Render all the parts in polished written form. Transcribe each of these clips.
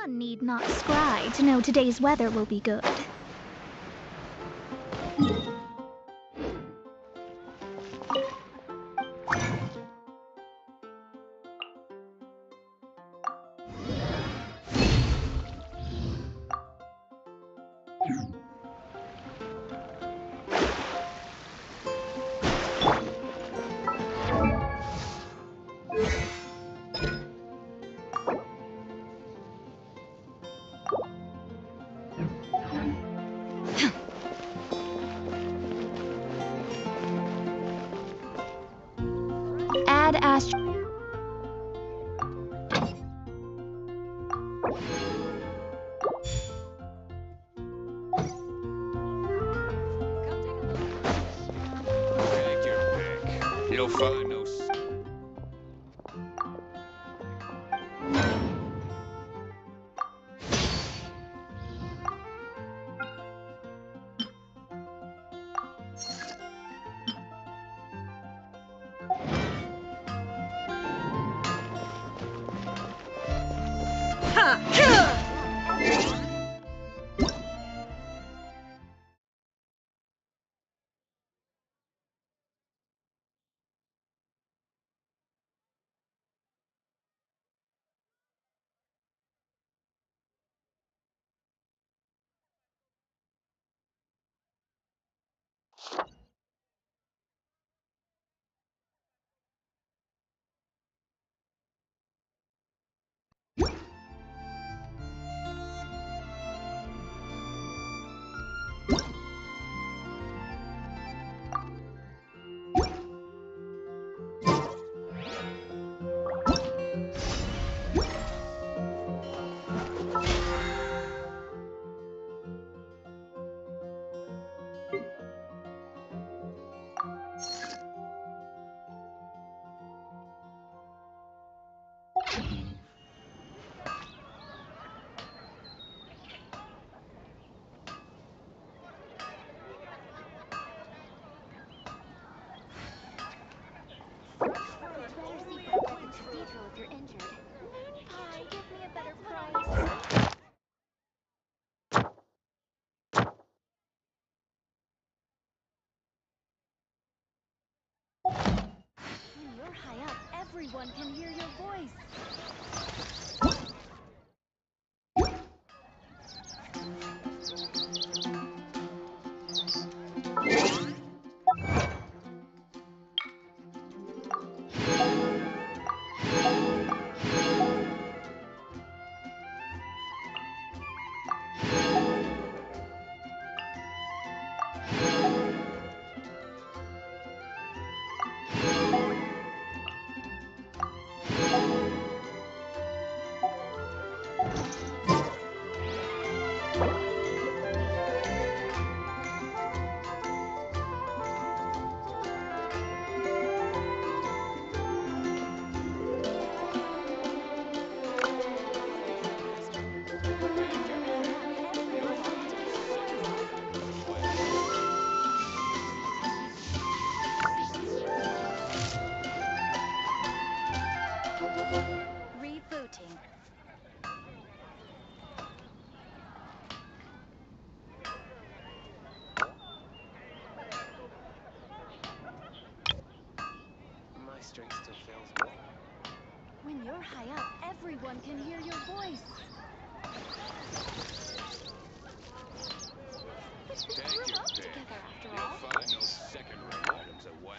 One need not scry to know today's weather will be good. Add astro. Take your pick. You'll find no. Everyone can hear your voice. Strength still fails me. When you're high up, everyone can hear your voice. Take your pick. Together after You'll all. find no second-rate items at Wang.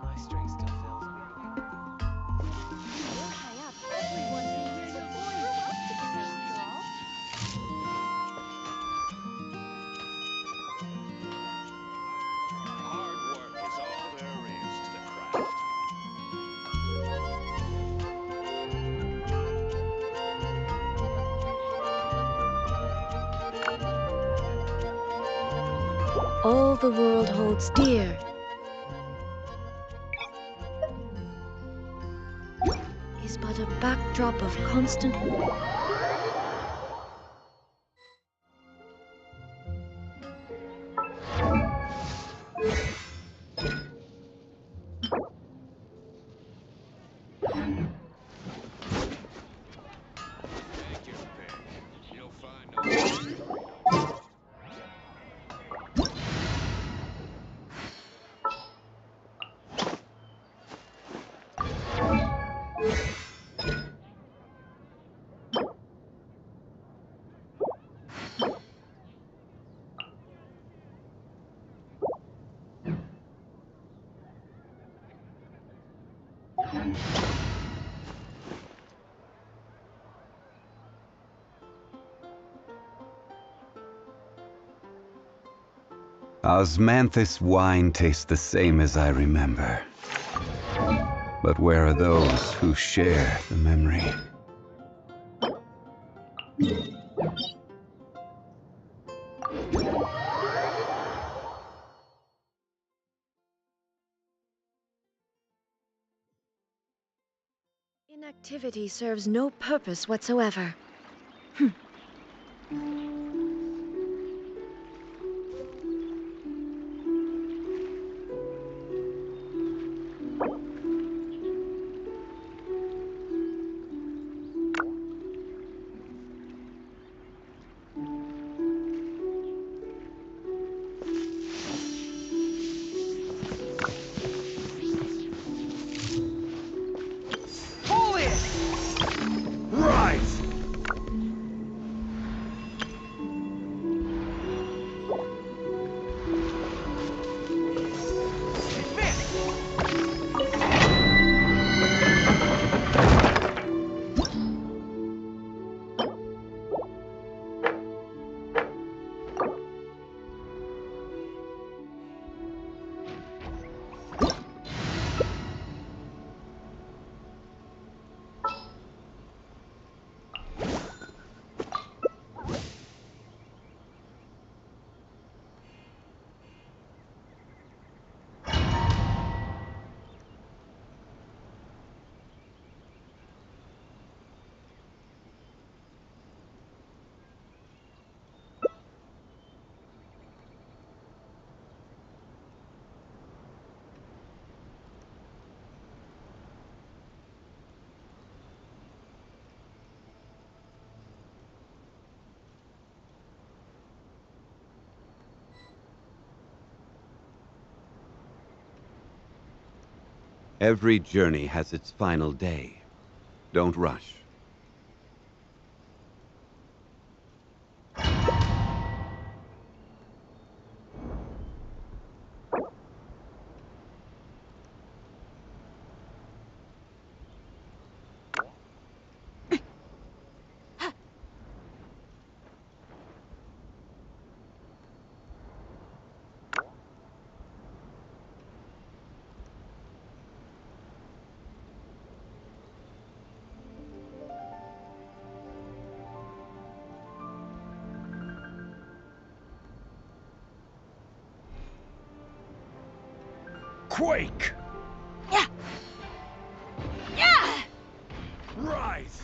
My strength still fails me. When you're high up, everyone can hear your voice. Together after all. Hard work is all there is to the craft. All the world holds dear but a backdrop of constant... Take your pick. You'll find no. Osmanthus wine tastes the same as I remember. But where are those who share the memory? Inactivity serves no purpose whatsoever. Rise! Every journey has its final day. Don't rush. Quake! Yeah! Yeah! Rise!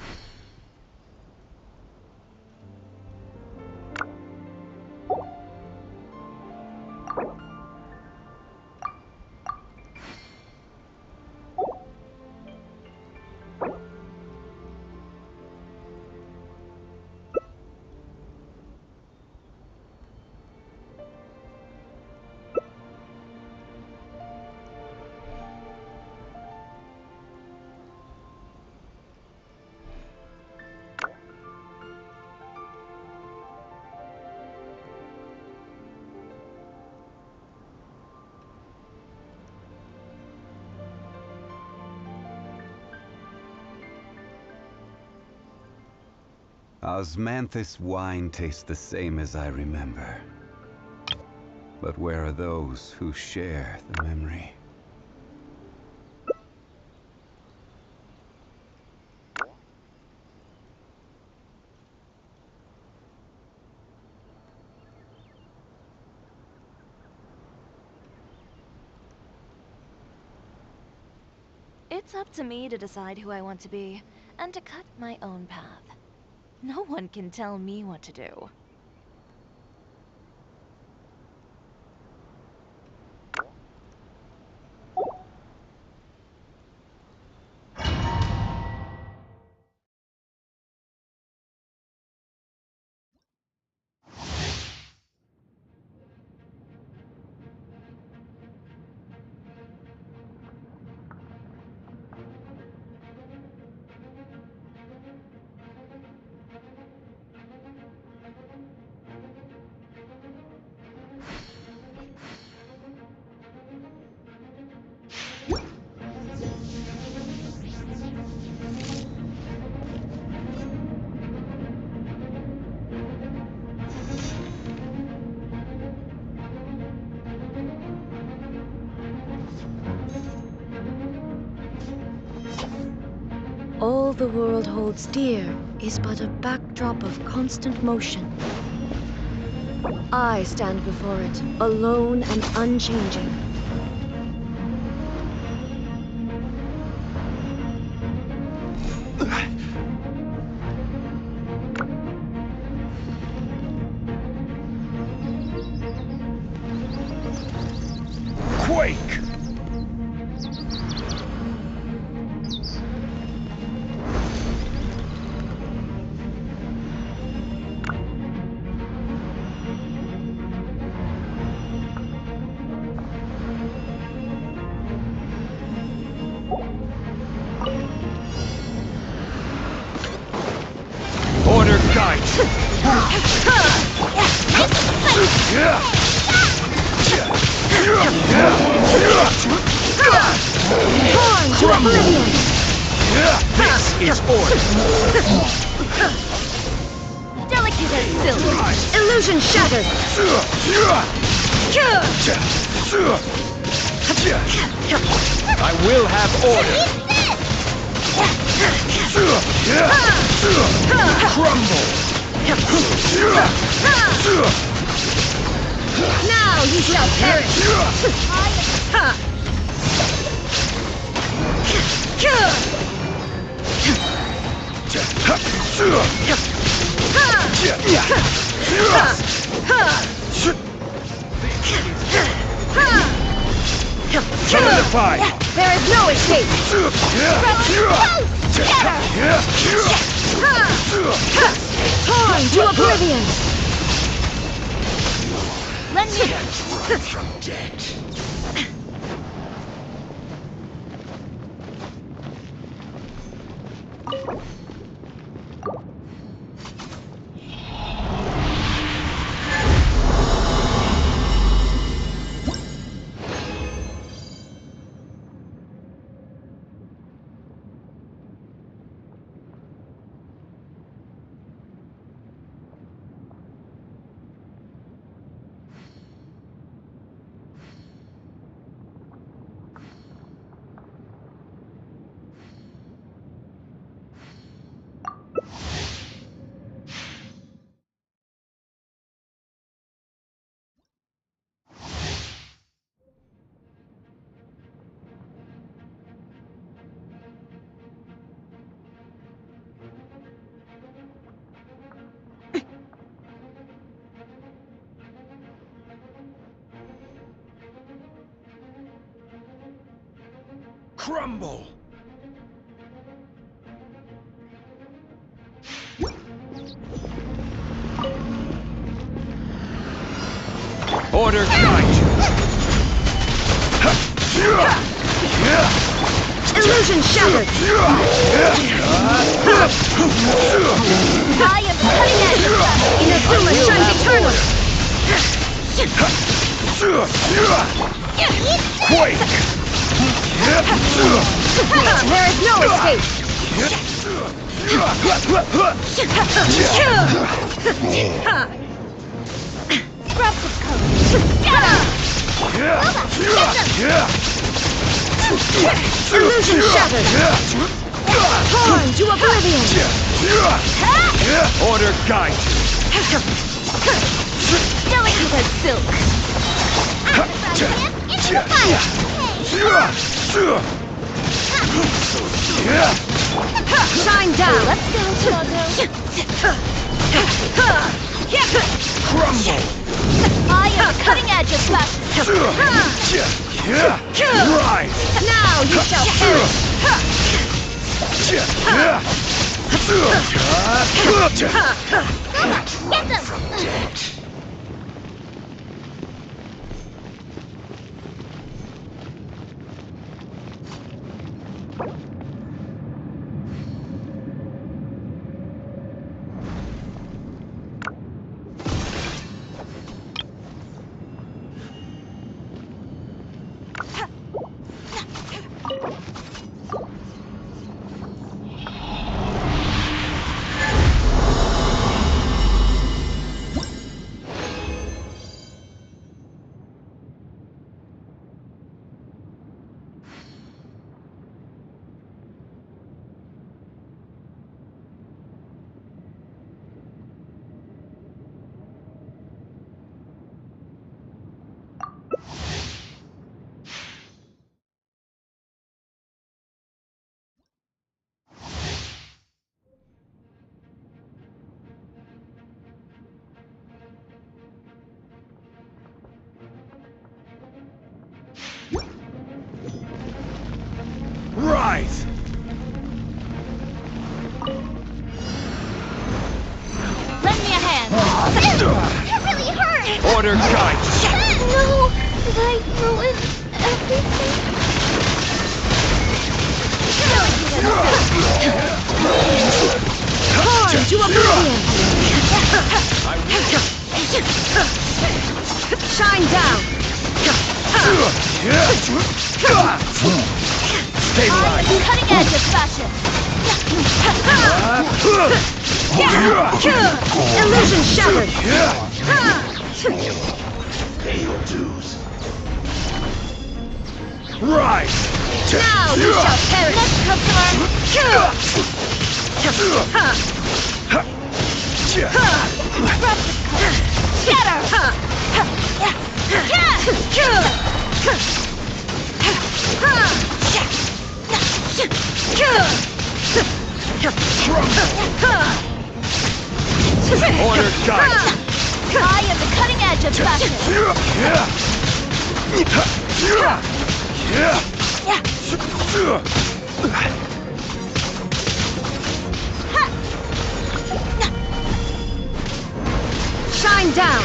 Osmanthus wine tastes the same as I remember. But where are those who share the memory? It's up to me to decide who I want to be, and to cut my own path. No one can tell me what to do. All the world holds dear is but a backdrop of constant motion. I stand before it, alone and unchanging. Quake! Order guide! Torn to oblivion! This is order! Delicate as silk! Illusion shattered! I will have order! Crumble! Now you shall perish! Solidify! There is no escape! Torn to oblivion! Let me... From dead. Crumble! Order guide! Illusion shattered! I am cutting edge! Inazuma shines eternal! Quake! There is no escape! Scraps of color! Illusion shattered! Torn to oblivion! Order guide! Delicate as silk! Into the fire! Shine down! Let's go, Toronto. Crumble! I am the cutting edge of fashion. Rise! Now you shall perish! Get them! Rise! Lend me a hand. That really hurt. Order guide! No! Did I ruin everything? Torn to oblivion! Shine down! Stabilize! Cutting edge of fashion. Illusion shattered! Rise! Now you shall perish! Next Order guide! I am the cutting edge of fashion. Shine down!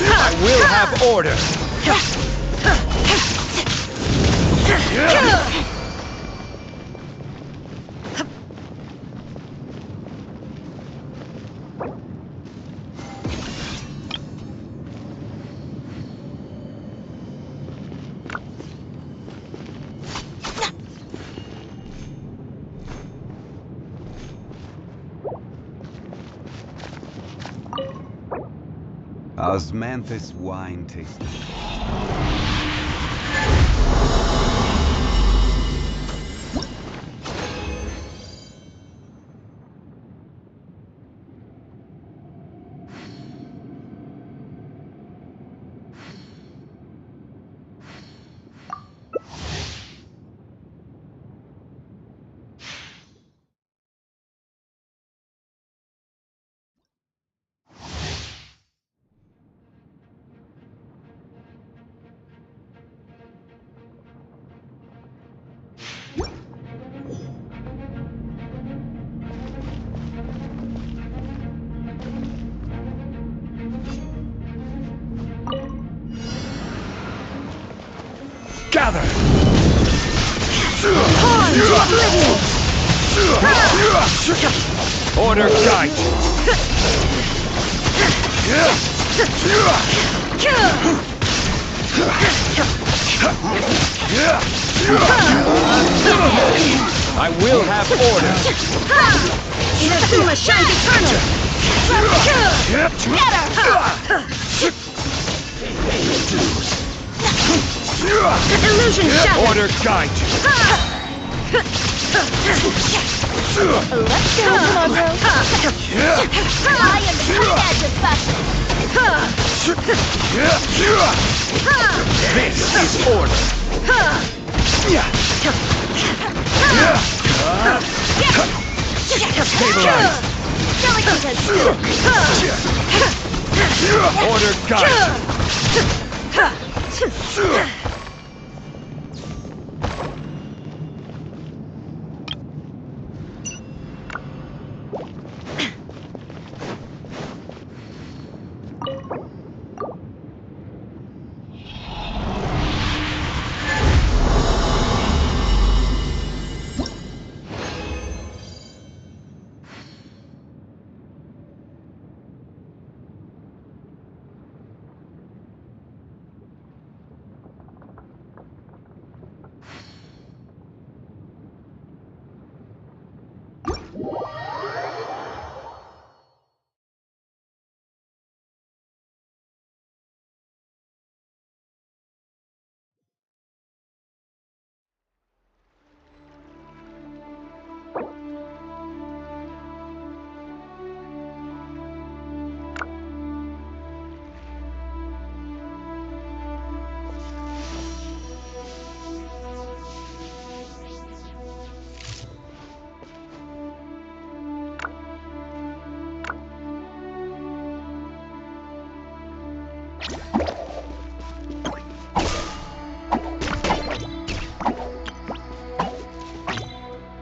I will have order! Osmanthus wine tasting. Gather! Torn to oblivion! Order guide! I will have order! Inazuma shines eternal! Illusion shattered! Order guide! Let's go, Toronto. I am the cutting edge of fashion. This is order. Stabilize. Order guide.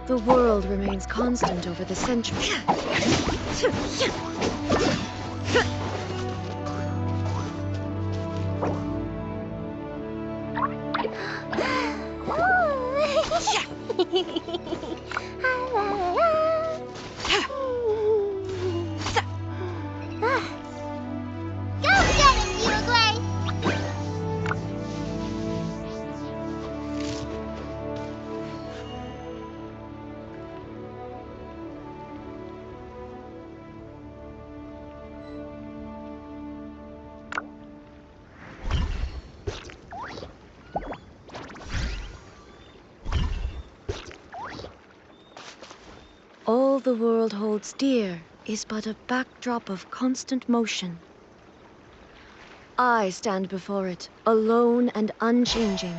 The world remains constant over the centuries. All the world holds dear is but a backdrop of constant motion. I stand before it, alone and unchanging.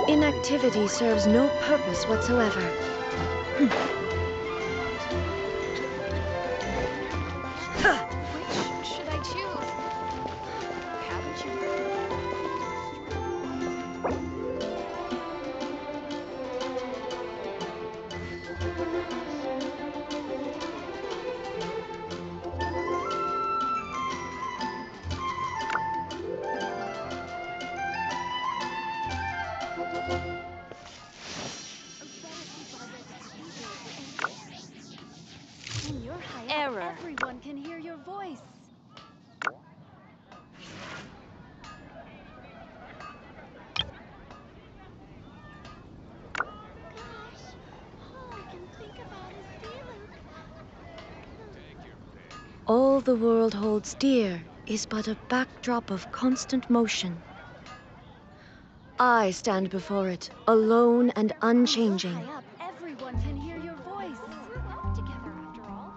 Inactivity serves no purpose whatsoever. Which should I choose? Haven't you heard? When you're high up, Error. everyone can hear your voice. Gosh, all I can think about is feeling. Take your pick. All the world holds dear is but a backdrop of constant motion. I stand before it, alone and unchanging. High up, everyone can hear your voice. We grew up together after all.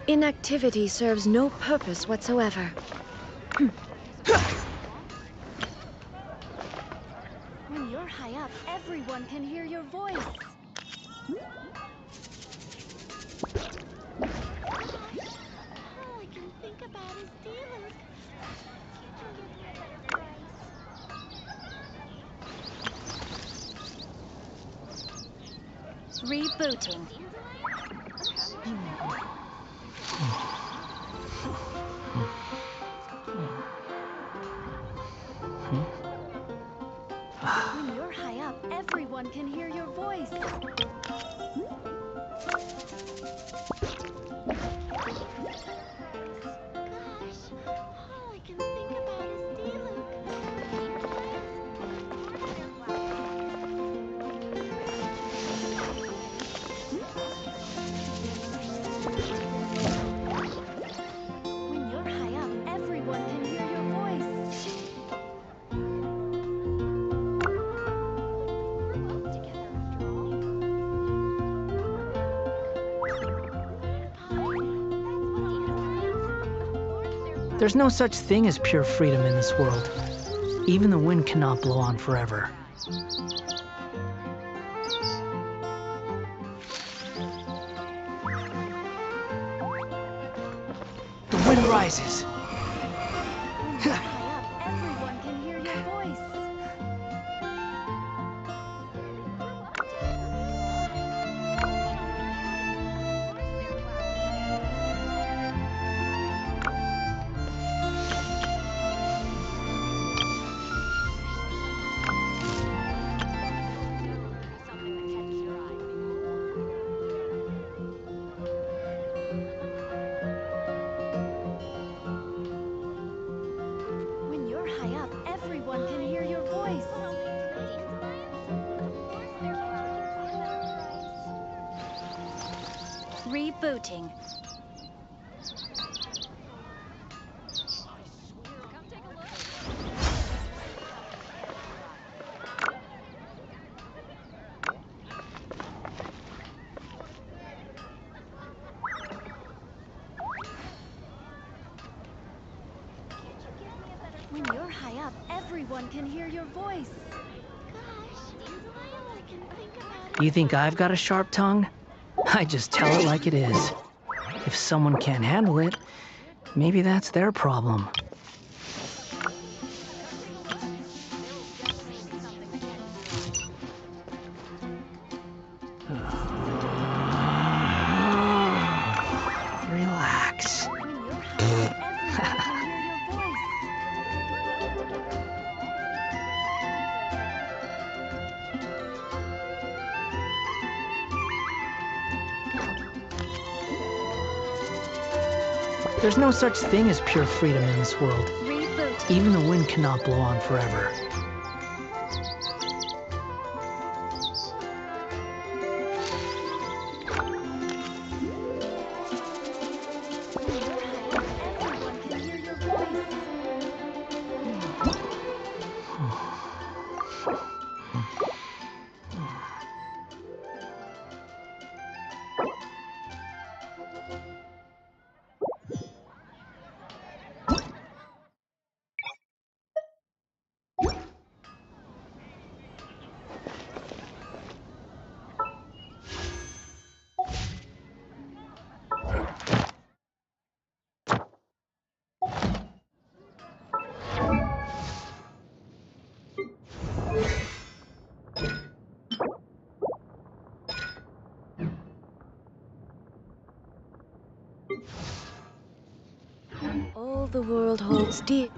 Inactivity serves no purpose whatsoever. When you're high up, everyone can hear your voice. All I can think about is dealers. Can't you give me a better price? Rebooting. When you're high up, everyone can hear your voice. Gosh, all I can think about is dealing. When you're high up, everyone can hear your voice. There's no such thing as pure freedom in this world. Even the wind cannot blow on forever. The wind rises. When you're high up, everyone can hear your voice. When you're high up, everyone can hear your voice. Rebooting. When you're high up, everyone can hear your voice. Gosh, all I can think about is You think I've got a sharp tongue? I just tell it like it is. If someone can't handle it, maybe that's their problem. Relax. when you're high up, everyone can hear your voice. There's no such thing as pure freedom in this world. Rebooting. Even the wind cannot blow on forever. When you're high up, everyone can hear your voice. All the world holds dear.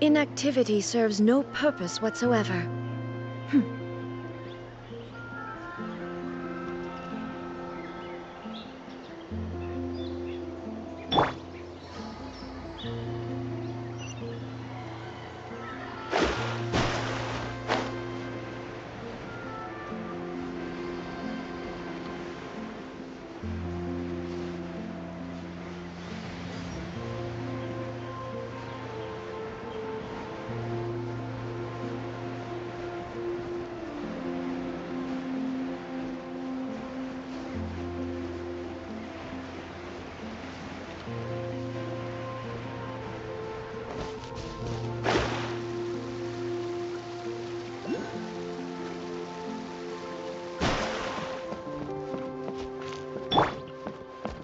Inactivity serves no purpose whatsoever.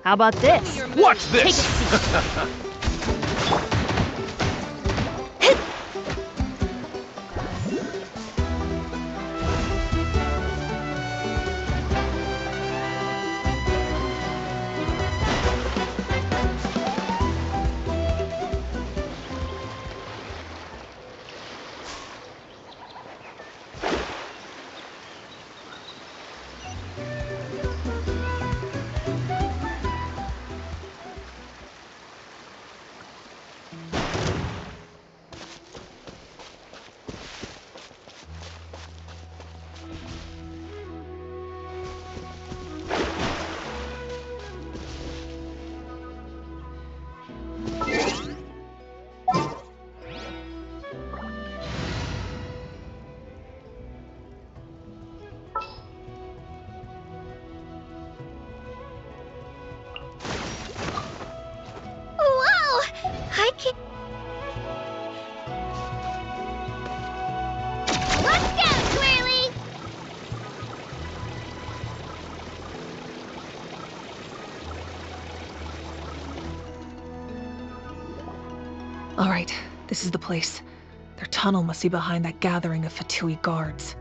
How about this? Watch this! Whoa! I can... Look down, Twirly! All right, this is the place. Their tunnel must be behind that gathering of Fatui guards.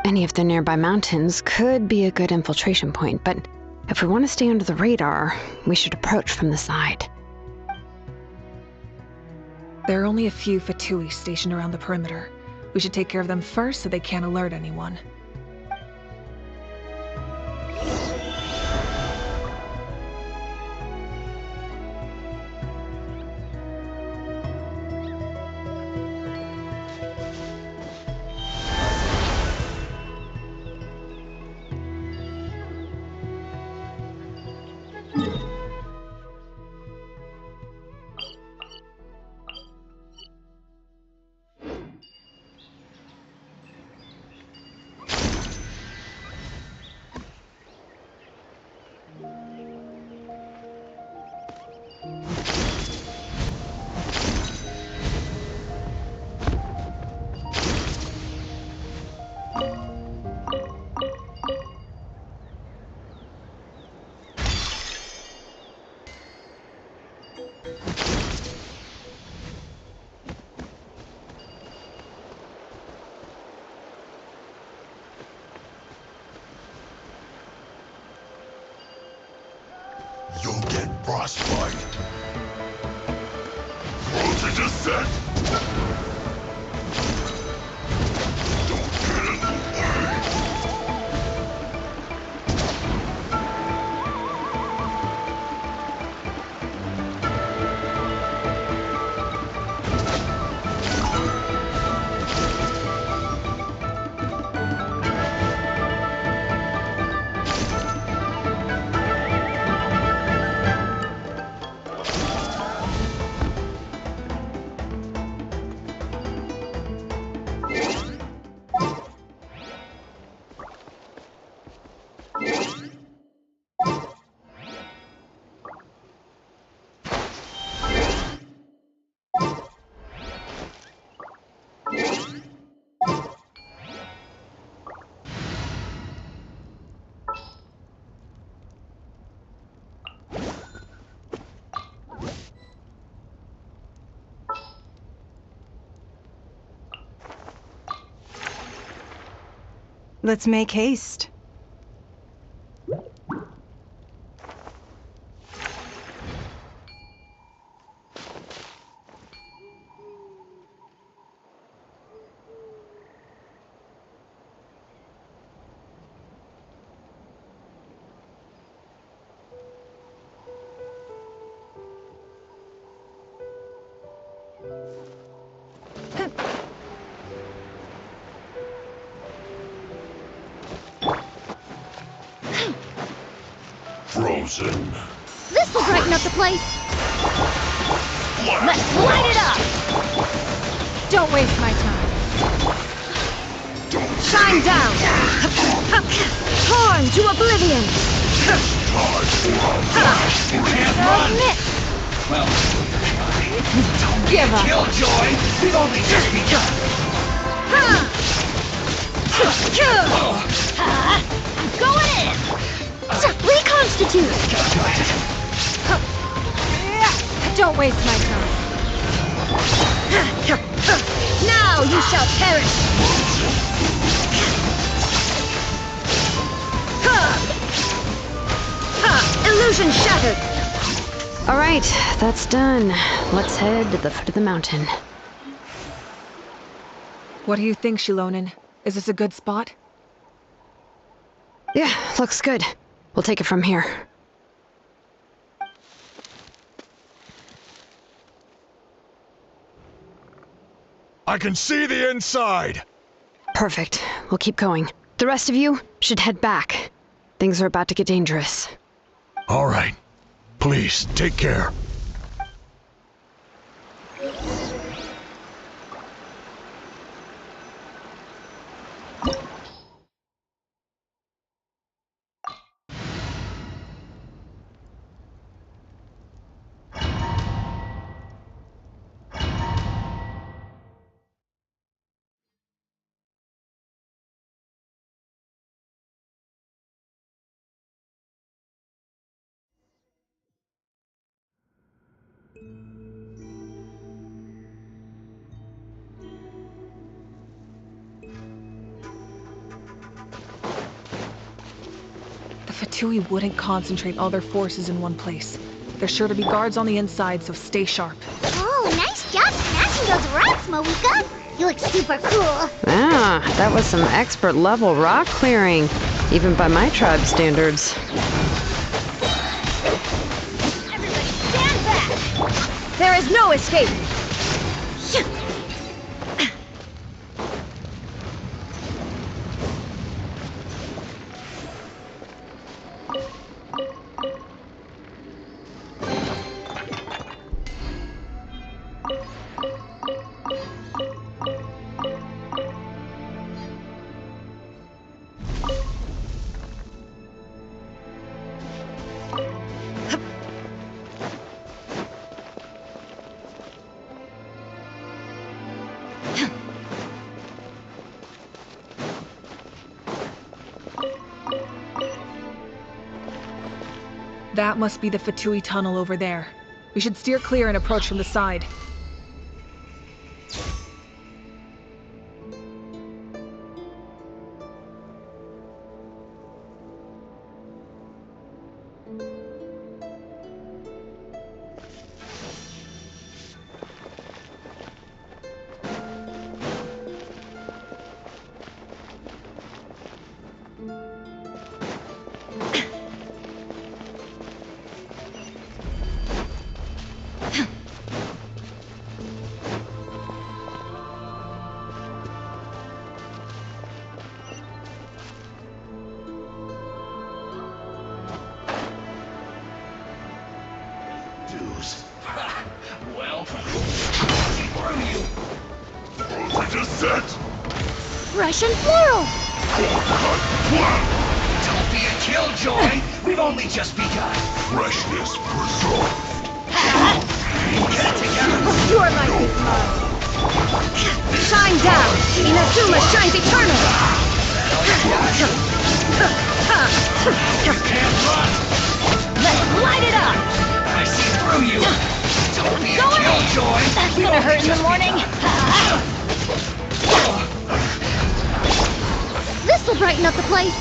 Any of the nearby mountains could be a good infiltration point, but if we want to stay under the radar, we should approach from the side. There are only a few Fatui stationed around the perimeter. We should take care of them first so they can't alert anyone. You'll get frostbite. Roll to descent. Don't get in the way. Let's make haste. Frozen. This'll brighten up the place. Let's light it up! Don't waste my time. Shine down! Torn to oblivion! Submit! Well, don't Give up. Killjoy. We've only just begun. I'm going in! Reconstitute! Don't waste my time. Now you shall perish! Illusion shattered! All right, that's done. Let's head to the foot of the mountain. What do you think, Xilonen? Is this a good spot? Yeah, looks good. We'll take it from here. I can see the inside! Perfect. We'll keep going. The rest of you should head back. Things are about to get dangerous. All right. Please, take care. The Fatui wouldn't concentrate all their forces in one place. There's sure to be guards on the inside, so stay sharp. Oh, nice job smashing those rocks, Moika! You look super cool! Ah, that was some expert level rock clearing, even by my tribe standards. Everybody stand back! There is no escape! That must be the Fatui tunnel over there. We should steer clear and approach from the side. Well, where are you? Frozen descent! Russian floral! Don't be a killjoy. We've only just begun. Freshness preserved. Get it together. Your life is mine! Shine down! Inazuma shines eternal! You can't run. Let's light it up! I see through you. Don't be a killjoy. That's gonna hurt in the morning. This'll This'll brighten up the place.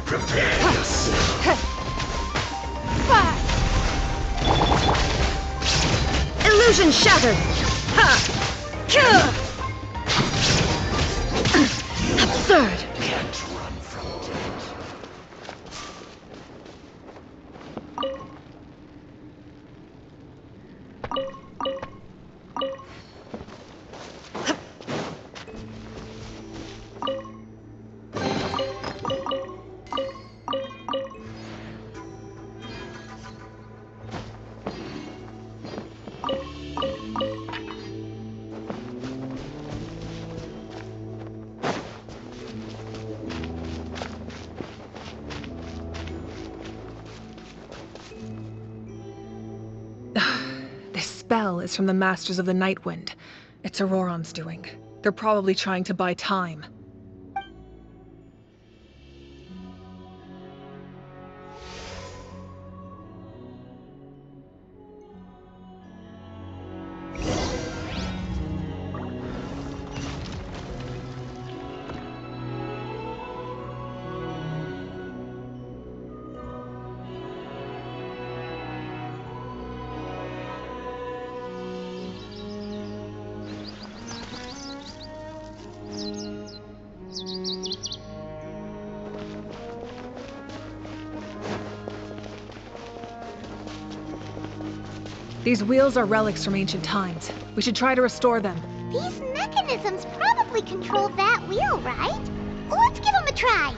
Prepare yourself. Illusion shattered. Absurd. Can't run from death. This spell is from the Masters of the Nightwind. It's Auroron's doing. They're probably trying to buy time. These wheels are relics from ancient times. We should try to restore them. These mechanisms probably control that wheel, right? Let's give them a try.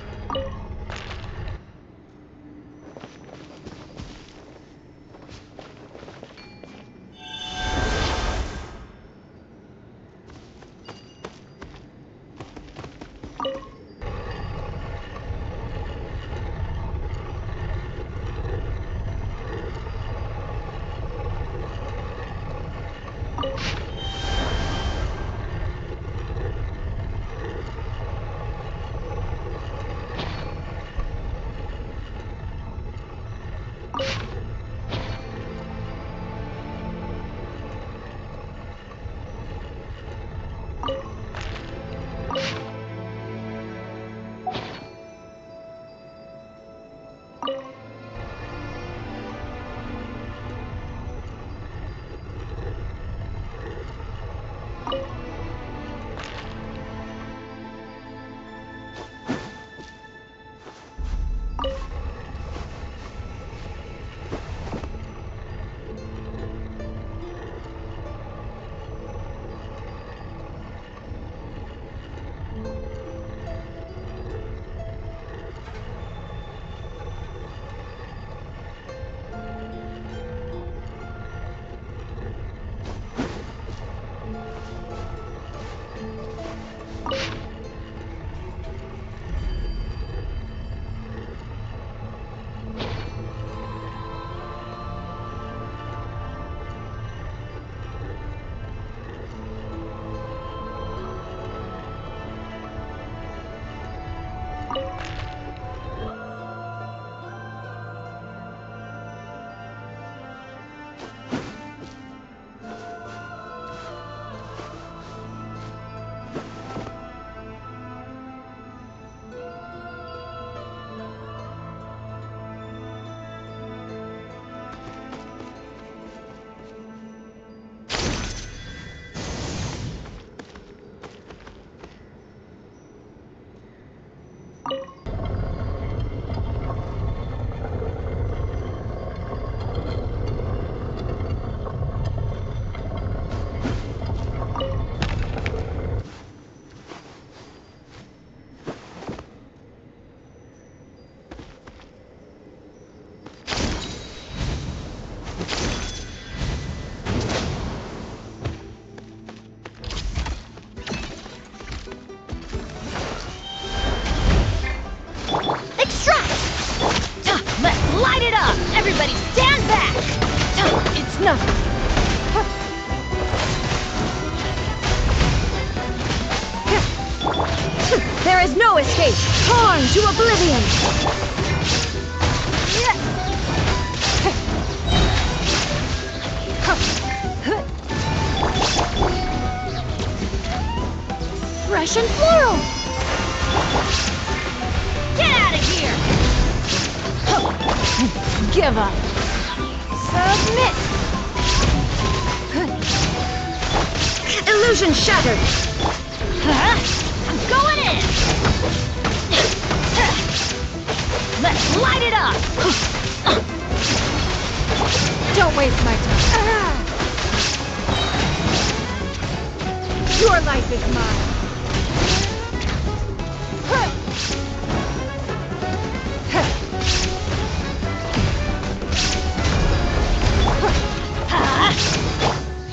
Everybody stand back! It's nothing. There is no escape! Torn to oblivion! Fresh and floral! Get out of here! Give up! Submit! Illusion shattered! I'm going in! Let's light it up! Don't waste my time. Your life is mine.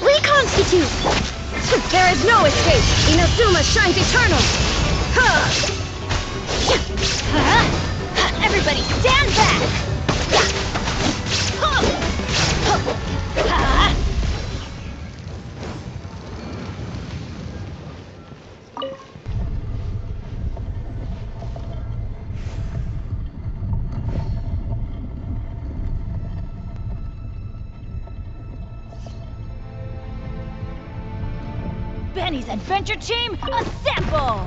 Reconstitute! There is no escape! Inazuma shines eternal! Everybody stand back! Benny's adventure team, assemble!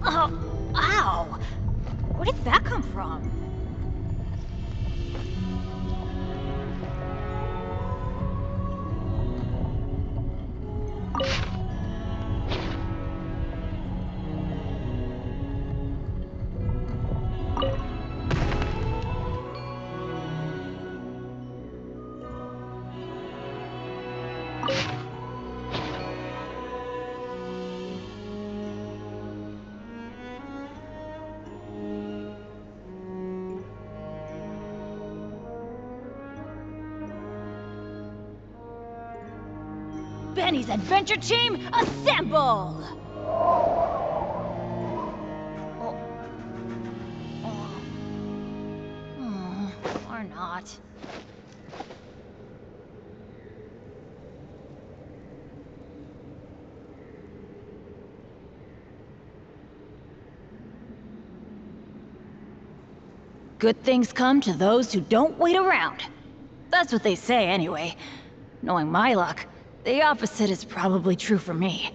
Oh, ow! Where did that come from? Benny's adventure team, assemble! Or not. Good things come to those who don't wait around. That's what they say anyway. Knowing my luck, the opposite is probably true for me.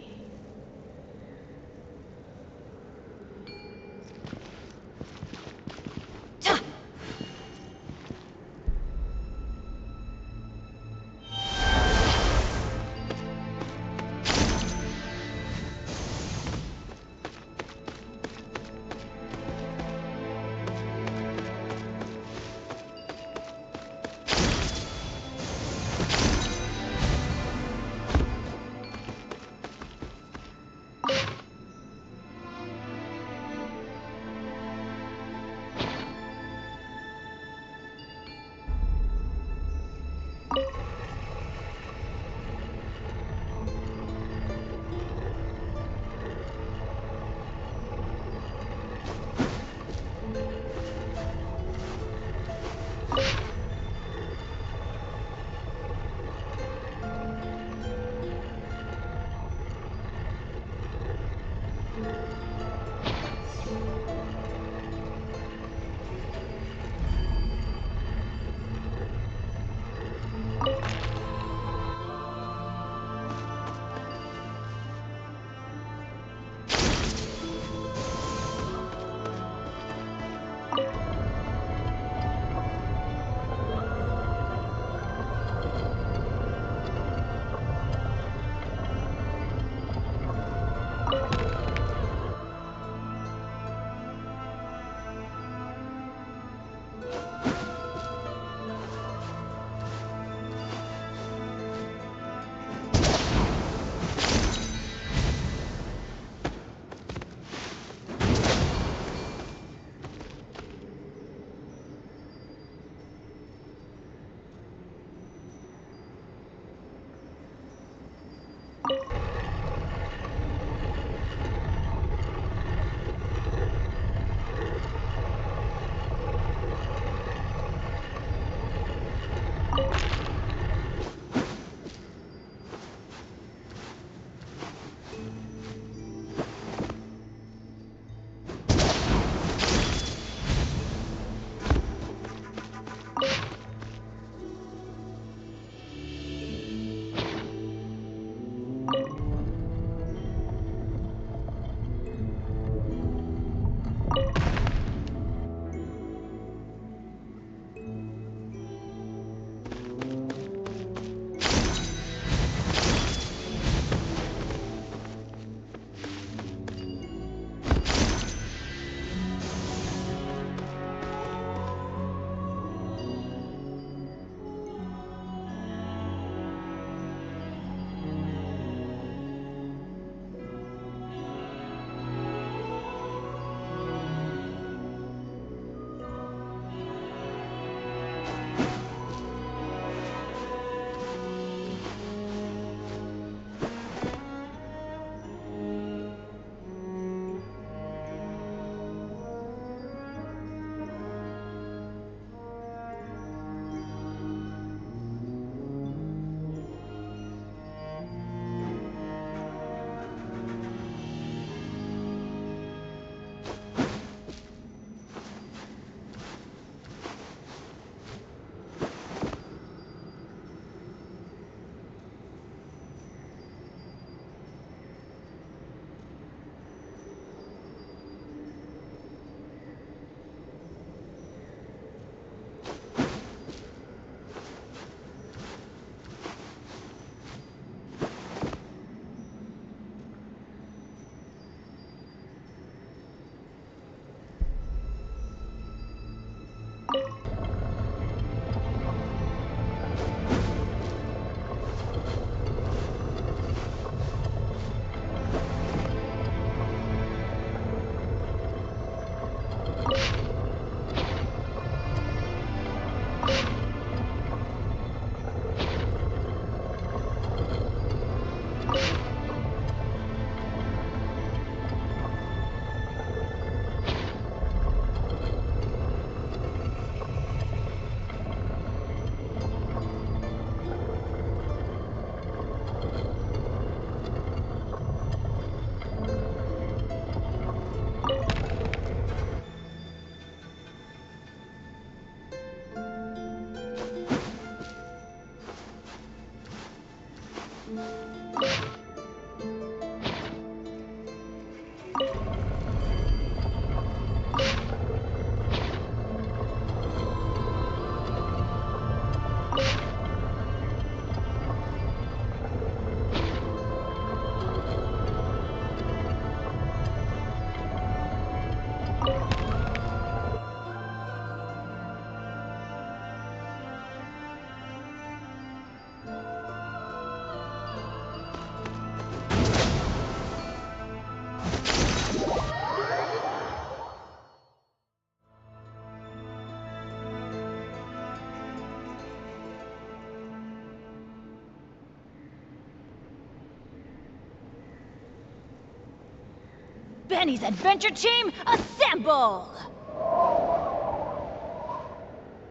Benny's adventure team, assemble!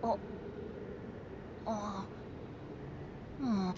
Oh. Oh. Hmm.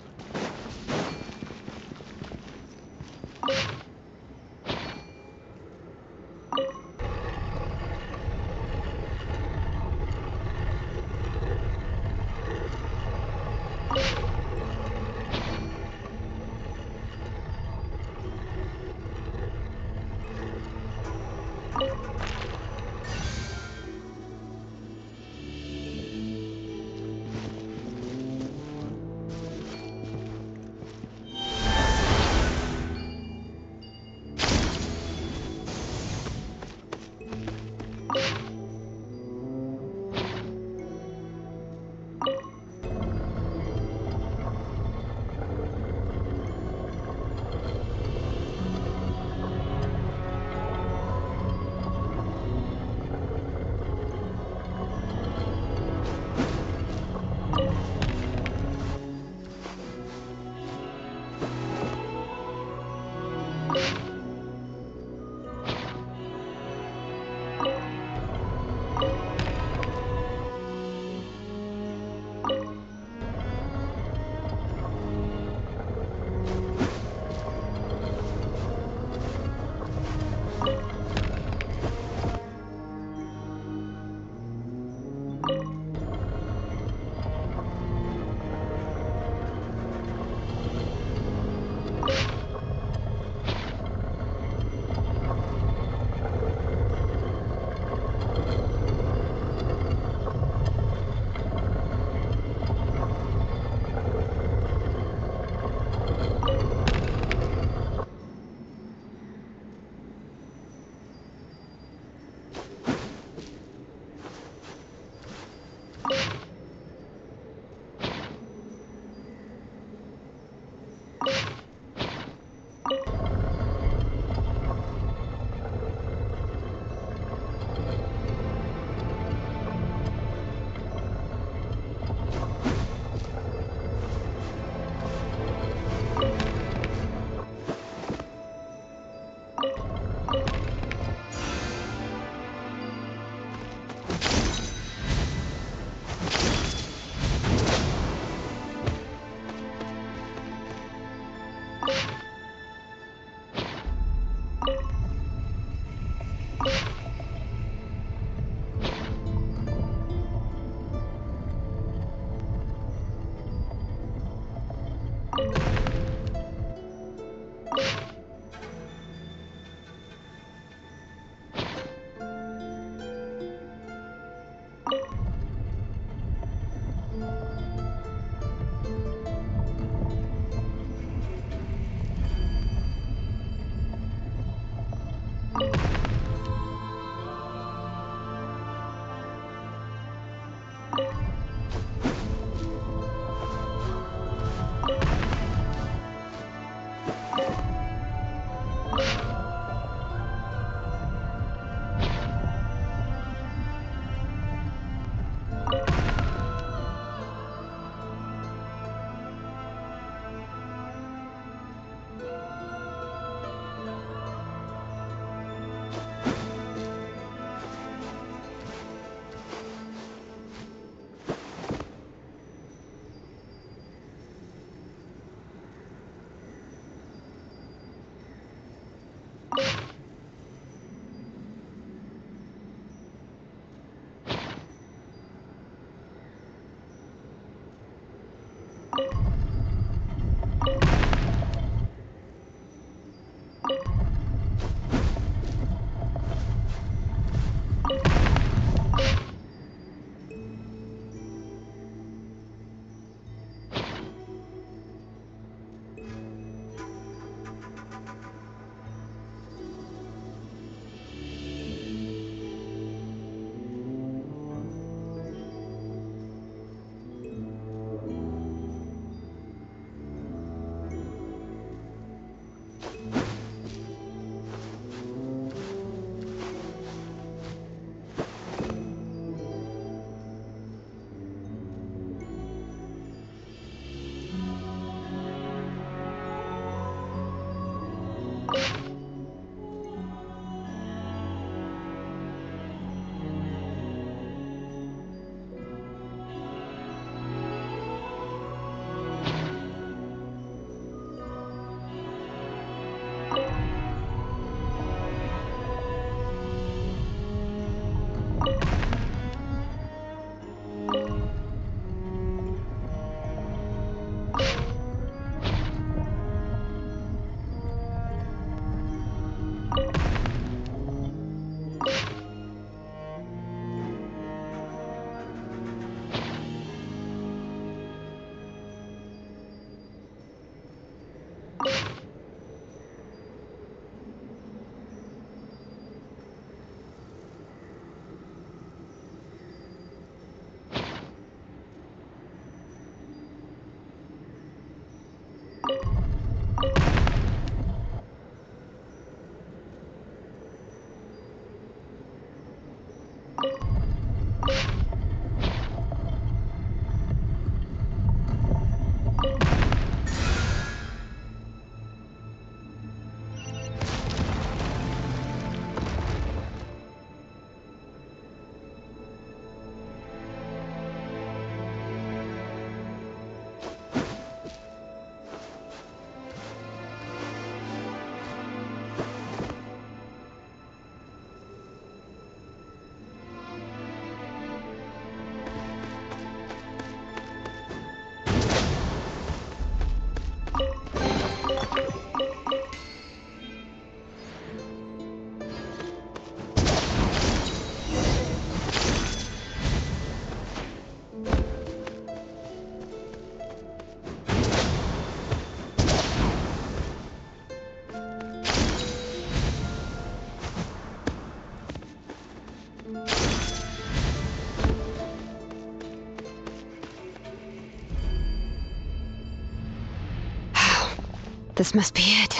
This must be it.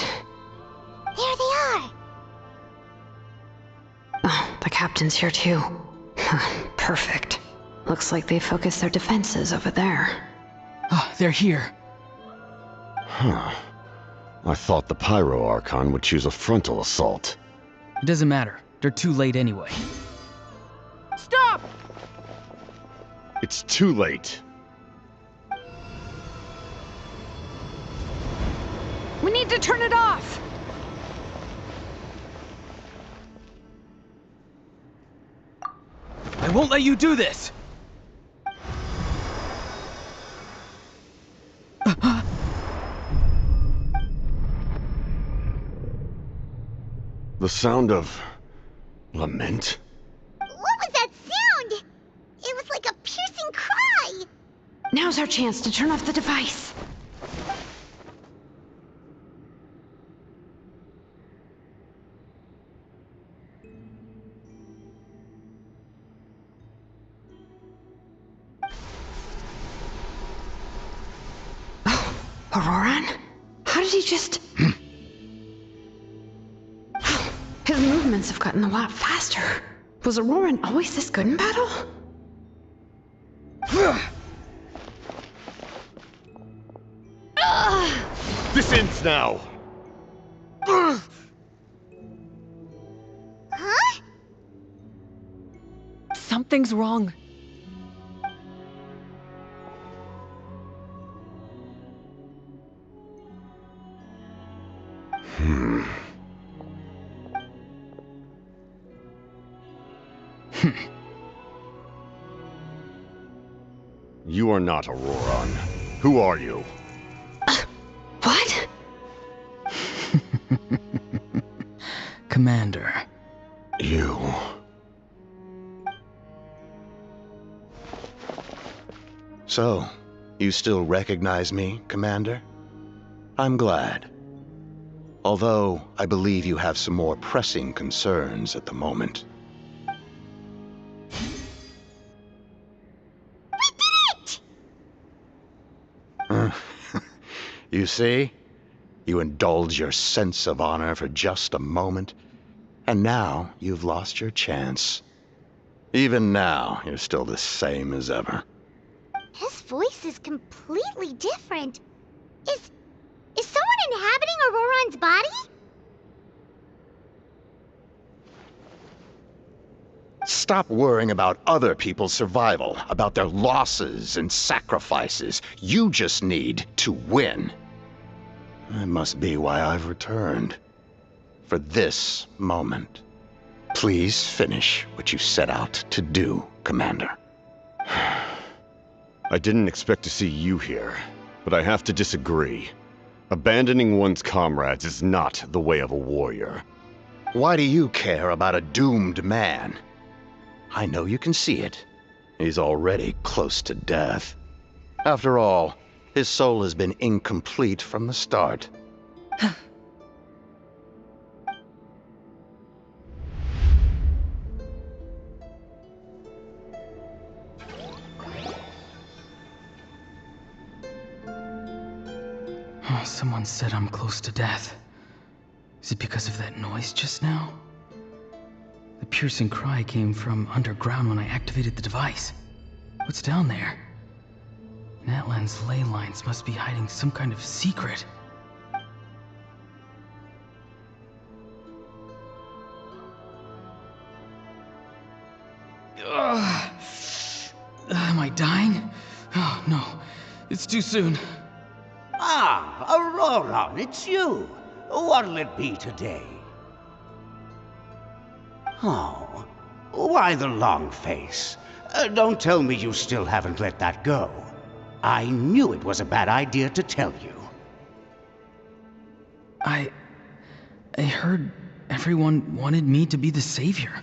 There they are! Oh, the captain's here too. Perfect. Looks like they focused their defenses over there. Oh, they're here. Huh. I thought the Pyro Archon would choose a frontal assault. It doesn't matter. They're too late anyway. Stop! It's too late. We need to turn it off! I won't let you do this! The sound of lament? What was that sound? It was like a piercing cry! Now's our chance to turn off the device. Oh, Auroran? How did he just... His movements have gotten a lot faster. Was Auroran always this good in battle? This ends now! Huh? Something's wrong. You are not Auroran. Who are you? What? Commander. You... So, you still recognize me, Commander? I'm glad. Although, I believe you have some more pressing concerns at the moment. You see? You indulge your sense of honor for just a moment, and now you've lost your chance. Even now, you're still the same as ever. His voice is completely different. Is someone inhabiting Auroran's body? Stop worrying about other people's survival, about their losses and sacrifices. You just need to win. That must be why I've returned. For this moment. Please finish what you set out to do, Commander. I didn't expect to see you here, but I have to disagree. Abandoning one's comrades is not the way of a warrior. Why do you care about a doomed man? I know you can see it. He's already close to death. After all, his soul has been incomplete from the start. Someone said I'm close to death. Is it because of that noise just now? The piercing cry came from underground when I activated the device. What's down there? Natlan's ley lines must be hiding some kind of secret. Ugh. Am I dying? Oh no, it's too soon. Ah, Auroron, it's you. What'll it be today? Oh, why the long face? Don't tell me you still haven't let that go. I knew it was a bad idea to tell you. I heard everyone wanted me to be the savior.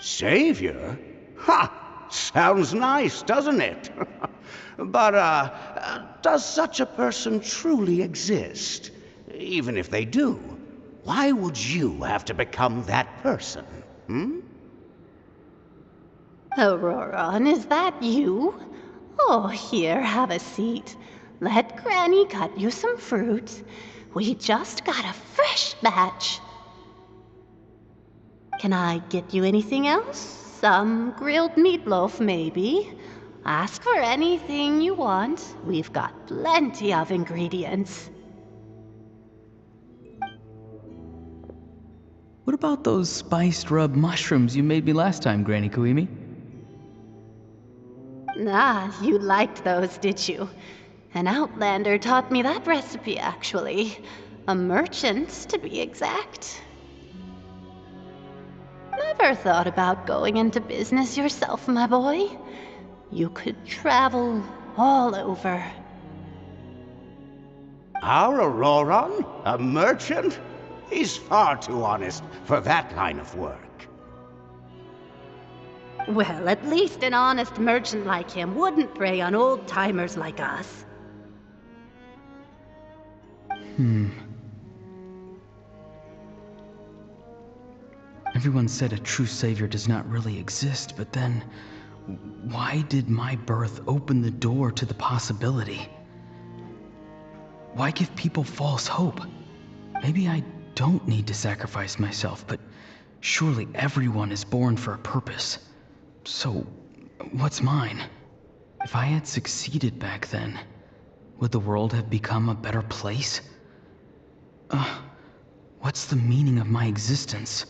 Savior? Ha! Sounds nice, doesn't it? But, does such a person truly exist? Even if they do, why would you have to become that person, hmm? Auroron, is that you? Oh, here, have a seat. Let Granny cut you some fruit. We just got a fresh batch. Can I get you anything else? Some grilled meatloaf, maybe? Ask for anything you want. We've got plenty of ingredients. What about those spiced rub mushrooms you made me last time, Granny Kuimi? Ah, you liked those, did you? An outlander taught me that recipe, actually. A merchant, to be exact. Never thought about going into business yourself, my boy? You could travel all over. Our Auroron? A merchant? He's far too honest for that line of work. Well, at least an honest merchant like him wouldn't prey on old-timers like us. Everyone said a true savior does not really exist, but then why did my birth open the door to the possibility? Why give people false hope? Maybe I don't need to sacrifice myself, but surely everyone is born for a purpose. So, what's mine? If I had succeeded back then, would the world have become a better place? What's the meaning of my existence?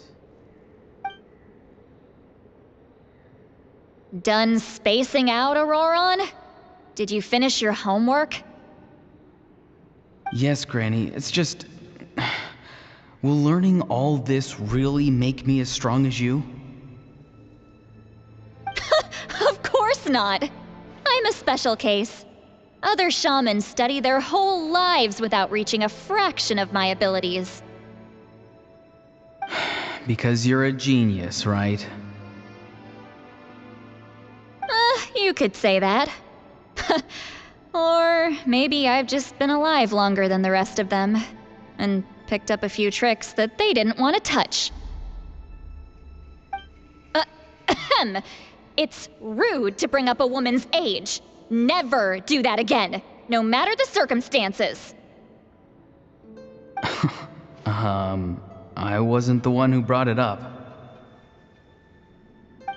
Done spacing out, Auroron? Did you finish your homework? Yes, Granny, it's just... Will learning all this really make me as strong as you? Of course not! I'm a special case. Other shamans study their whole lives without reaching a fraction of my abilities. Because you're a genius, right? You could say that. Or maybe I've just been alive longer than the rest of them, and picked up a few tricks that they didn't want to touch. It's rude to bring up a woman's age. Never do that again, no matter the circumstances. I wasn't the one who brought it up.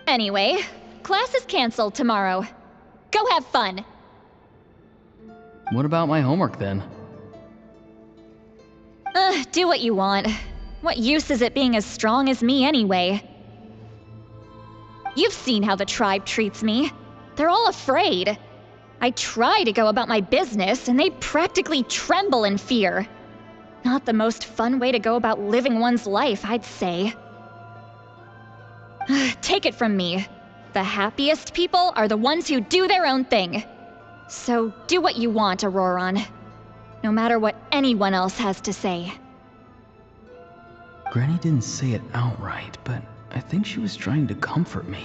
Anyway, class is canceled tomorrow. Go have fun. What about my homework then? Do what you want. What use is it being as strong as me anyway? You've seen how the tribe treats me. They're all afraid. I try to go about my business, and they practically tremble in fear. Not the most fun way to go about living one's life, I'd say. Take it from me. The happiest people are the ones who do their own thing. So do what you want, Auroron. No matter what anyone else has to say. Granny didn't say it outright, but I think she was trying to comfort me.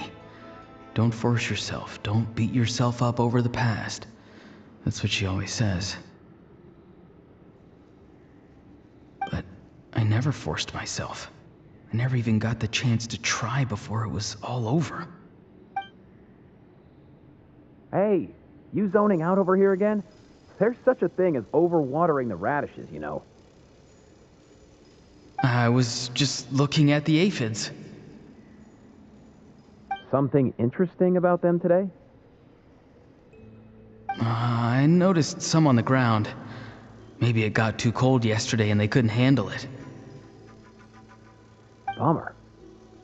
Don't force yourself. Don't beat yourself up over the past. That's what she always says. But I never forced myself. I never even got the chance to try before it was all over. Hey, you zoning out over here again? There's such a thing as overwatering the radishes, you know. I was just looking at the aphids. Something interesting about them today? I noticed some on the ground. Maybe it got too cold yesterday and they couldn't handle it. Bummer.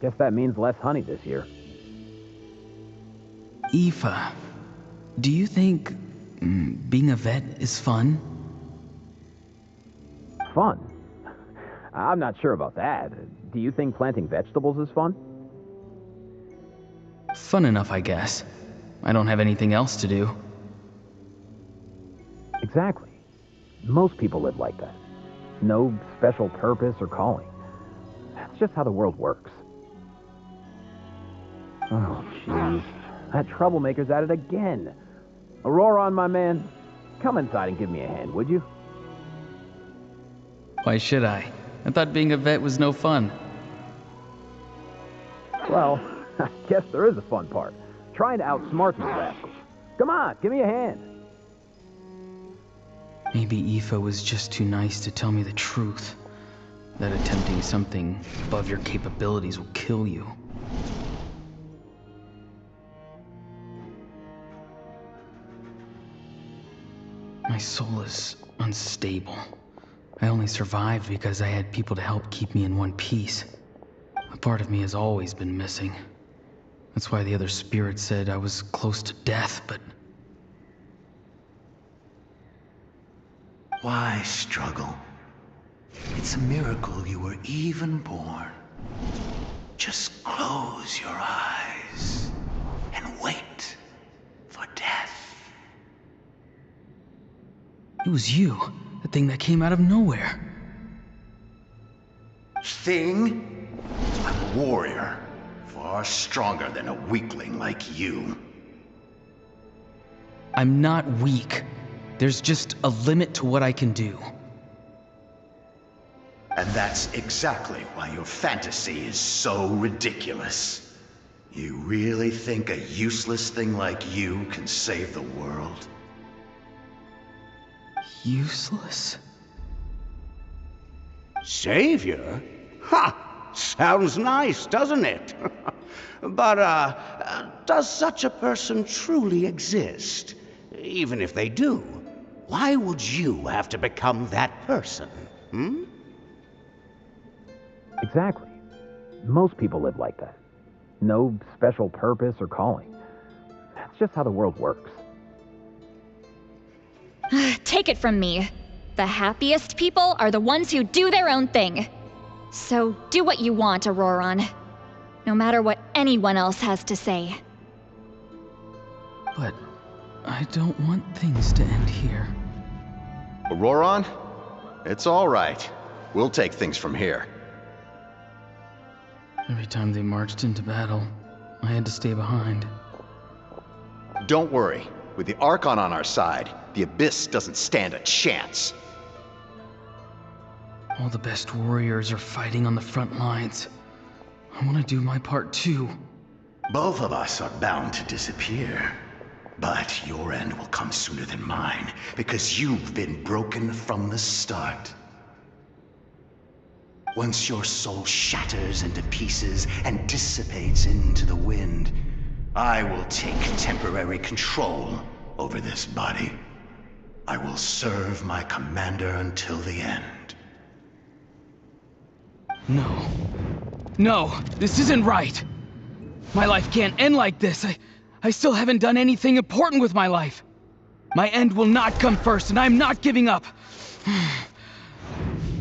Guess that means less honey this year. Aoife, do you think being a vet is fun? Fun? I'm not sure about that. Do you think planting vegetables is fun? Fun enough, I guess. I don't have anything else to do. Exactly. Most people live like that. No special purpose or calling. That's just how the world works. Oh, jeez. That troublemaker's at it again. Auroron, my man, come inside and give me a hand, would you? Why should I? I thought being a vet was no fun. Well, I guess there is a fun part. Trying to outsmart these rascals. Come on, give me a hand. Maybe Aoife was just too nice to tell me the truth. That attempting something above your capabilities will kill you. My soul is unstable. I only survived because I had people to help keep me in one piece. A part of me has always been missing. That's why the other spirits said I was close to death, but... Why struggle? It's a miracle you were even born. Just close your eyes and wait for death. It was you, the thing that came out of nowhere. Thing? I'm a warrior, far stronger than a weakling like you. I'm not weak. There's just a limit to what I can do. And that's exactly why your fantasy is so ridiculous. You really think a useless thing like you can save the world? Useless? Savior? Ha! Sounds nice, doesn't it? But, does such a person truly exist? Even if they do, why would you have to become that person? Hmm? Exactly. Most people live like that. No special purpose or calling. That's just how the world works. Take it from me. The happiest people are the ones who do their own thing. So do what you want, Auroron. No matter what anyone else has to say. But I don't want things to end here. Auroron? It's all right. We'll take things from here. Every time they marched into battle, I had to stay behind. Don't worry. With the Archon on our side, the Abyss doesn't stand a chance. All the best warriors are fighting on the front lines. I want to do my part too. Both of us are bound to disappear. But your end will come sooner than mine, because you've been broken from the start. Once your soul shatters into pieces and dissipates into the wind, I will take temporary control over this body. I will serve my commander until the end. No. No, this isn't right. My life can't end like this. I still haven't done anything important with my life. My end will not come first, and I'm not giving up.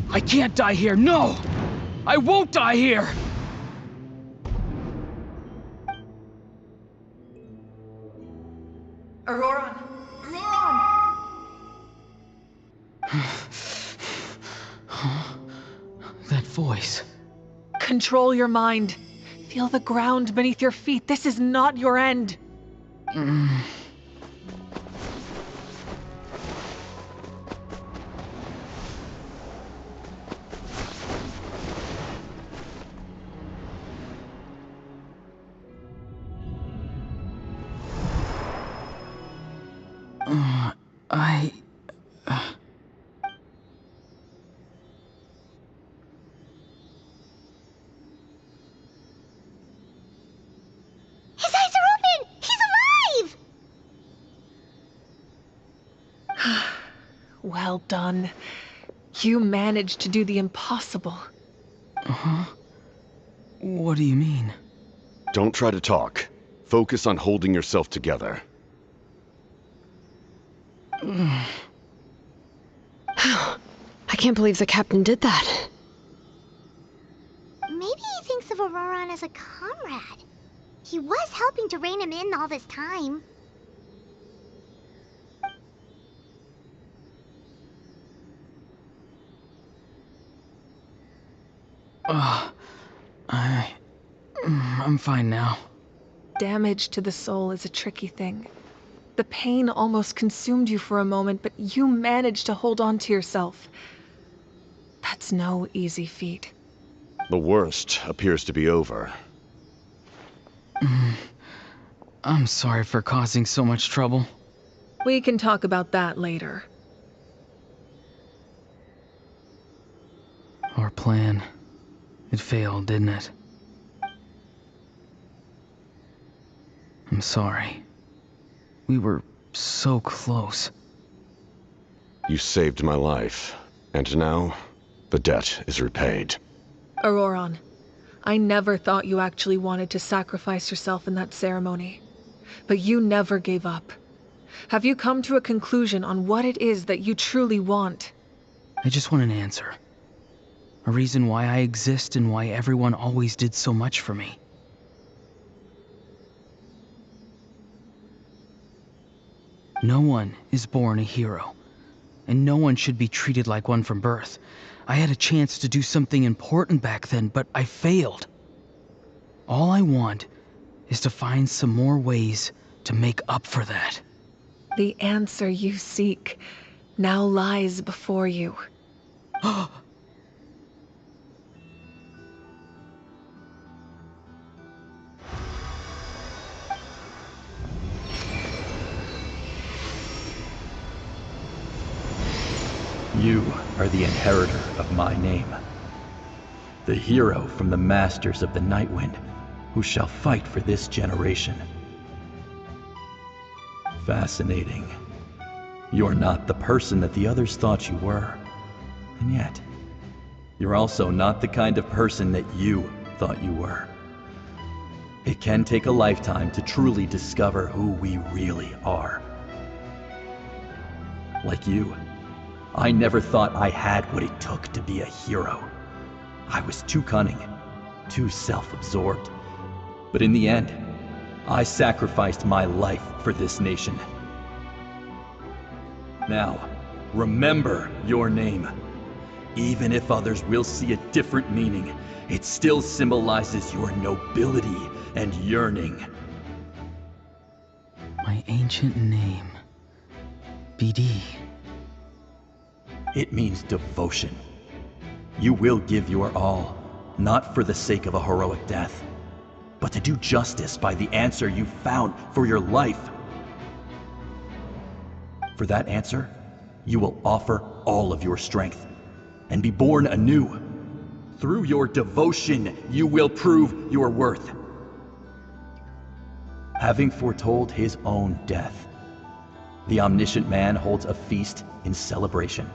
I can't die here, no! I won't die here! Auroron! Auroron! That voice. Control your mind. Feel the ground beneath your feet. This is not your end. Well done. You managed to do the impossible. Uh-huh. What do you mean? Don't try to talk. Focus on holding yourself together. I can't believe the captain did that. Maybe he thinks of Auroran as a comrade. He was helping to rein him in all this time. I'm fine now. Damage to the soul is a tricky thing. The pain almost consumed you for a moment, but you managed to hold on to yourself. That's no easy feat. The worst appears to be over. I'm sorry for causing so much trouble. We can talk about that later. Our plan. It failed, didn't it? I'm sorry. We were so close. You saved my life, and now the debt is repaid. Auroran, I never thought you actually wanted to sacrifice yourself in that ceremony. But you never gave up. Have you come to a conclusion on what it is that you truly want? I just want an answer. A reason why I exist and why everyone always did so much for me. No one is born a hero, and no one should be treated like one from birth. I had a chance to do something important back then, but I failed. All I want is to find some more ways to make up for that. The answer you seek now lies before you. You are the inheritor of my name. The hero from the masters of the Nightwind, who shall fight for this generation. Fascinating. You're not the person that the others thought you were. And yet, you're also not the kind of person that you thought you were. It can take a lifetime to truly discover who we really are. Like you, I never thought I had what it took to be a hero. I was too cunning, too self-absorbed. But in the end, I sacrificed my life for this nation. Now, remember your name. Even if others will see a different meaning, it still symbolizes your nobility and yearning. My ancient name. BD. It means devotion. You will give your all, not for the sake of a heroic death, but to do justice by the answer you found for your life. For that answer, you will offer all of your strength and be born anew. Through your devotion, you will prove your worth. Having foretold his own death, the omniscient man holds a feast in celebration.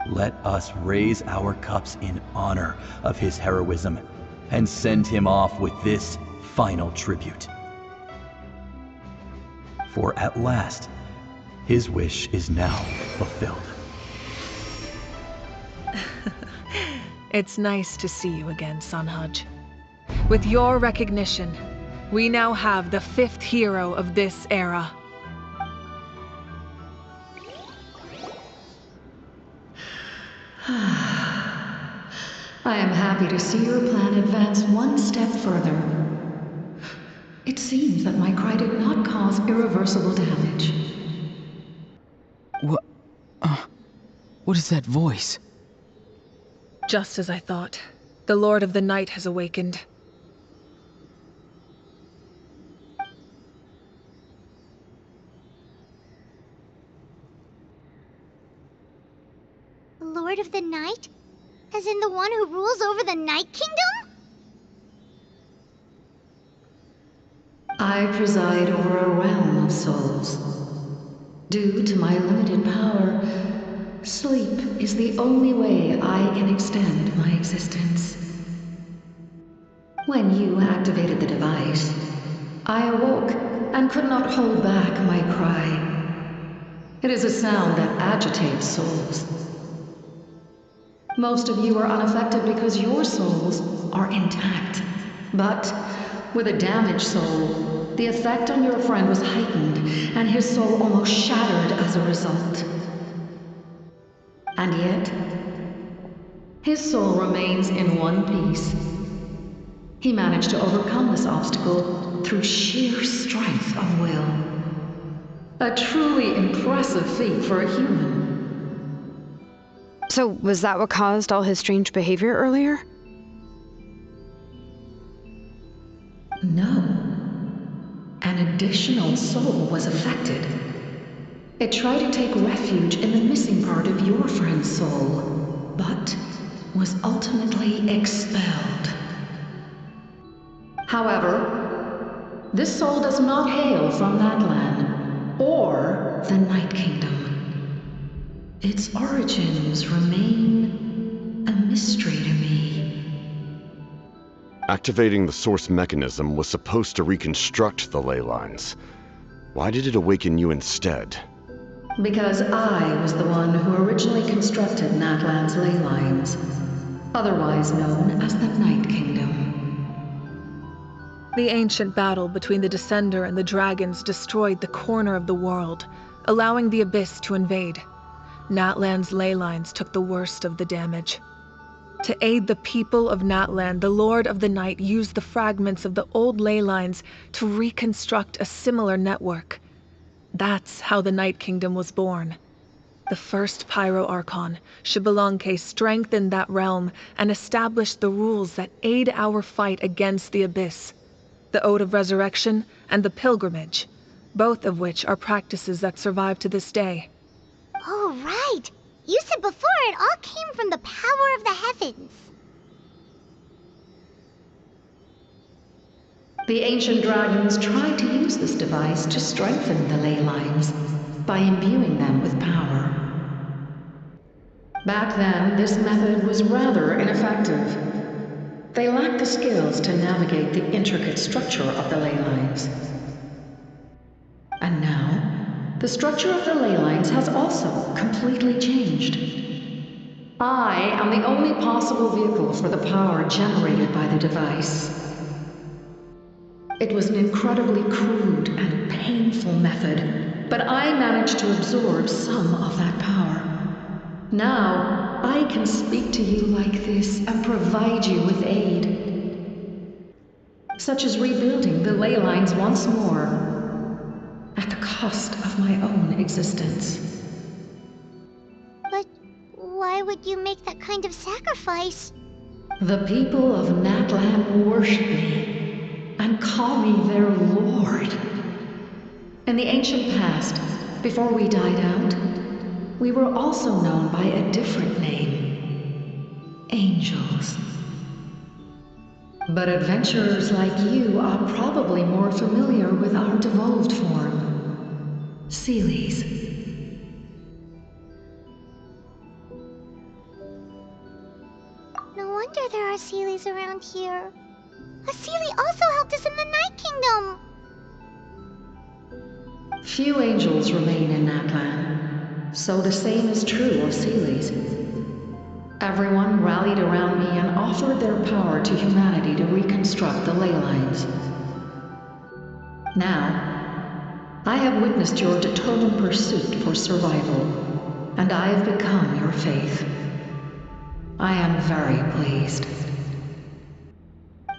Let us raise our cups in honor of his heroism and send him off with this final tribute. For at last, his wish is now fulfilled. It's nice to see you again, Sanhaj. With your recognition, we now have the 5th hero of this era. I am happy to see your plan advance one step further. It seems that my cry did not cause irreversible damage. What is that voice? Just as I thought. The Lord of the Night has awakened. The Lord of the Night? As in the one who rules over the Night Kingdom? I preside over a realm of souls. Due to my limited power, sleep is the only way I can extend my existence. When you activated the device, I awoke and could not hold back my cry. It is a sound that agitates souls. Most of you are unaffected because your souls are intact. But with a damaged soul, the effect on your friend was heightened, and his soul almost shattered as a result. And yet, his soul remains in one piece. He managed to overcome this obstacle through sheer strength of will. A truly impressive feat for a human. So, was that what caused all his strange behavior earlier? No. An additional soul was affected. It tried to take refuge in the missing part of your friend's soul, but was ultimately expelled. However, this soul does not hail from Natlan or the Night Kingdom. Its origins remain a mystery to me. Activating the source mechanism was supposed to reconstruct the ley lines. Why did it awaken you instead? Because I was the one who originally constructed Natlan's ley lines, otherwise known as the Night Kingdom. The ancient battle between the Descender and the dragons destroyed the corner of the world, allowing the Abyss to invade. Natlan's ley lines took the worst of the damage. To aid the people of Natlan, the Lord of the Night used the fragments of the old ley lines to reconstruct a similar network. That's how the Night Kingdom was born. The first Pyro Archon, Xbalanque, strengthened that realm and established the rules that aid our fight against the Abyss. The Ode of Resurrection and the Pilgrimage, both of which are practices that survive to this day. Oh, right! You said before it all came from the power of the heavens. The ancient dragons tried to use this device to strengthen the ley lines by imbuing them with power. Back then, this method was rather ineffective. They lacked the skills to navigate the intricate structure of the ley lines. And now, the structure of the ley lines has also completely changed. I am the only possible vehicle for the power generated by the device. It was an incredibly crude and painful method, but I managed to absorb some of that power. Now, I can speak to you like this and provide you with aid. Such as rebuilding the ley lines once more, at the cost of my own existence. But why would you make that kind of sacrifice? The people of Natlan worship me and call me their lord. In the ancient past, before we died out, we were also known by a different name. Angels. But adventurers like you are probably more familiar with our devolved form. Seelies. No wonder there are Seelies around here. A Seelie also helped us in the Night Kingdom! Few angels remain in Natlan. So the same is true of Seelies. Everyone rallied around me and offered their power to humanity to reconstruct the ley lines. Now, I have witnessed your determined pursuit for survival, and I have become your faith. I am very pleased.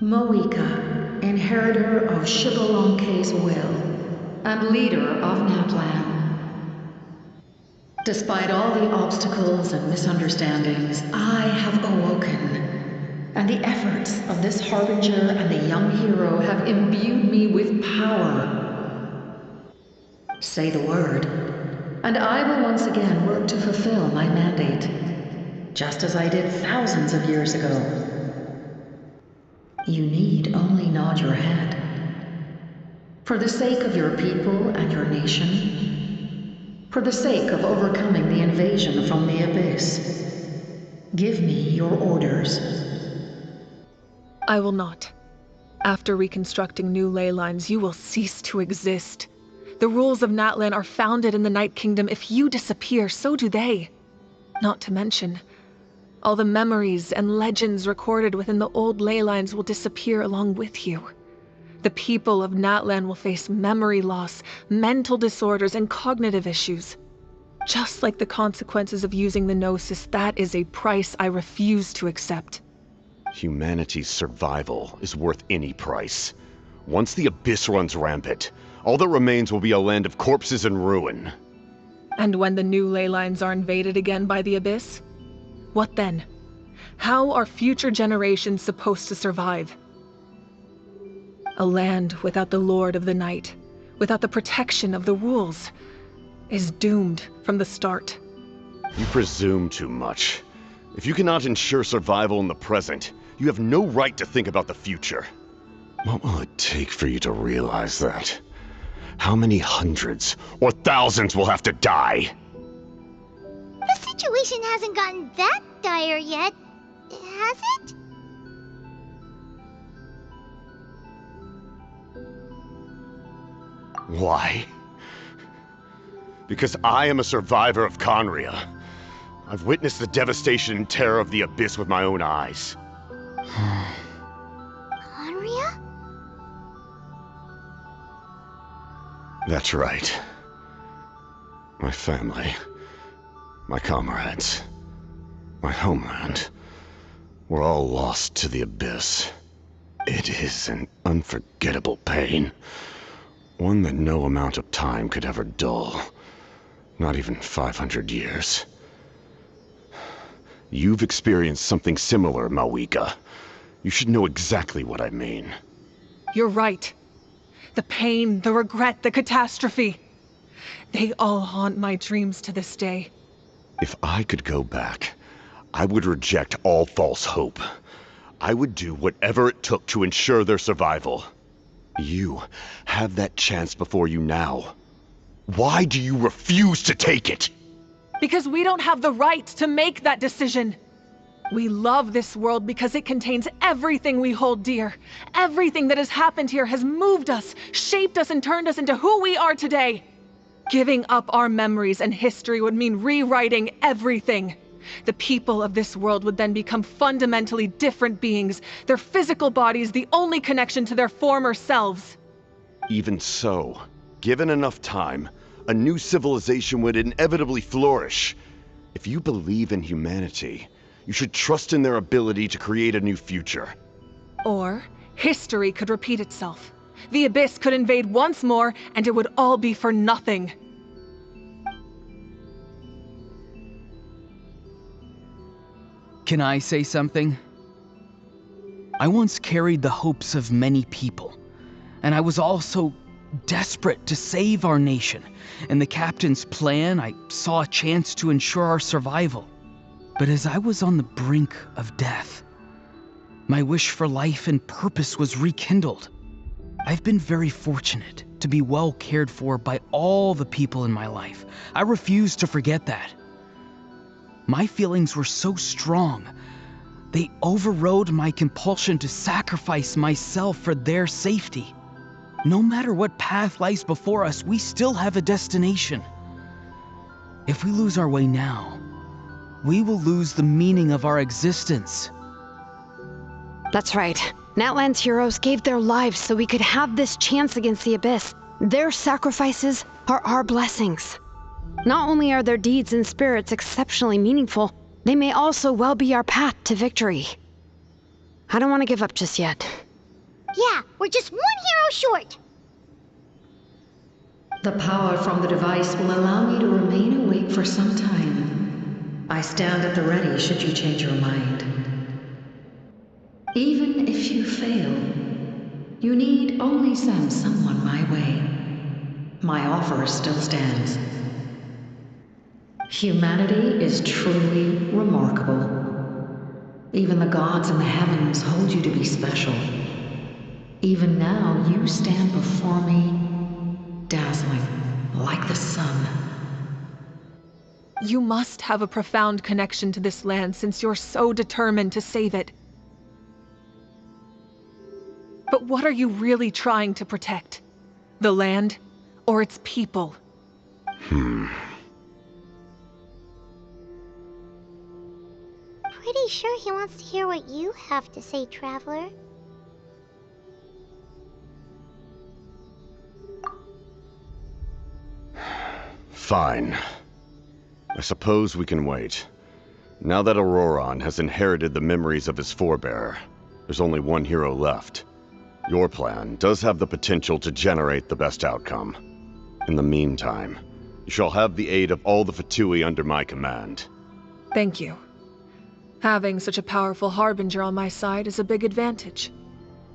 Moika, inheritor of Xbalanque's will, and leader of Natlan. Despite all the obstacles and misunderstandings, I have awoken, and the efforts of this harbinger and the young hero have imbued me with power. Say the word, and I will once again work to fulfill my mandate, just as I did thousands of years ago. You need only nod your head. For the sake of your people and your nation, For the sake of overcoming the invasion from the Abyss, give me your orders. I will not. After reconstructing new ley lines, you will cease to exist. The rules of Natlan are founded in the Night Kingdom. If you disappear, so do they. Not to mention, all the memories and legends recorded within the old ley lines will disappear along with you. The people of Natlan will face memory loss, mental disorders, and cognitive issues. Just like the consequences of using the Gnosis, that is a price I refuse to accept. Humanity's survival is worth any price. Once the Abyss runs rampant, all that remains will be a land of corpses and ruin. And when the new ley lines are invaded again by the Abyss? What then? How are future generations supposed to survive? A land without the Lord of the Night, without the protection of the rules, is doomed from the start. You presume too much. If you cannot ensure survival in the present, you have no right to think about the future. What will it take for you to realize that? How many hundreds or thousands will have to die? The situation hasn't gotten that dire yet, has it? Why? Because I am a survivor of Conria. I've witnessed the devastation and terror of the Abyss with my own eyes. Conria? That's right. My family, my comrades, my homeland, were all lost to the Abyss. It is an unforgettable pain. One that no amount of time could ever dull. Not even 500 years. You've experienced something similar, Mawika. You should know exactly what I mean. You're right. The pain, the regret, the catastrophe. They all haunt my dreams to this day. If I could go back, I would reject all false hope. I would do whatever it took to ensure their survival. You have that chance before you now. Why do you refuse to take it? Because we don't have the right to make that decision. We love this world because it contains everything we hold dear. Everything that has happened here has moved us, shaped us, and turned us into who we are today. Giving up our memories and history would mean rewriting everything. The people of this world would then become fundamentally different beings, their physical bodies the only connection to their former selves. Even so, given enough time, a new civilization would inevitably flourish. If you believe in humanity, you should trust in their ability to create a new future. Or, history could repeat itself. The Abyss could invade once more, and it would all be for nothing. Can I say something? I once carried the hopes of many people, and I was also desperate to save our nation. In the captain's plan, I saw a chance to ensure our survival. But as I was on the brink of death, my wish for life and purpose was rekindled. I've been very fortunate to be well cared for by all the people in my life. I refuse to forget that. My feelings were so strong, they overrode my compulsion to sacrifice myself for their safety. No matter what path lies before us, we still have a destination. If we lose our way now, we will lose the meaning of our existence. That's right. Natlan's heroes gave their lives so we could have this chance against the Abyss. Their sacrifices are our blessings. Not only are their deeds and spirits exceptionally meaningful, they may also well be our path to victory. I don't want to give up just yet. Yeah, we're just one hero short. The power from the device will allow me to remain awake for some time. I stand at the ready should you change your mind. Even if you fail, you need only send someone my way. My offer still stands. Humanity is truly remarkable. Even the gods in the heavens hold you to be special. Even now, you stand before me, dazzling like the sun. You must have a profound connection to this land since you're so determined to save it. But what are you really trying to protect? The land or its people? Pretty sure he wants to hear what you have to say, Traveler. Fine. I suppose we can wait. Now that Auroron has inherited the memories of his forebear, there's only one hero left. Your plan does have the potential to generate the best outcome. In the meantime, you shall have the aid of all the Fatui under my command. Thank you. Having such a powerful harbinger on my side is a big advantage.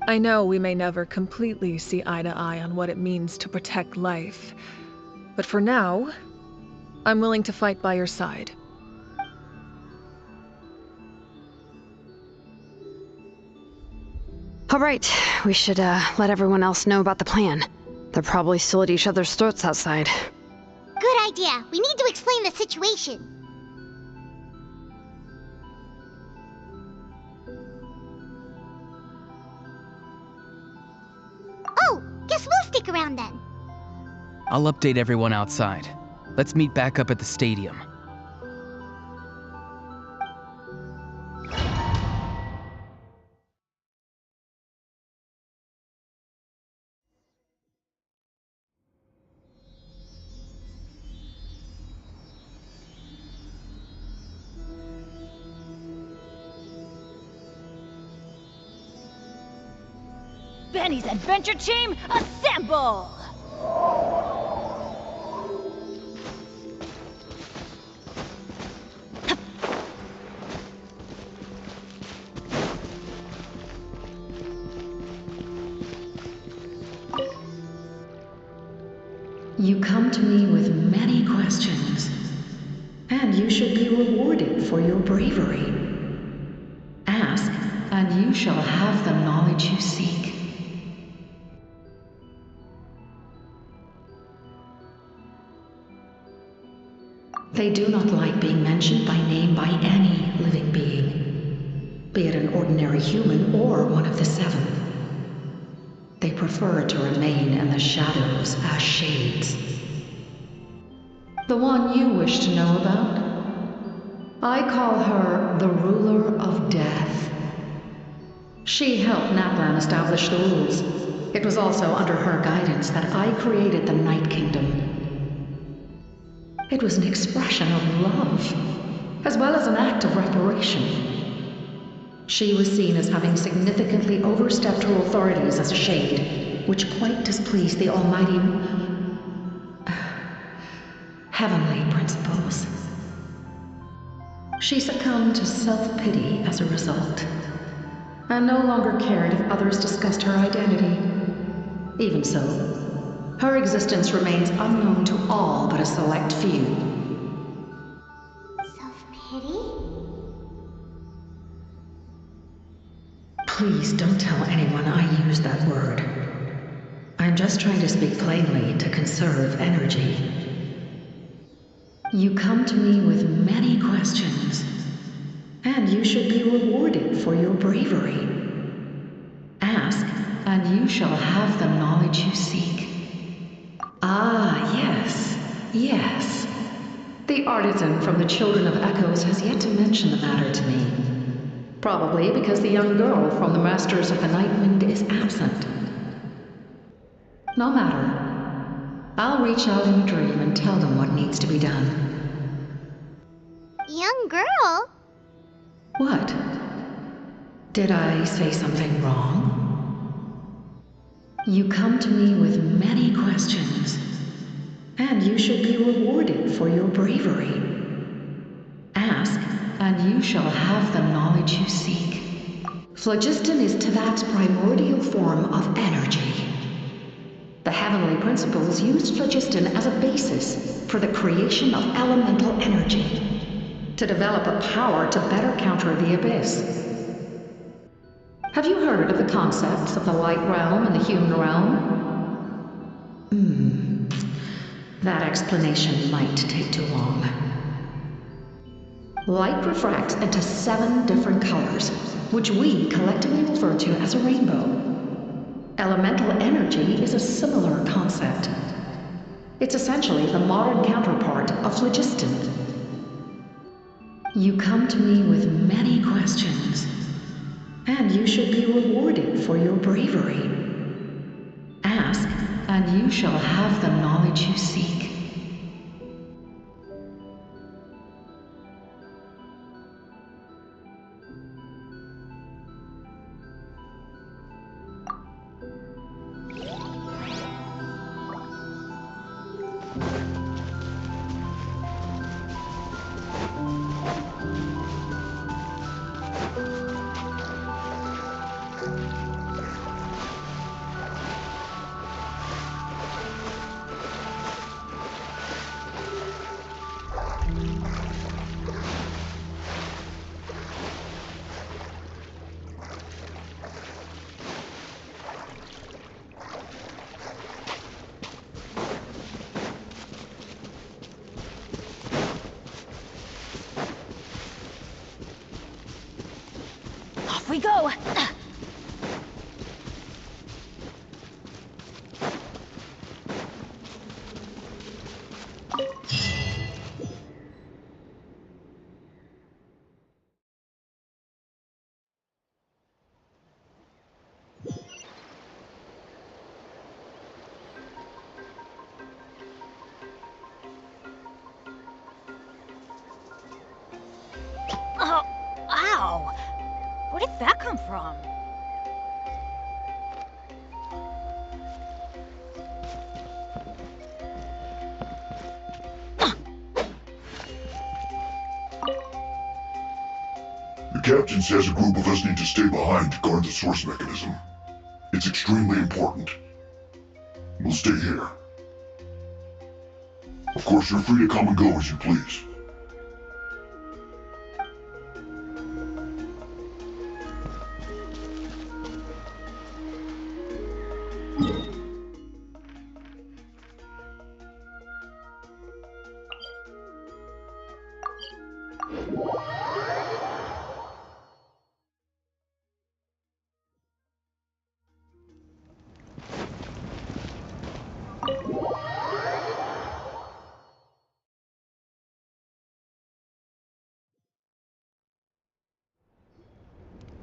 I know we may never completely see eye to eye on what it means to protect life, but for now, I'm willing to fight by your side. All right, we should let everyone else know about the plan. They're probably still at each other's throats outside. Good idea. We need to explain the situation. Oh, guess we'll stick around then. I'll update everyone outside. Let's meet back up at the stadium. Benny's adventure team, assemble! You come to me with many questions, and you should be rewarded for your bravery. Ask, and you shall have the knowledge you seek. They do not like being mentioned by name by any living being, be it an ordinary human or one of the seven. They prefer to remain in the shadows as shades. The one you wish to know about? I call her the Ruler of Death. She helped Natlan establish the rules. It was also under her guidance that I created the Night Kingdom. It was an expression of love, as well as an act of reparation. She was seen as having significantly overstepped her authorities as a shade, which quite displeased the almighty heavenly principles. She succumbed to self-pity as a result, and no longer cared if others discussed her identity. Even so, her existence remains unknown to all but a select few. Self-pity? Please don't tell anyone I use that word. I'm just trying to speak plainly to conserve energy. You come to me with many questions, and you should be rewarded for your bravery. Ask, and you shall have the knowledge you seek. Ah, yes, yes. The artisan from the Children of Echoes has yet to mention the matter to me. Probably because the young girl from the Masters of the Nightwind is absent. No matter. I'll reach out in a dream and tell them what needs to be done. Young girl? What? Did I say something wrong? You come to me with many questions, and you should be rewarded for your bravery. Ask, and you shall have the knowledge you seek. Phlogiston is Teyvat's primordial form of energy. The heavenly principles used phlogiston as a basis for the creation of elemental energy, to develop a power to better counter the abyss. Have you heard of the concepts of the light realm and the human realm? That explanation might take too long. Light refracts into 7 different colors, which we collectively refer to as a rainbow. Elemental energy is a similar concept. It's essentially the modern counterpart of phlogiston. You come to me with many questions, and you should be rewarded for your bravery. Ask, and you shall have the knowledge you seek. Off we go! Oh, ow! Where did that come from? The captain says a group of us need to stay behind to guard the source mechanism. It's extremely important. We'll stay here. Of course, you're free to come and go as you please.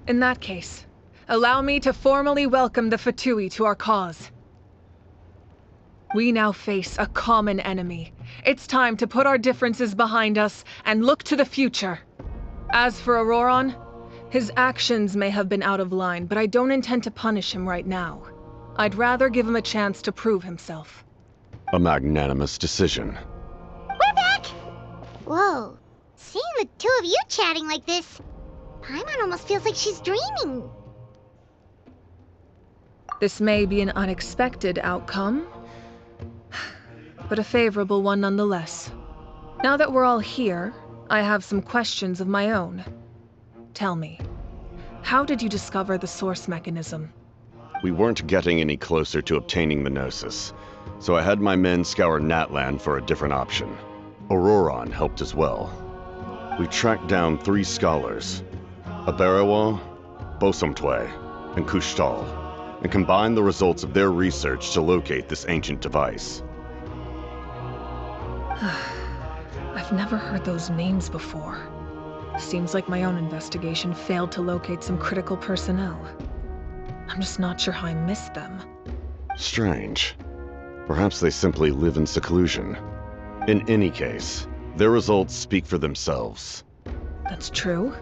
In that case, allow me to formally welcome the Fatui to our cause. We now face a common enemy. It's time to put our differences behind us and look to the future. As for Auroron, his actions may have been out of line, but I don't intend to punish him right now. I'd rather give him a chance to prove himself. A magnanimous decision. We're back! Whoa. Seeing the two of you chatting like this, Paimon almost feels like she's dreaming. This may be an unexpected outcome, but a favorable one nonetheless. Now that we're all here, I have some questions of my own. Tell me, how did you discover the source mechanism? We weren't getting any closer to obtaining the Gnosis, so I had my men scour Natlan for a different option. Auroron helped as well. We tracked down 3 scholars, Aberawa, Bosomtwe, and Kushtal, and combined the results of their research to locate this ancient device. I've never heard those names before. Seems like my own investigation failed to locate some critical personnel. I'm just not sure how I missed them. Strange. Perhaps they simply live in seclusion. In any case, their results speak for themselves. That's true.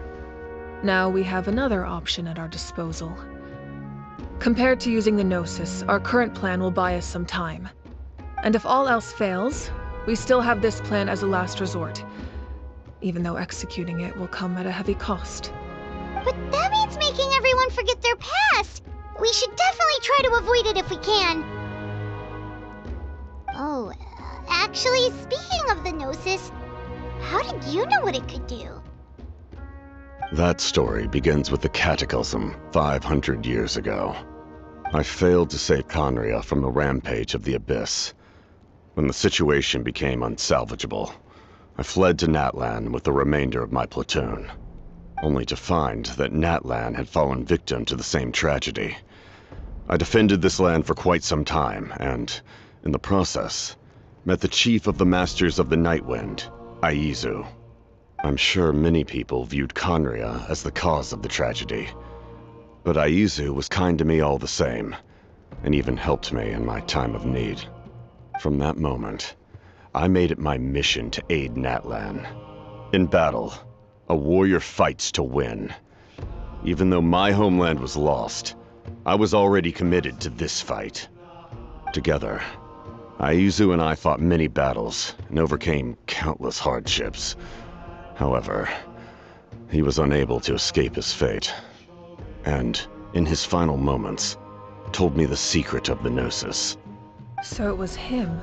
Now we have another option at our disposal. Compared to using the Gnosis, our current plan will buy us some time. And if all else fails, we still have this plan as a last resort, even though executing it will come at a heavy cost. But that means making everyone forget their past! We should definitely try to avoid it if we can. Oh, actually, speaking of the Gnosis, how did you know what it could do? That story begins with the Cataclysm 500 years ago. I failed to save Conria from the rampage of the Abyss. When the situation became unsalvageable, I fled to Natlan with the remainder of my platoon, only to find that Natlan had fallen victim to the same tragedy. I defended this land for quite some time, and, in the process, met the chief of the Masters of the Nightwind, Aizu. I'm sure many people viewed Khaenri'ah as the cause of the tragedy, but Aizu was kind to me all the same, and even helped me in my time of need. From that moment, I made it my mission to aid Natlan. In battle, a warrior fights to win. Even though my homeland was lost, I was already committed to this fight. Together, Aizu and I fought many battles and overcame countless hardships. However, he was unable to escape his fate, and, in his final moments, told me the secret of the Gnosis. So it was him.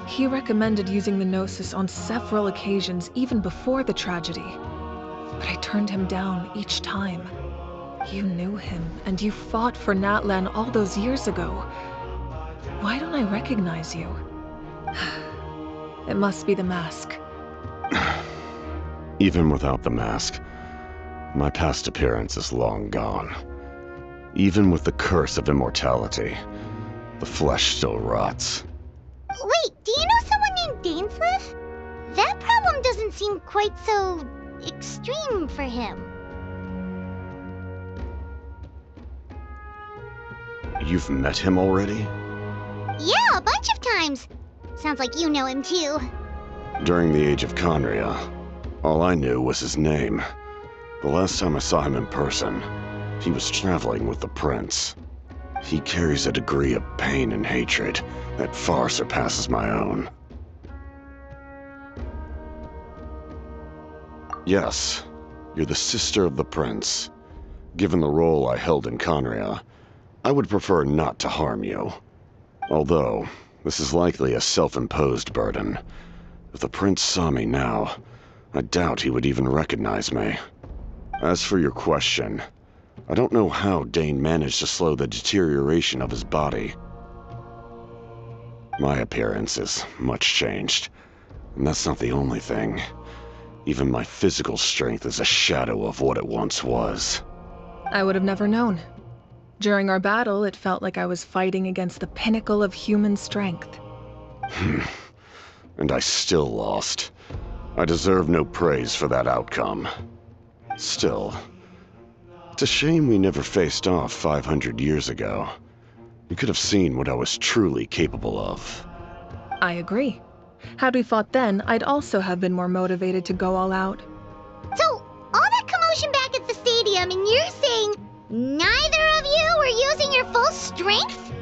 He recommended using the Gnosis on several occasions even before the tragedy. But I turned him down each time. You knew him, and you fought for Natlan all those years ago. Why don't I recognize you? It must be the mask. Even without the mask, my past appearance is long gone. Even with the curse of immortality, the flesh still rots. Wait, do you know someone named Dainsleif? That problem doesn't seem quite so extreme for him. You've met him already? Yeah, a bunch of times. Sounds like you know him too. During the age of Khaenri'ah, all I knew was his name. The last time I saw him in person, he was traveling with the prince. He carries a degree of pain and hatred that far surpasses my own. Yes, you're the sister of the prince. Given the role I held in Khaenri'ah, I would prefer not to harm you. Although, this is likely a self-imposed burden. If the prince saw me now, I doubt he would even recognize me. As for your question, I don't know how Dane managed to slow the deterioration of his body. My appearance is much changed, and that's not the only thing. Even my physical strength is a shadow of what it once was. I would have never known. During our battle, it felt like I was fighting against the pinnacle of human strength. And I still lost. I deserve no praise for that outcome. Still, it's a shame we never faced off 500 years ago. You could have seen what I was truly capable of. I agree. Had we fought then, I'd also have been more motivated to go all out. So, all that commotion back at the stadium, and you're saying neither of you were using your full strength?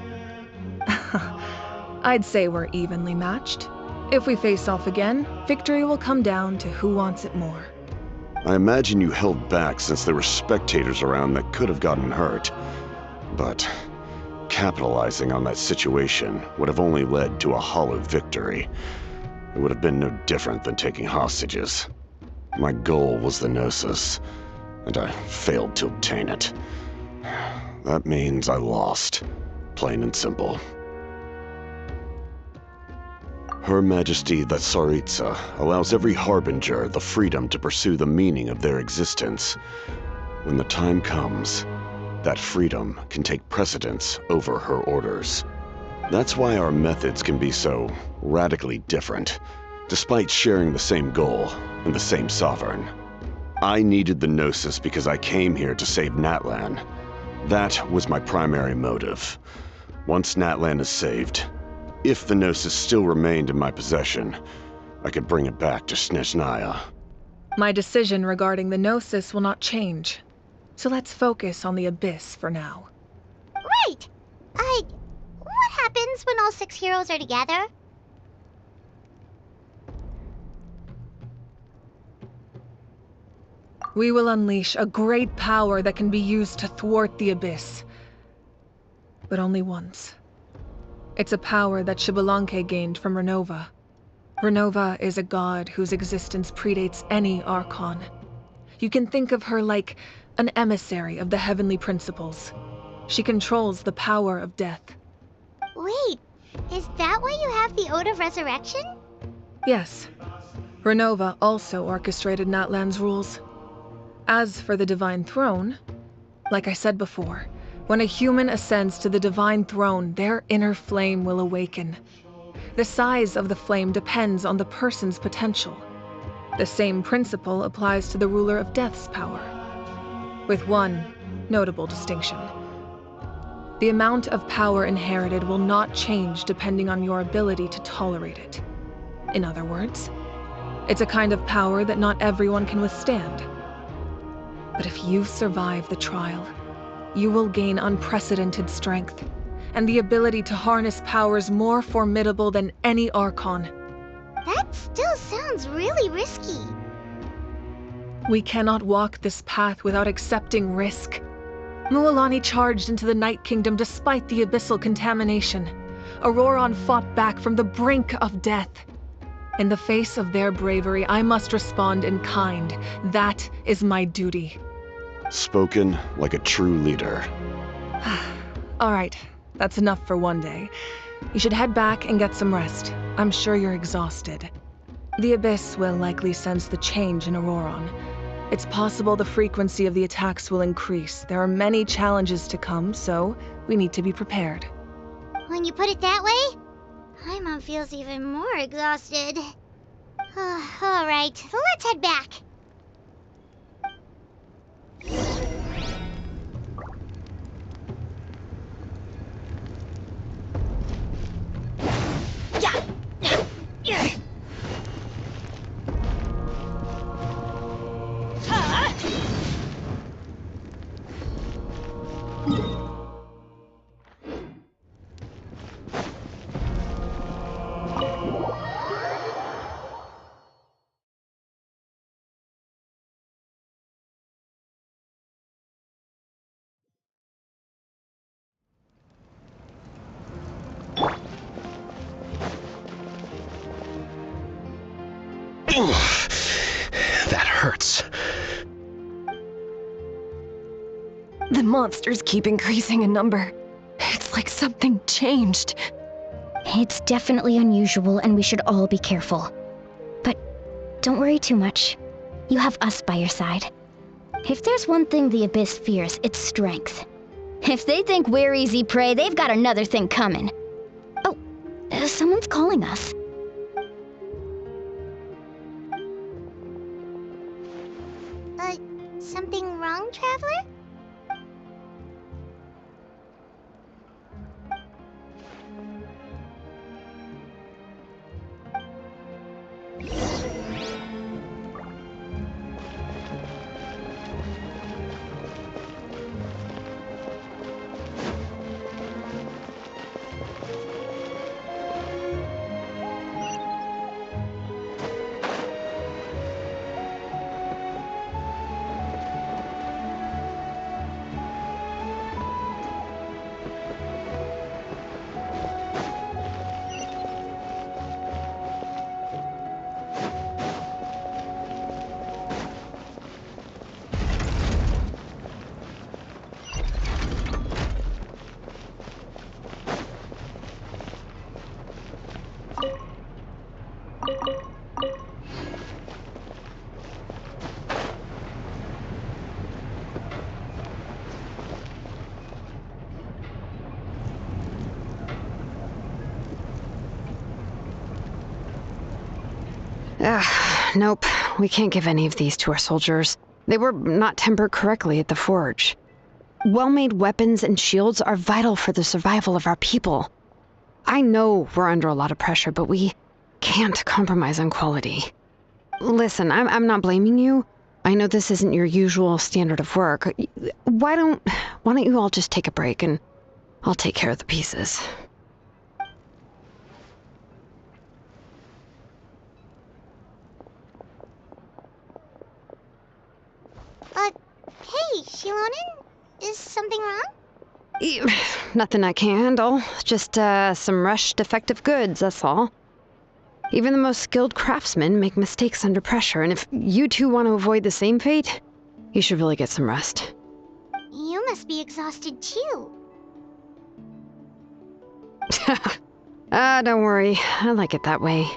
I'd say we're evenly matched. If we face off again, victory will come down to who wants it more. I imagine you held back since there were spectators around that could have gotten hurt. But capitalizing on that situation would have only led to a hollow victory. It would have been no different than taking hostages. My goal was the Gnosis, and I failed to obtain it. That means I lost, plain and simple. Her Majesty the Tsaritsa allows every harbinger the freedom to pursue the meaning of their existence. When the time comes, that freedom can take precedence over her orders. That's why our methods can be so radically different, despite sharing the same goal and the same sovereign. I needed the Gnosis because I came here to save Natlan. That was my primary motive. Once Natlan is saved, if the Gnosis still remained in my possession, I could bring it back to Snezhnaya. My decision regarding the Gnosis will not change. So let's focus on the Abyss for now. Right! What happens when all 6 heroes are together? We will unleash a great power that can be used to thwart the Abyss. But only once. It's a power that Xbalanque gained from Renova. Renova is a god whose existence predates any Archon. You can think of her like an emissary of the heavenly principles. She controls the power of death. Wait, is that why you have the Ode of Resurrection? Yes. Renova also orchestrated Natlan's rules. As for the Divine Throne, like I said before, when a human ascends to the Divine Throne, their inner flame will awaken. The size of the flame depends on the person's potential. The same principle applies to the ruler of Death's power, with one notable distinction. The amount of power inherited will not change depending on your ability to tolerate it. In other words, it's a kind of power that not everyone can withstand. But if you survive the trial, you will gain unprecedented strength, and the ability to harness powers more formidable than any Archon. That still sounds really risky. We cannot walk this path without accepting risk. Mualani charged into the Night Kingdom despite the abyssal contamination. Auroron fought back from the brink of death. In the face of their bravery, I must respond in kind. That is my duty. Spoken like a true leader. All right, that's enough for one day. You should head back and get some rest. I'm sure you're exhausted. The Abyss will likely sense the change in Auroron. It's possible the frequency of the attacks will increase. There are many challenges to come, so we need to be prepared. When you put it that way, Paimon feels even more exhausted. All right, let's head back. That hurts. The monsters keep increasing in number. It's like something changed. It's definitely unusual, and we should all be careful. But don't worry too much. You have us by your side. If there's one thing the Abyss fears, it's strength. If they think we're easy prey, they've got another thing coming. Oh, someone's calling us. Something wrong, Traveler? Nope. We can't give any of these to our soldiers. They were not tempered correctly at the forge. Well-made weapons and shields are vital for the survival of our people. I know we're under a lot of pressure, but we can't compromise on quality. Listen, I'm not blaming you. I know this isn't your usual standard of work. Why don't you all just take a break and I'll take care of the pieces. Hey, Xilonen? Is something wrong? Nothing I can handle. Just, some rushed defective goods, that's all. Even the most skilled craftsmen make mistakes under pressure, and if you two want to avoid the same fate, you should really get some rest. You must be exhausted too. Don't worry. I like it that way.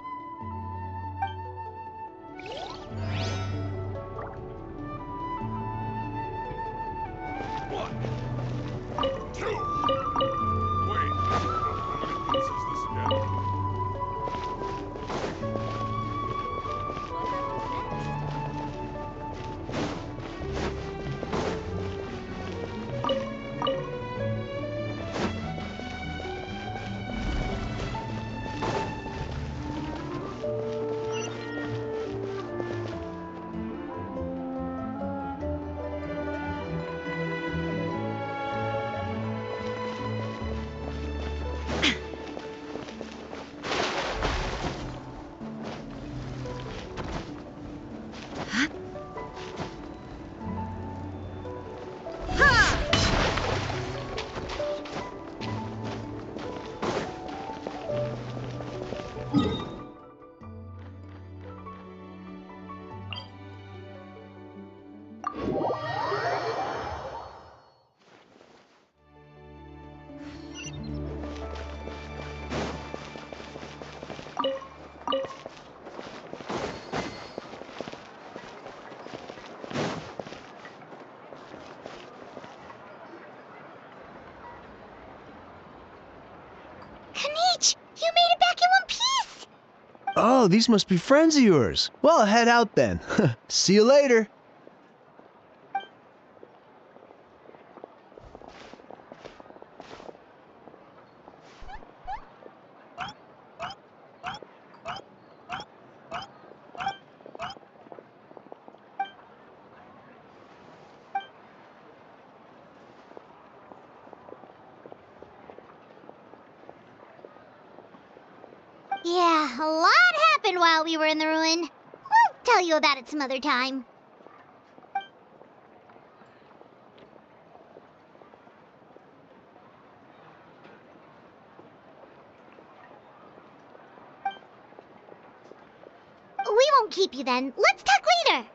You made it back in one piece! Oh, these must be friends of yours. Well, head out then. See you later. Yeah, a lot happened while we were in the ruin. We'll tell you about it some other time. We won't keep you then. Let's talk later.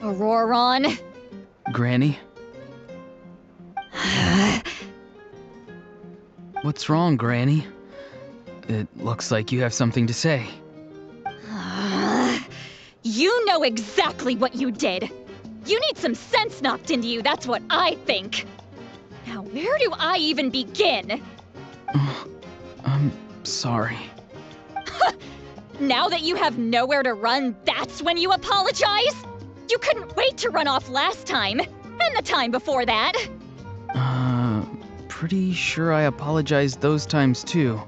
Auroron. Granny? What's wrong, Granny? It looks like you have something to say. You know exactly what you did. You need some sense knocked into you, that's what I think. Now, where do I even begin? I'm sorry. Now that you have nowhere to run, that's when you apologize? You couldn't wait to run off last time, and the time before that. Pretty sure I apologized those times too.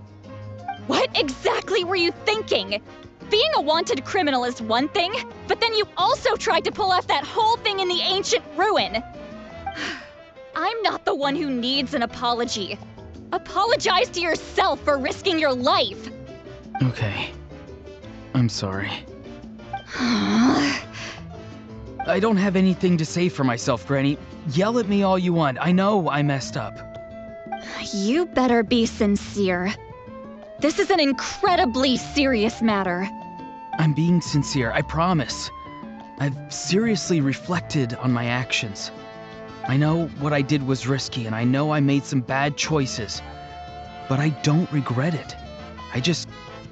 What exactly were you thinking? Being a wanted criminal is one thing, but then you also tried to pull off that whole thing in the ancient ruin. I'm not the one who needs an apology. Apologize to yourself for risking your life. Okay. I'm sorry. I don't have anything to say for myself, Granny. Yell at me all you want. I know I messed up. You better be sincere. This is an incredibly serious matter. I'm being sincere, I promise. I've seriously reflected on my actions. I know what I did was risky, and I know I made some bad choices. But I don't regret it. I just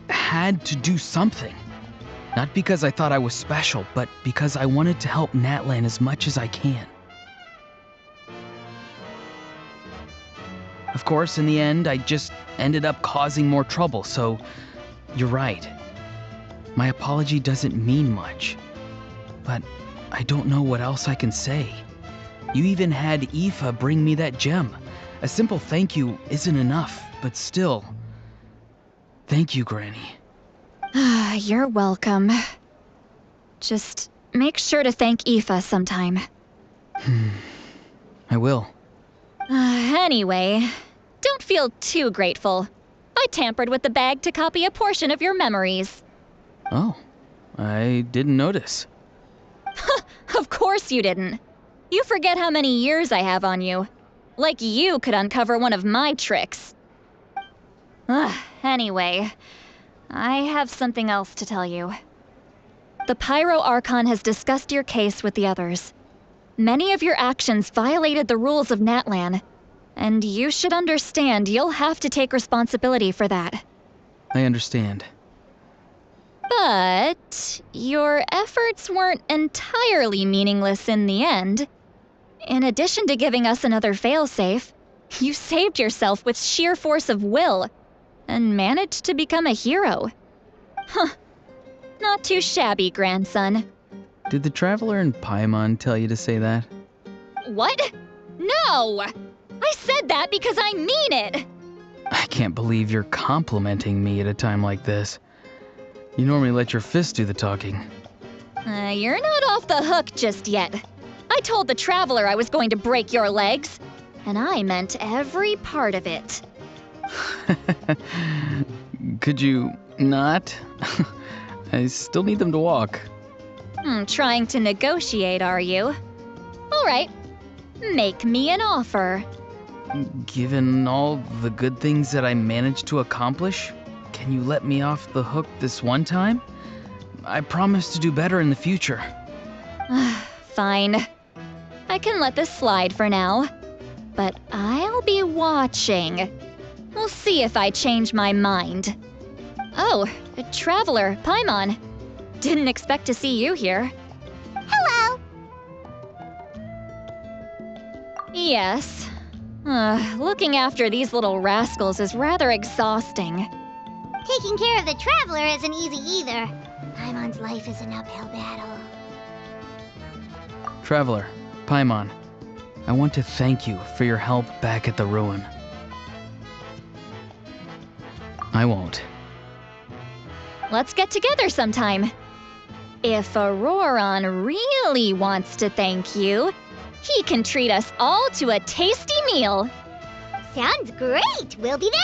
had to do something. Not because I thought I was special, but because I wanted to help Natlan as much as I can. Of course, in the end, I just ended up causing more trouble, so you're right. My apology doesn't mean much. But I don't know what else I can say. You even had Aoife bring me that gem. A simple thank you isn't enough, but still. Thank you, Granny. You're welcome. Just make sure to thank Aoife sometime. I will. Anyway, don't feel too grateful. I tampered with the bag to copy a portion of your memories. Oh, I didn't notice. Of course you didn't. You forget how many years I have on you. Like you could uncover one of my tricks. Anyway, I have something else to tell you. The Pyro Archon has discussed your case with the others. Many of your actions violated the rules of Natlan, and you should understand you'll have to take responsibility for that. I understand. But your efforts weren't entirely meaningless in the end. In addition to giving us another failsafe, you saved yourself with sheer force of will and managed to become a hero. Huh. Not too shabby, grandson. Did the Traveler and Paimon tell you to say that? What? No! I said that because I mean it! I can't believe you're complimenting me at a time like this. You normally let your fists do the talking. You're not off the hook just yet. I told the Traveler I was going to break your legs, and I meant every part of it. Could you not? I still need them to walk. Trying to negotiate, are you? All right. Make me an offer. Given all the good things that I managed to accomplish, can you let me off the hook this one time? I promise to do better in the future. Fine. I can let this slide for now. But I'll be watching. We'll see if I change my mind. Oh, a Traveler, Paimon. Didn't expect to see you here. Hello! Yes. Looking after these little rascals is rather exhausting. Taking care of the Traveler isn't easy either. Paimon's life is an uphill battle. Traveler, Paimon, I want to thank you for your help back at the ruin. I won't. Let's get together sometime. If Auroron really wants to thank you, he can treat us all to a tasty meal. Sounds great! We'll be there!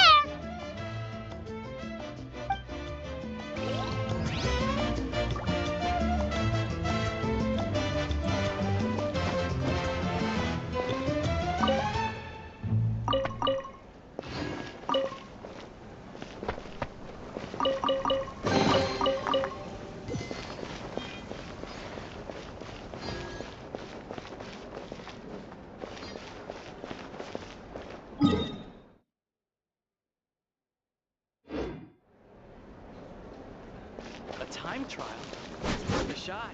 A time trial? It's worth a shot.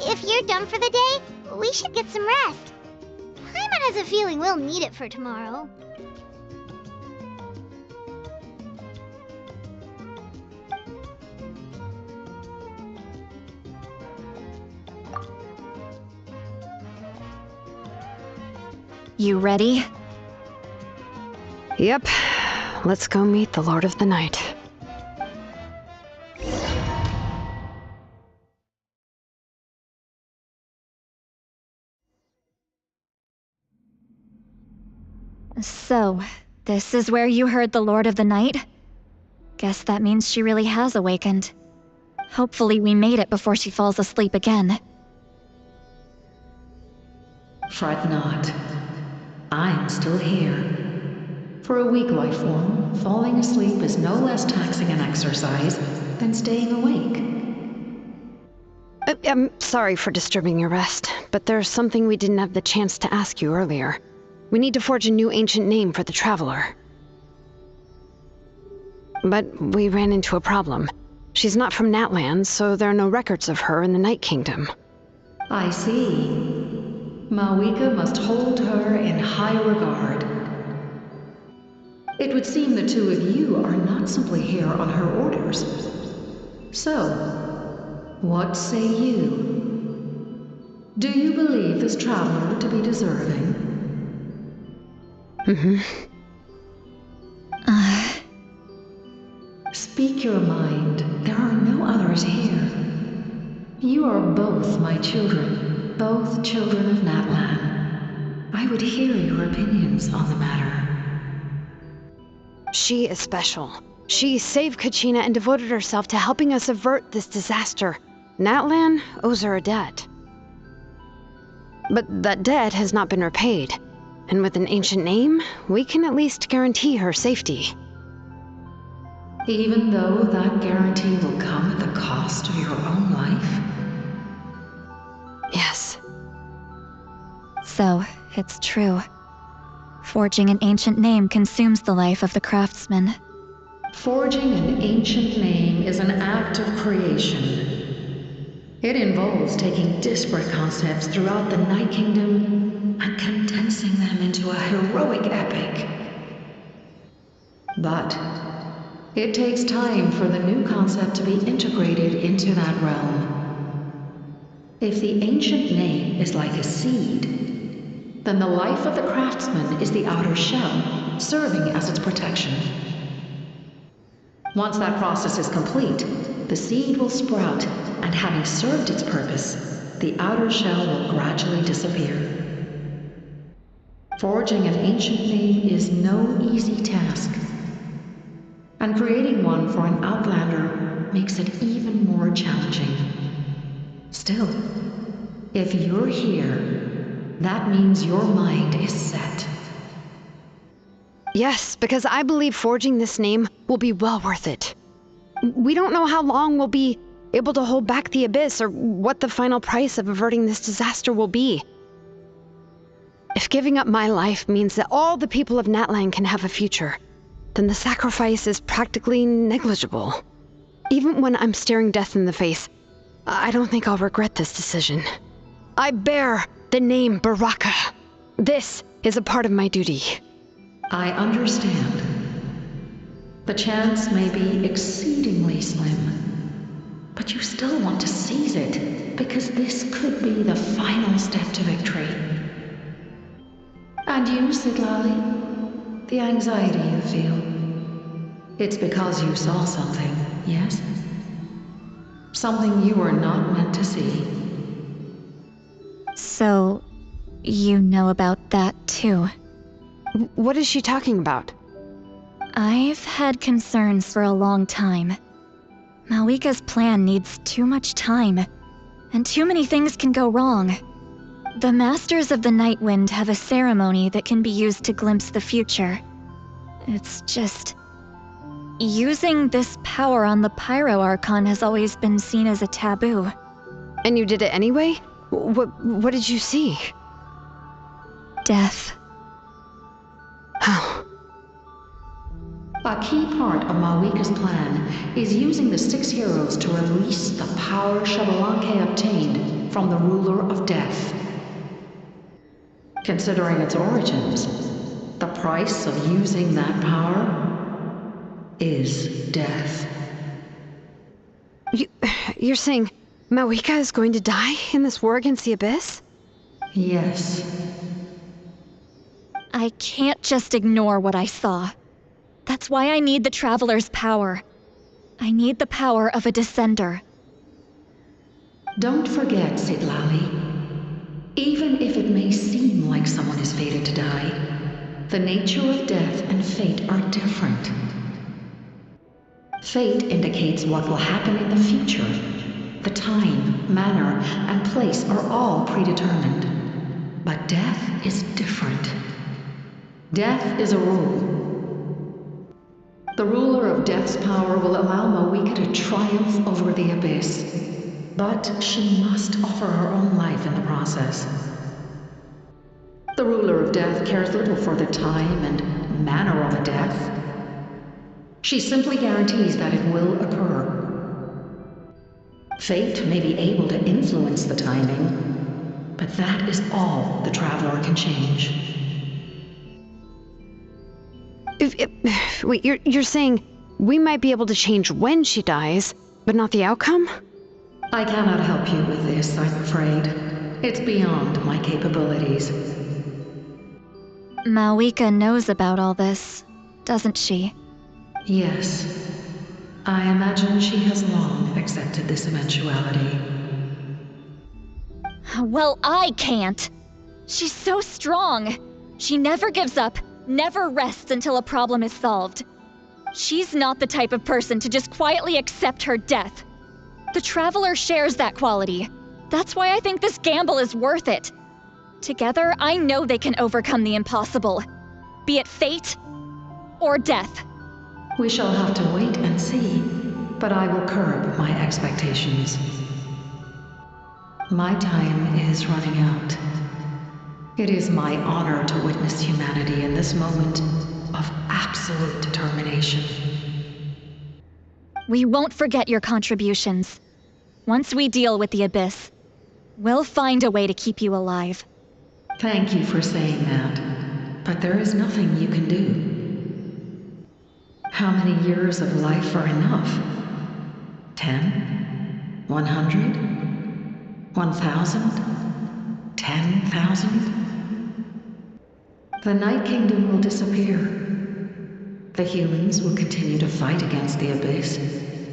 If you're done for the day, we should get some rest. Paimon has a feeling we'll need it for tomorrow. You ready? Yep. Let's go meet the Lord of the Night. So, this is where you heard the Lord of the Night? Guess that means she really has awakened. Hopefully we made it before she falls asleep again. Fret not. I'm still here. For a weak life form, falling asleep is no less taxing an exercise than staying awake. I'm sorry for disturbing your rest, but there's something we didn't have the chance to ask you earlier. We need to forge a new ancient name for the Traveler. But we ran into a problem. She's not from Natlan, so there are no records of her in the Night Kingdom. I see. Mawika must hold her in high regard. It would seem the two of you are not simply here on her orders. So, what say you? Do you believe this traveler to be deserving? Speak your mind. There are no others here. You are both my children, both children of Natlan. I would hear your opinions on the matter. She is special. She saved Kachina and devoted herself to helping us avert this disaster. Natlan owes her a debt. But that debt has not been repaid. And with an ancient name, we can at least guarantee her safety. Even though that guarantee will come at the cost of your own life? Yes. So, it's true. Forging an ancient name consumes the life of the craftsman. Forging an ancient name is an act of creation. It involves taking disparate concepts throughout the Night Kingdom and condensing them into a heroic epic. But it takes time for the new concept to be integrated into that realm. If the ancient name is like a seed, then the life of the craftsman is the outer shell, serving as its protection. Once that process is complete, the seed will sprout, and having served its purpose, the outer shell will gradually disappear. Forging an ancient name is no easy task, and creating one for an outlander makes it even more challenging. Still, if you're here, that means your mind is set. Yes, because I believe forging this name will be well worth it. We don't know how long we'll be able to hold back the abyss or what the final price of averting this disaster will be. If giving up my life means that all the people of Natlan can have a future, then the sacrifice is practically negligible. Even when I'm staring death in the face, I don't think I'll regret this decision. I bear the name Baraka. This is a part of my duty. I understand. The chance may be exceedingly slim, but you still want to seize it, because this could be the final step to victory. And you, Citlali, the anxiety you feel, it's because you saw something, yes? Something you were not meant to see. So, you know about that too. What is she talking about? I've had concerns for a long time. Malika's plan needs too much time, and too many things can go wrong. The Masters of the Night Wind have a ceremony that can be used to glimpse the future. It's just... using this power on the Pyro Archon has always been seen as a taboo. And you did it anyway? What did you see? Death. How? A key part of Malika's plan is using the 6 heroes to release the power Xbalanque obtained from the ruler of death. Considering its origins, the price of using that power is death. You're saying Malika is going to die in this war against the Abyss? Yes. I can't just ignore what I saw. That's why I need the Traveler's power. I need the power of a Descender. Don't forget, Citlali. Even if it may seem like someone is fated to die, the nature of death and fate are different. Fate indicates what will happen in the future. The time, manner, and place are all predetermined. But death is different. Death is a rule. The ruler of Death's power will allow Malika to triumph over the Abyss, but she must offer her own life in the process. The ruler of Death cares little for the time and manner of a death. She simply guarantees that it will occur. Fate may be able to influence the timing, but that is all the Traveler can change. Wait, you're saying we might be able to change when she dies, but not the outcome? I cannot help you with this, I'm afraid. It's beyond my capabilities. Mawika knows about all this, doesn't she? Yes. I imagine she has long accepted this eventuality. Well, I can't. She's so strong. She never gives up, never rests until a problem is solved. She's not the type of person to just quietly accept her death. The Traveler shares that quality. That's why I think this gamble is worth it. Together, I know they can overcome the impossible. Be it fate or death. We shall have to wait and see, but I will curb my expectations. My time is running out. It is my honor to witness humanity in this moment of absolute determination. We won't forget your contributions. Once we deal with the Abyss, we'll find a way to keep you alive. Thank you for saying that, but there is nothing you can do. How many years of life are enough? 10? 100? 1,000? 10,000? The Night Kingdom will disappear. The humans will continue to fight against the Abyss,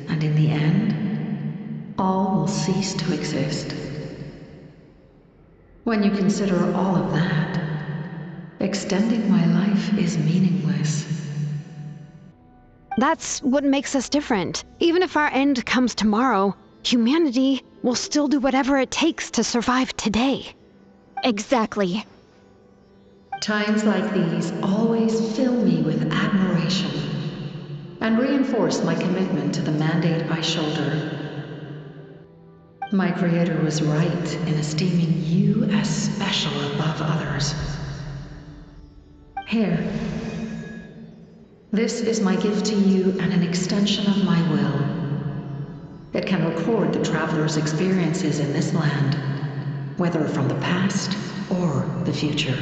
and in the end, all will cease to exist. When you consider all of that, extending my life is meaningless. That's what makes us different. Even if our end comes tomorrow, humanity will still do whatever it takes to survive today. Exactly. Times like these always fill me with admiration and reinforce my commitment to the mandate I shoulder. My creator was right in esteeming you as special above others. Here. This is my gift to you and an extension of my will. It can record the Traveler's experiences in this land, whether from the past or the future.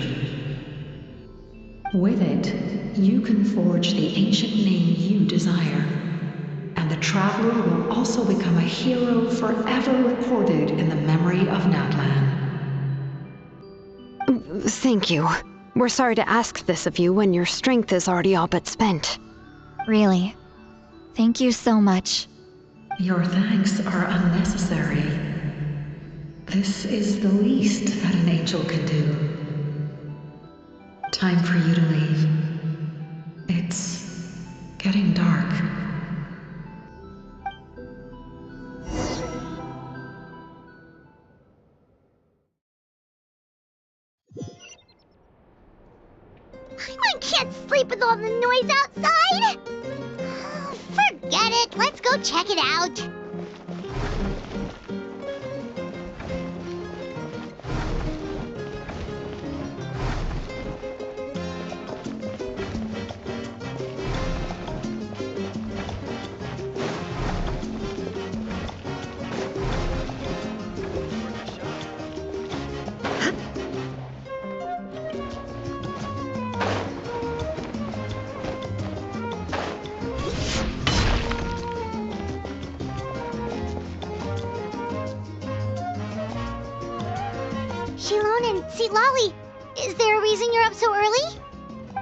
With it, you can forge the ancient name you desire, and the Traveler will also become a hero forever recorded in the memory of Natlan. Thank you. We're sorry to ask this of you when your strength is already all but spent. Really. Thank you so much. Your thanks are unnecessary. This is the least that an angel can do. Time for you to leave. It's getting dark. I can't sleep with all the noise outside! Forget it, let's go check it out. Xilonen, Lolly, is there a reason you're up so early?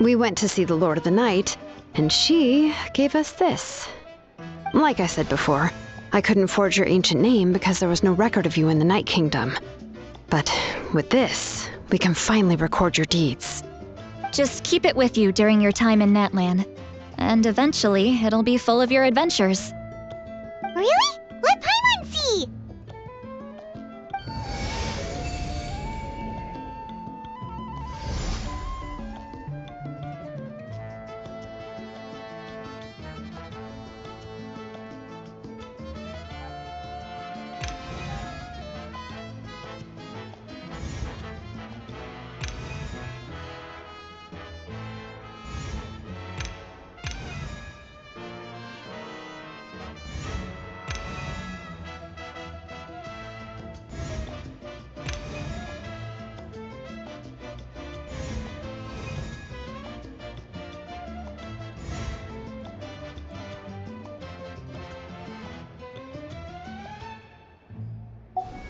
We went to see the Lord of the Night, and she gave us this. Like I said before, I couldn't forge your ancient name because there was no record of you in the Night Kingdom. But with this, we can finally record your deeds. Just keep it with you during your time in Natlan, and eventually it'll be full of your adventures. Really? Let Paimon see!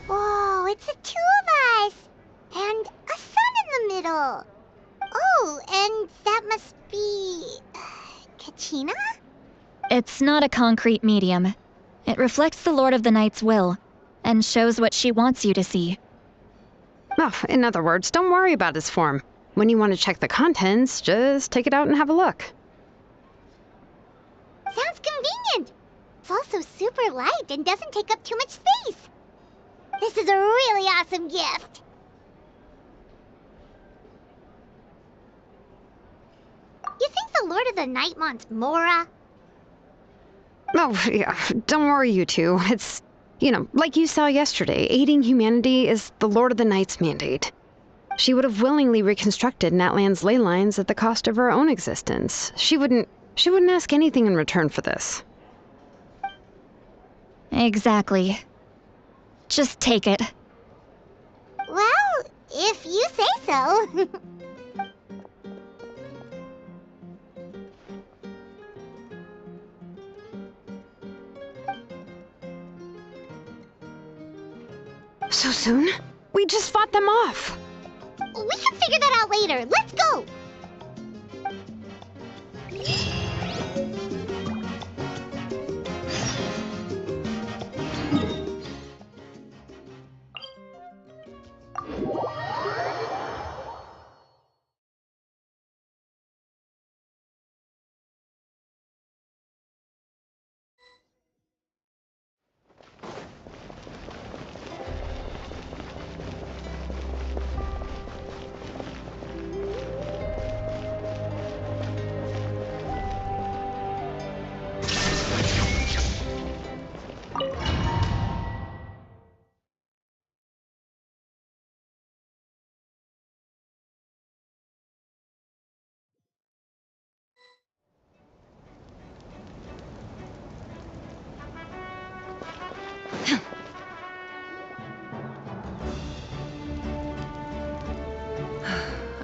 Whoa, it's the two of us! scale. Oh, and that must be... Kachina? It's not a concrete medium. It reflects the Lord of the Night's will, and shows what she wants you to see. Oh, in other words, don't worry about his form. When you want to check the contents, just take it out and have a look. Sounds convenient. It's also super light and doesn't take up too much space. This is a really awesome gift. You think the Lord of the Night wants Mora? Oh, yeah, don't worry, you two. It's, like you saw yesterday, aiding humanity is the Lord of the Night's mandate. She would have willingly reconstructed Natlan's ley lines at the cost of her own existence. She wouldn't ask anything in return for this. Exactly. Just take it. Well, if you say so. So soon? We just fought them off. We can figure that out later. Let's go!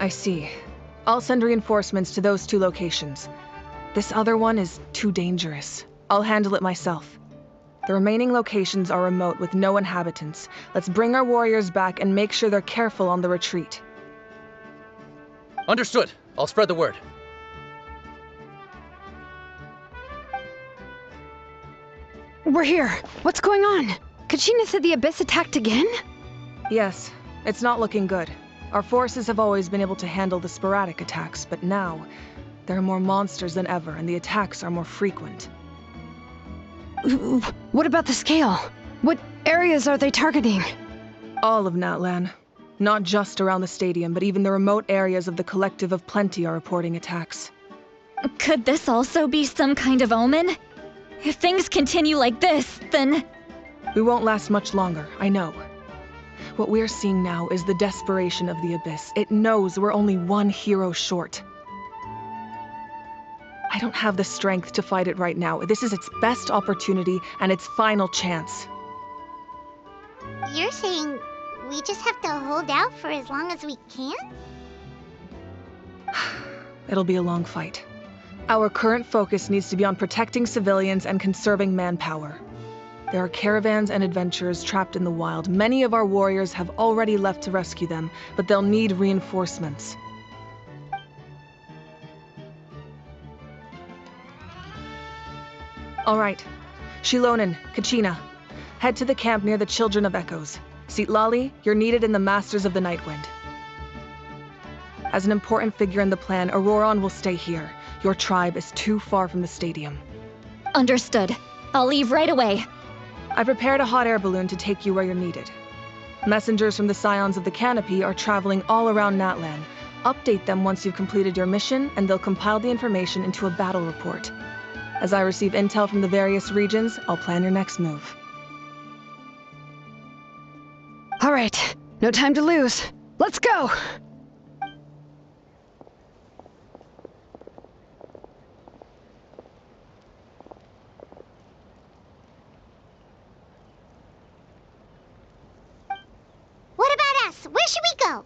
I see. I'll send reinforcements to those 2 locations. This other one is too dangerous. I'll handle it myself. The remaining locations are remote with no inhabitants. Let's bring our warriors back and make sure they're careful on the retreat. Understood. I'll spread the word. We're here. What's going on? Kachina said the Abyss attacked again? Yes, it's not looking good. Our forces have always been able to handle the sporadic attacks, but now, there are more monsters than ever, and the attacks are more frequent. What about the scale? What areas are they targeting? All of Natlan. Not just around the stadium, but even the remote areas of the Collective of Plenty are reporting attacks. Could this also be some kind of omen? If things continue like this, then... We won't last much longer, I know. What we're seeing now is the desperation of the Abyss. It knows we're only one hero short. I don't have the strength to fight it right now. This is its best opportunity and its final chance. You're saying we just have to hold out for as long as we can? It'll be a long fight. Our current focus needs to be on protecting civilians and conserving manpower. There are caravans and adventurers trapped in the wild. Many of our warriors have already left to rescue them, but they'll need reinforcements. All right. Xilonen, Kachina, head to the camp near the Children of Echoes. Citlali, you're needed in the Masters of the Nightwind. As an important figure in the plan, Auroron will stay here. Your tribe is too far from the stadium. Understood. I'll leave right away. I prepared a hot air balloon to take you where you're needed. Messengers from the Scions of the Canopy are traveling all around Natlan. Update them once you've completed your mission, and they'll compile the information into a battle report. As I receive intel from the various regions, I'll plan your next move. All right, no time to lose. Let's go! What about us? Where should we go?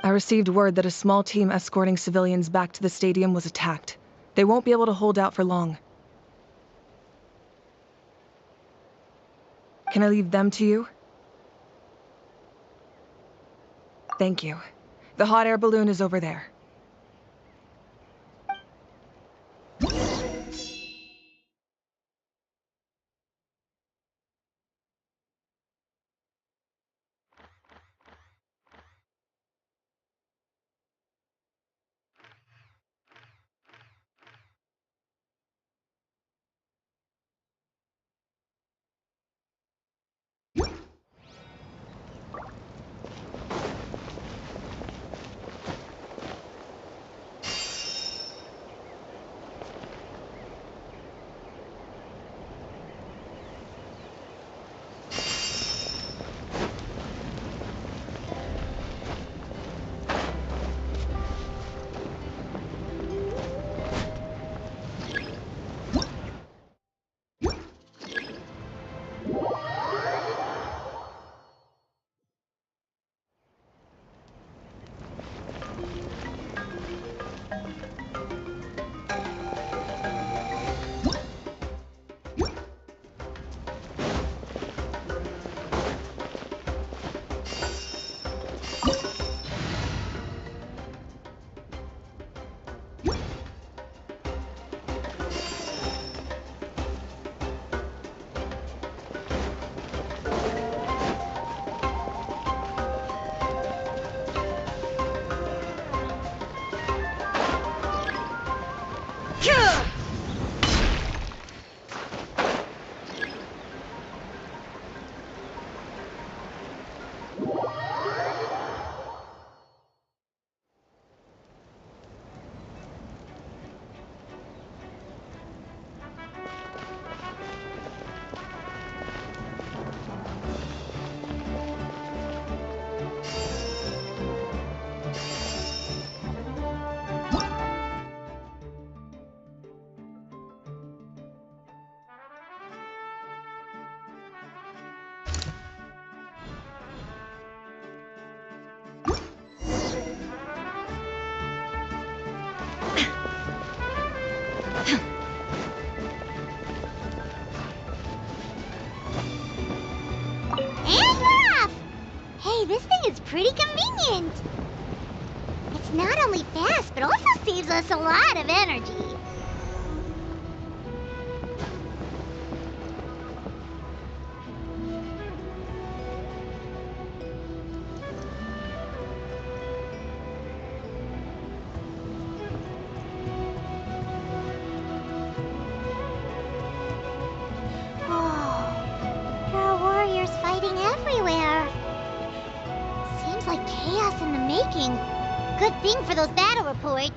I received word that a small team escorting civilians back to the stadium was attacked. They won't be able to hold out for long. Can I leave them to you? Thank you. The hot air balloon is over there. Hey, this thing is pretty convenient. It's not only fast, but also saves us a lot of energy. There are warriors fighting everywhere. Seems like chaos in the making. Good thing for those battle reports.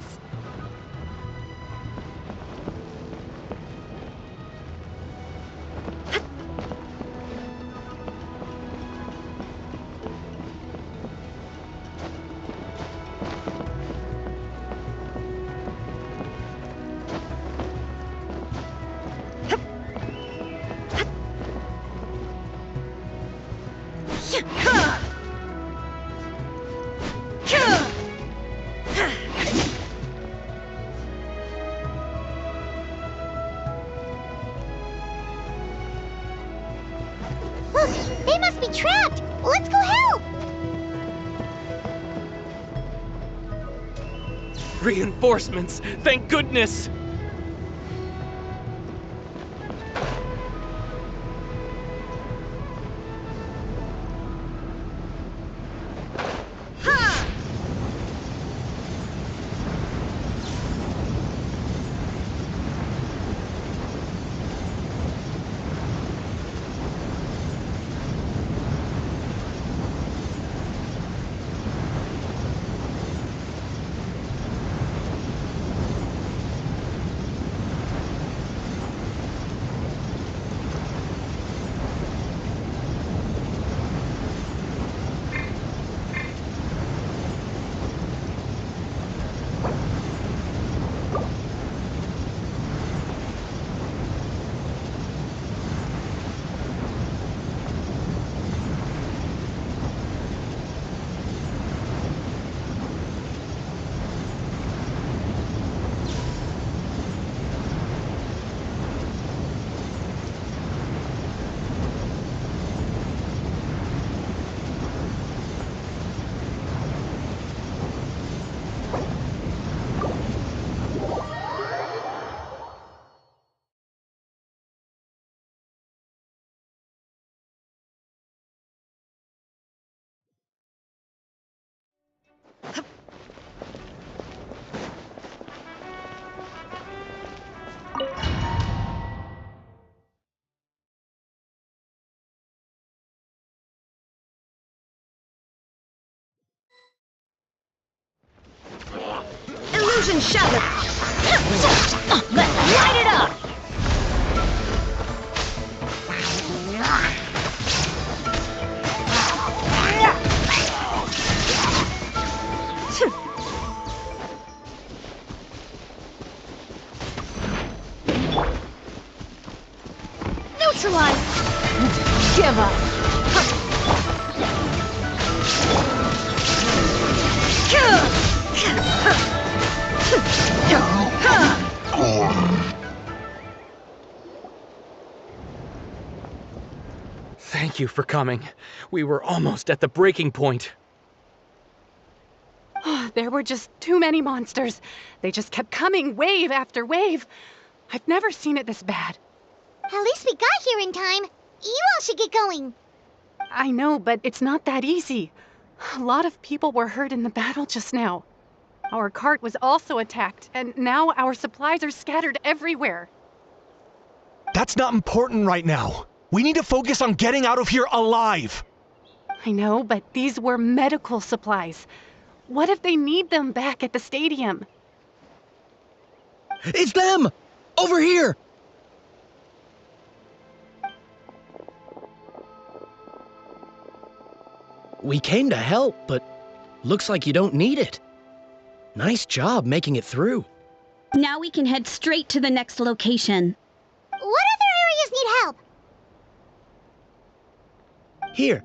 Look, they must be trapped. Let's go help. Reinforcements! Thank goodness! Fusion Shatter! Let's light it up! Neutralize! Give up! Thank you for coming. We were almost at the breaking point. There were just too many monsters. They just kept coming, wave after wave. I've never seen it this bad. At least we got here in time. You all should get going. I know, but it's not that easy. A lot of people were hurt in the battle just now. Our cart was also attacked, and now our supplies are scattered everywhere. That's not important right now. We need to focus on getting out of here alive. I know, but these were medical supplies. What if they need them back at the stadium? It's them! Over here! We came to help, but looks like you don't need it. Nice job making it through. Now we can head straight to the next location. What other areas need help? Here,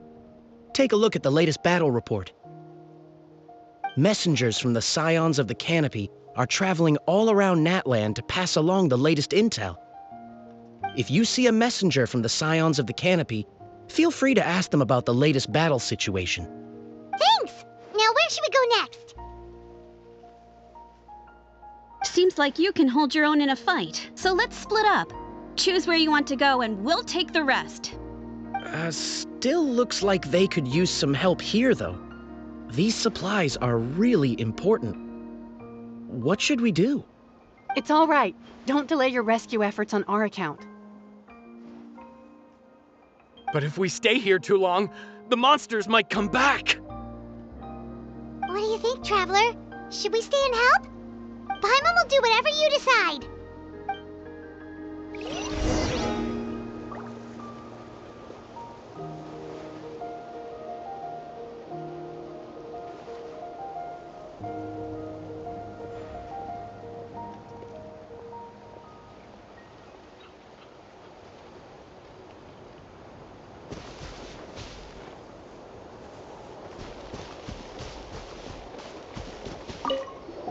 take a look at the latest battle report. Messengers from the Scions of the Canopy are traveling all around Natlan to pass along the latest intel. If you see a messenger from the Scions of the Canopy, feel free to ask them about the latest battle situation. Thanks! Now where should we go next? Seems like you can hold your own in a fight, so let's split up. Choose where you want to go and we'll take the rest. Still looks like they could use some help here, though. These supplies are really important. What should we do? It's all right. Don't delay your rescue efforts on our account. But if we stay here too long, the monsters might come back. What do you think, Traveler? Should we stay and help? Paimon will do whatever you decide.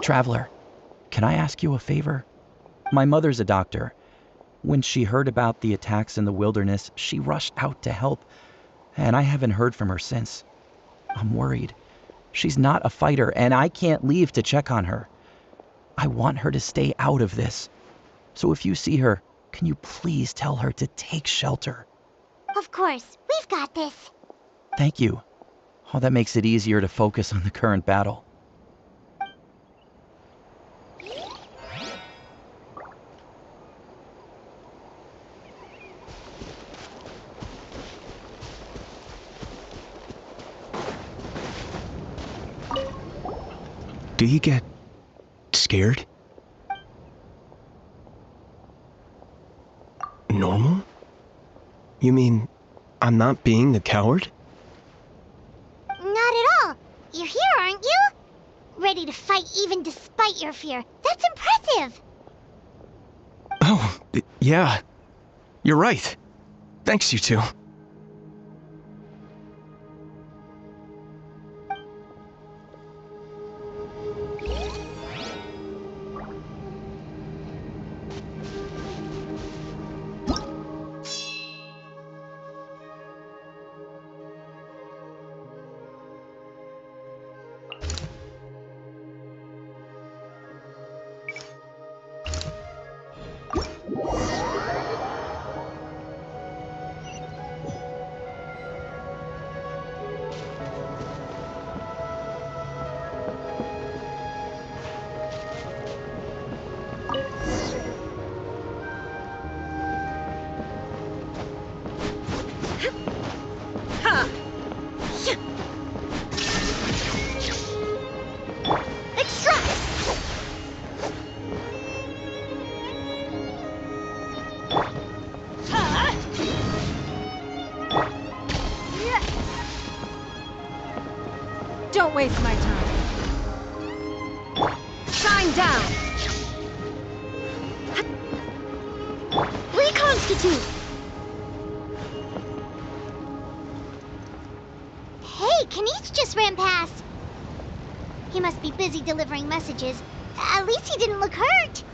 Traveler, can I ask you a favor? My mother's a doctor. When she heard about the attacks in the wilderness, she rushed out to help, and I haven't heard from her since. I'm worried. She's not a fighter, and I can't leave to check on her. I want her to stay out of this. So if you see her, can you please tell her to take shelter? Of course, we've got this. Thank you. Oh, that makes it easier to focus on the current battle. Do you get scared? Normal? You mean I'm not being a coward? Not at all. You're here, aren't you? Ready to fight even despite your fear. That's impressive. Oh, yeah. You're right. Thanks, you two. Don't waste my time. Shine down! Reconstitute! Hey, Kanice just ran past. He must be busy delivering messages. At least he didn't look hurt.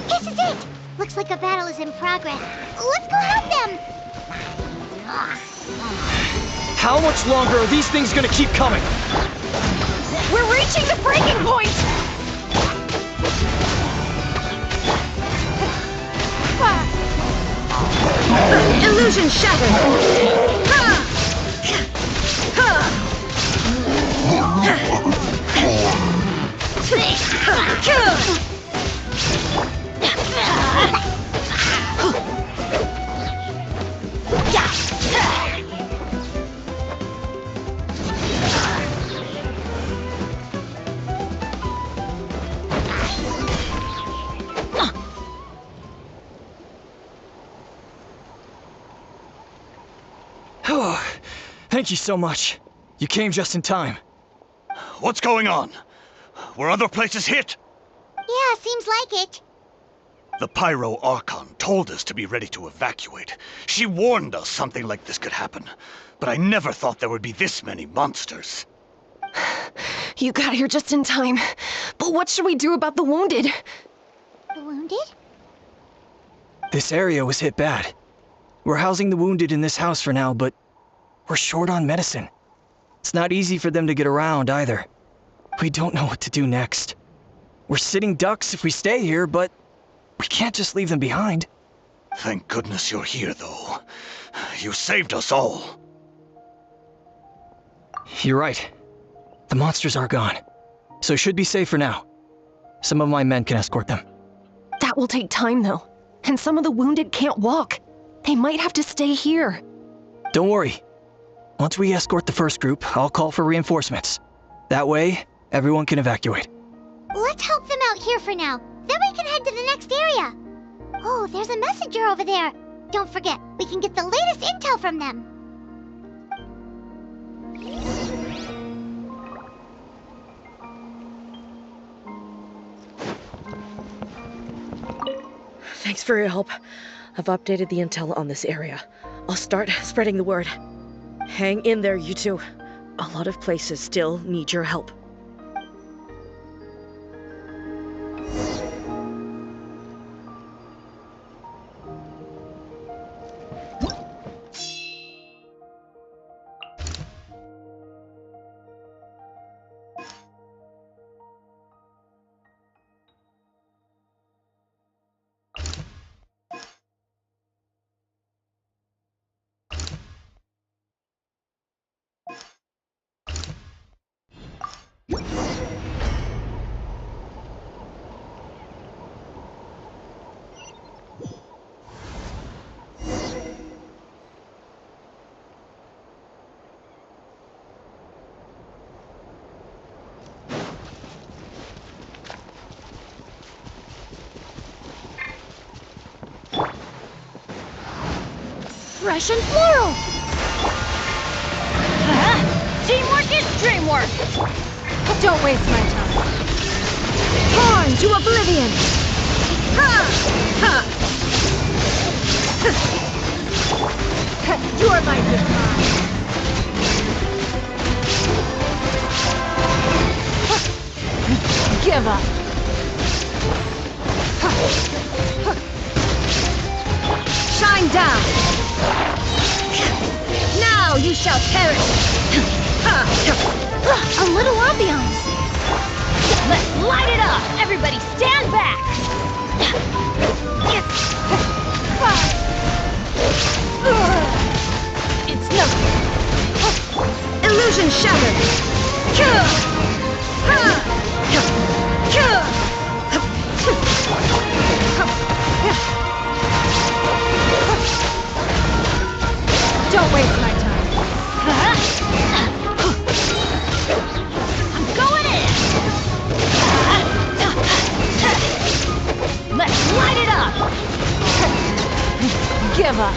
This is it! Looks like a battle is in progress. Let's go help them! How much longer are these things gonna keep coming? We're reaching the breaking point! Illusion shattered! Thank you so much. You came just in time. What's going on? Were other places hit? Yeah, seems like it. The Pyro Archon told us to be ready to evacuate. She warned us something like this could happen. But I never thought there would be this many monsters. You got here just in time. But what should we do about the wounded? The wounded? This area was hit bad. We're housing the wounded in this house for now, but we're short on medicine. It's not easy for them to get around either. We don't know what to do next. We're sitting ducks if we stay here, but we can't just leave them behind. Thank goodness you're here, though. You saved us all. You're right. The monsters are gone, so it should be safe for now. Some of my men can escort them. That will take time, though. And some of the wounded can't walk. They might have to stay here. Don't worry. Once we escort the first group, I'll call for reinforcements. That way, everyone can evacuate. Let's help them out here for now. Then we can head to the next area. Oh, there's a messenger over there. Don't forget, we can get the latest intel from them. Thanks for your help. I've updated the intel on this area. I'll start spreading the word. Hang in there, you two. A lot of places still need your help. Fresh and floral! Teamwork is dreamwork! Don't waste my time. Torn to oblivion! Ha! Ha! You're my good guy. Give up! Shine down! Now you shall perish! A little ambiance! Let's light it up! Everybody stand back! It's nothing! Illusion shattered! Don't waste my time. I'm going in! Let's light it up! Give up!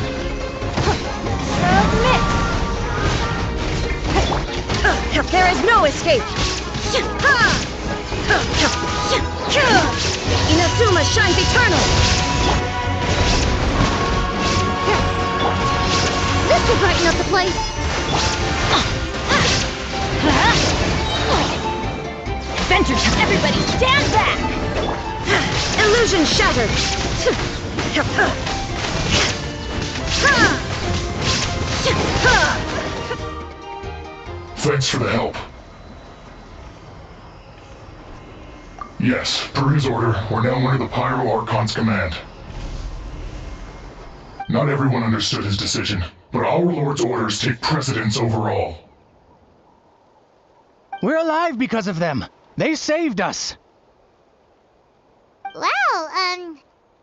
Submit! There is no escape! Inazuma shines eternal! This will brighten up the place! Adventures, everybody stand back! Illusion shattered! Thanks for the help. Yes, per his order, we're now under the Pyro Archon's command. Not everyone understood his decision, but our Lord's orders take precedence over all. We're alive because of them. They saved us. Well,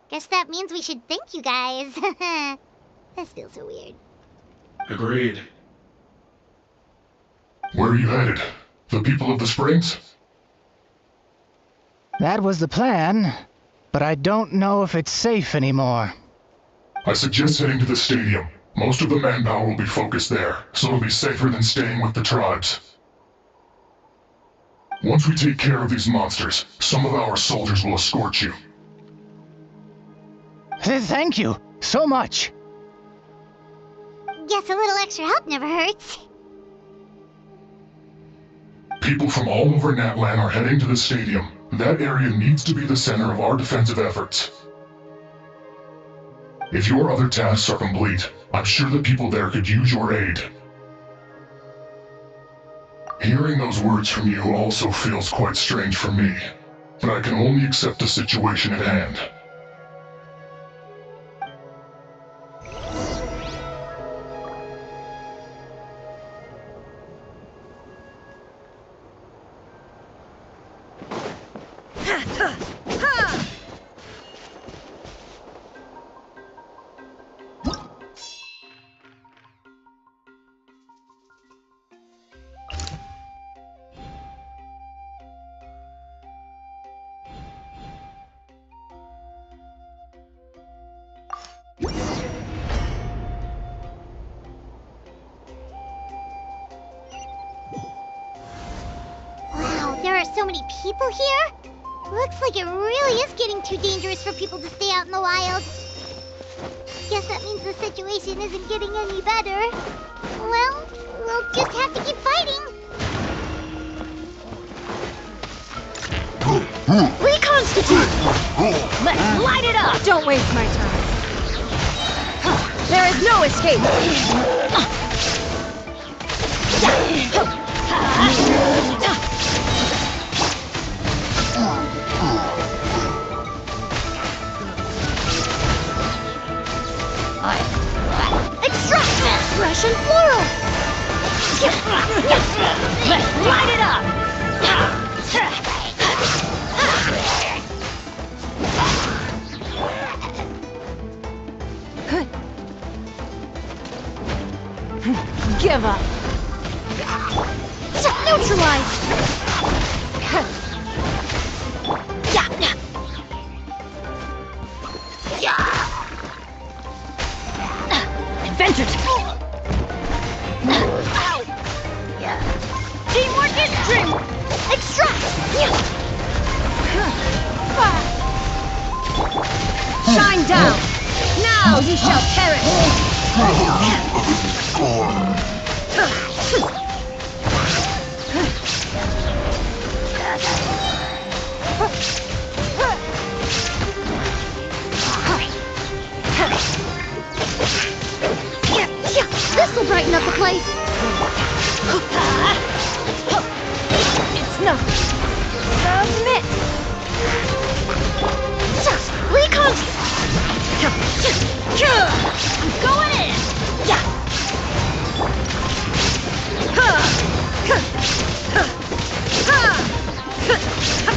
guess that means we should thank you guys. This feels so weird. Agreed. Where are you headed? The people of the Springs? That was the plan, but I don't know if it's safe anymore. I suggest heading to the stadium. Most of the manpower will be focused there, so it'll be safer than staying with the tribes. Once we take care of these monsters, some of our soldiers will escort you. Thank you so much. Guess a little extra help never hurts. People from all over Natlan are heading to the stadium. That area needs to be the center of our defensive efforts. If your other tasks are complete, I'm sure the people there could use your aid. Hearing those words from you also feels quite strange for me, but I can only accept the situation at hand. Wow, there are so many people here? Looks like it really is getting too dangerous for people to stay out in the wild. Guess Guess that means the situation isn't getting any better. Well, we'll just have to keep fighting. Reconstitute! Let's light it up! Don't waste my time. There is no escape! Extract! Russian floral! Let's light it up! Give up! Neutralize! Adventure Teamwork is dream! Extract! Shine down! Now you shall perish! This'll brighten up the place! It's nothing! Submit! Recon! Going in!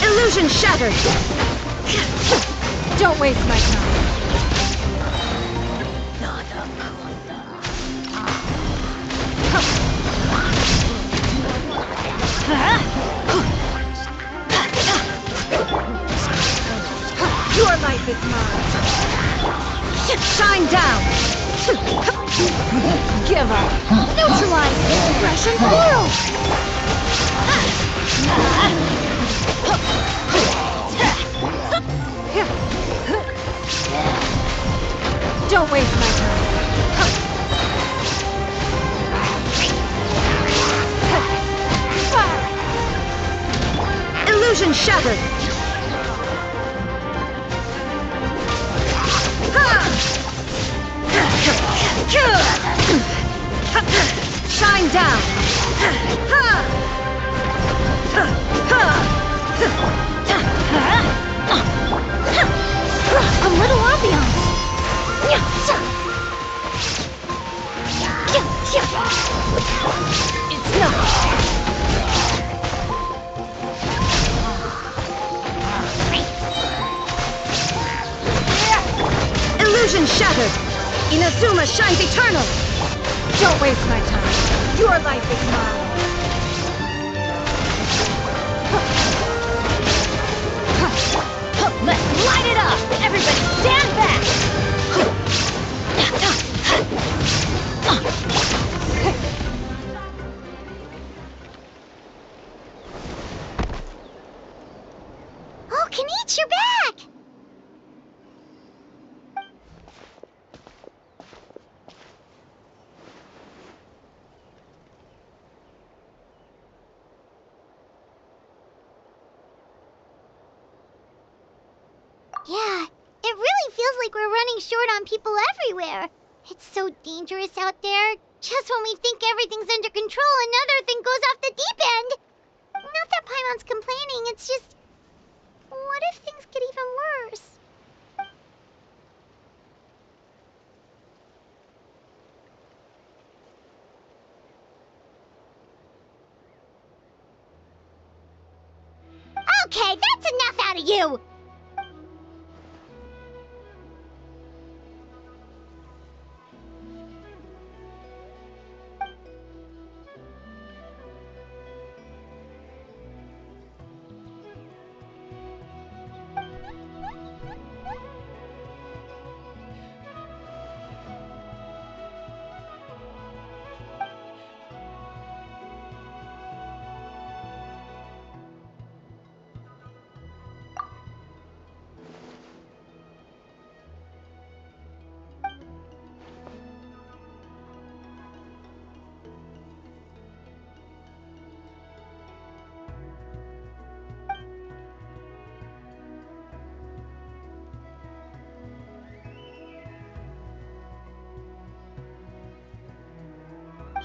Illusion shattered! Don't waste my time. Your life is mine! Shine down! Give up! Neutralize! Russian floral! Don't waste my time. Illusion shattered! Shine down! A little ambiance! It's nothing! Illusion shattered! Inazuma shines eternal! Don't waste my time. Your life is mine! Let's light it up! Everybody stand back! Oh, Kenichi, you're back! Yeah, it really feels like we're running short on people everywhere. It's so dangerous out there. Just when we think everything's under control, another thing goes off the deep end. Not that Paimon's complaining, it's just... What if things get even worse? Okay, that's enough out of you!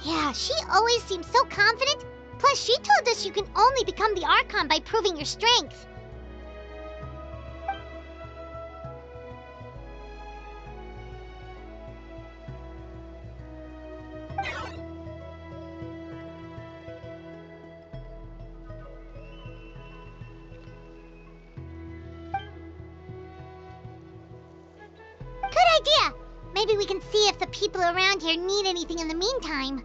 Yeah, she always seems so confident. Plus, she told us you can only become the Archon by proving your strength. Good idea! Maybe we can see if the people around here need anything in the meantime.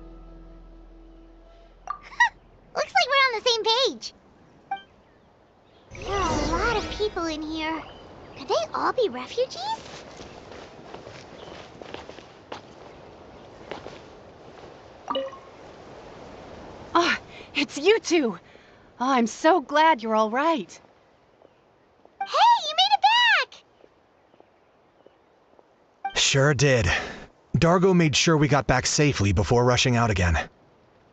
Looks like we're on the same page. There are a lot of people in here. Could they all be refugees? Oh, it's you two! Oh, I'm so glad you're all right. Hey, you made it back! Sure did. Dargo made sure we got back safely before rushing out again.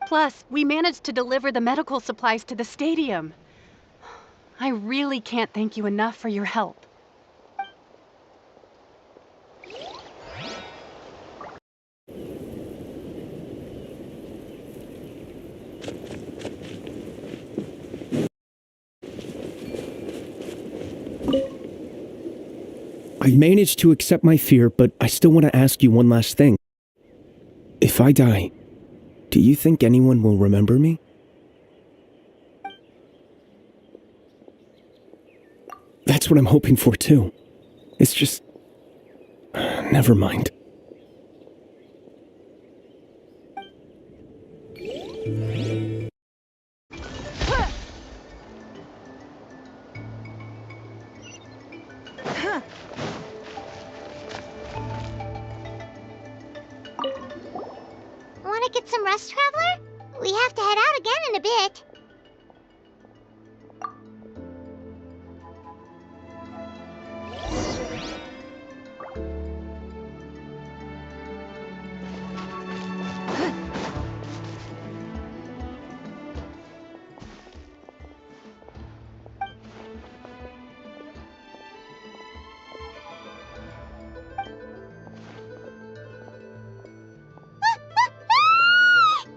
Plus, we managed to deliver the medical supplies to the stadium. I really can't thank you enough for your help. I've managed to accept my fear, but I still want to ask you one last thing. If I die, do you think anyone will remember me? That's what I'm hoping for too. It's just... never mind. Want to get some rest, Traveler? We have to head out again in a bit.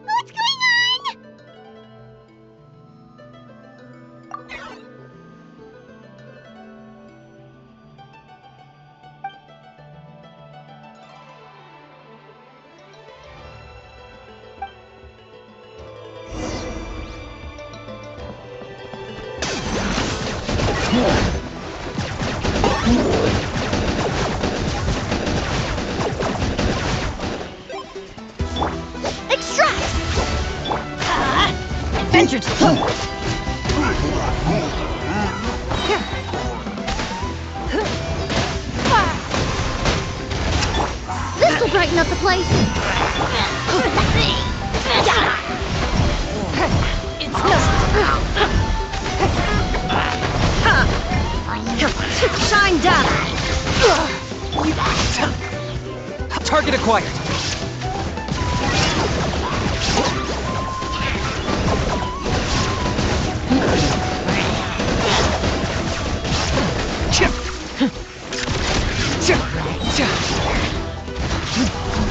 What's going on? Extract! Adventure This will brighten up the place. It's Shine down. Target acquired.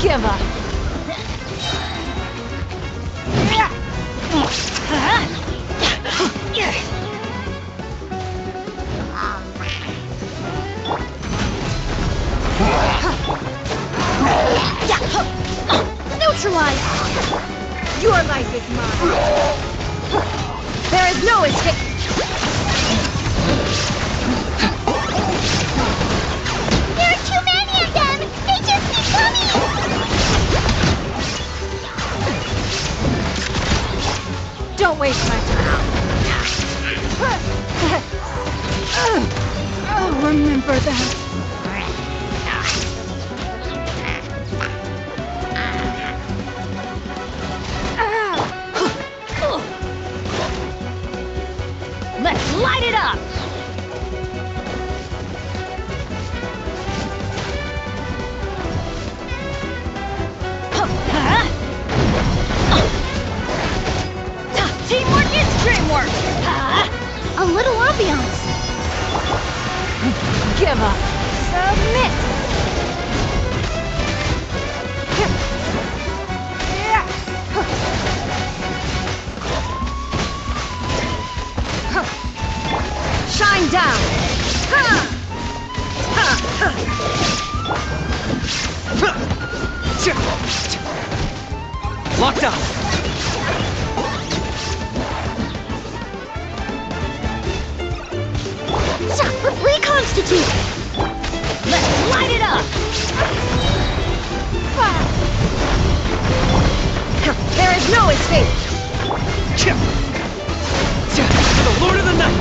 Give up. Neutralize! Your life is mine. There is no escape. There are too many of them! They just keep coming! Don't waste my time. I'll remember that. Locked up! Reconstitute! Let's light it up! There is no escape! To the Lord of the Night!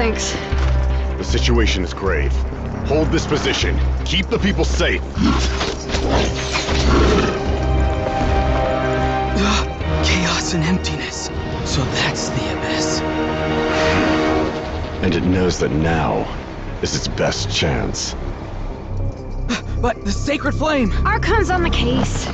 Thanks. The situation is grave. Hold this position. Keep the people safe. Chaos and emptiness. So that's the Abyss. And it knows that now is its best chance. But the Sacred Flame! Archon's on the case.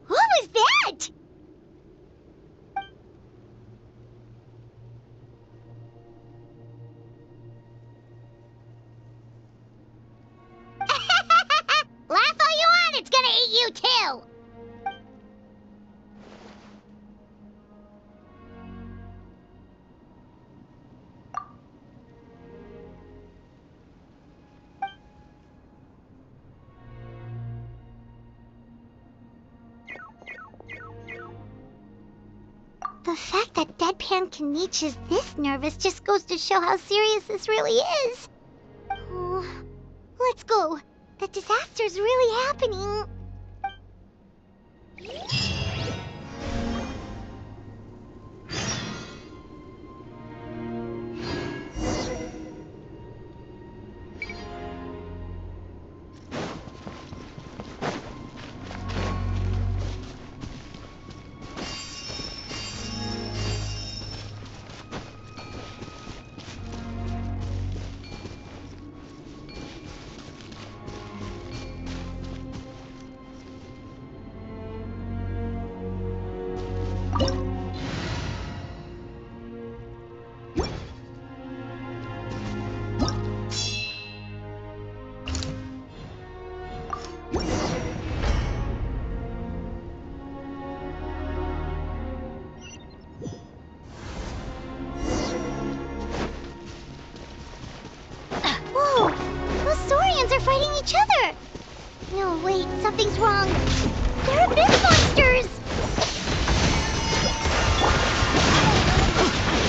What was that? Laugh all you want, it's gonna eat you too! The fact that Deadpan Kaniche is this nervous just goes to show how serious this really is. Oh, let's go. The disaster's really happening. Whoa! Those Saurians are fighting each other! No, wait, something's wrong. They're abyss monsters!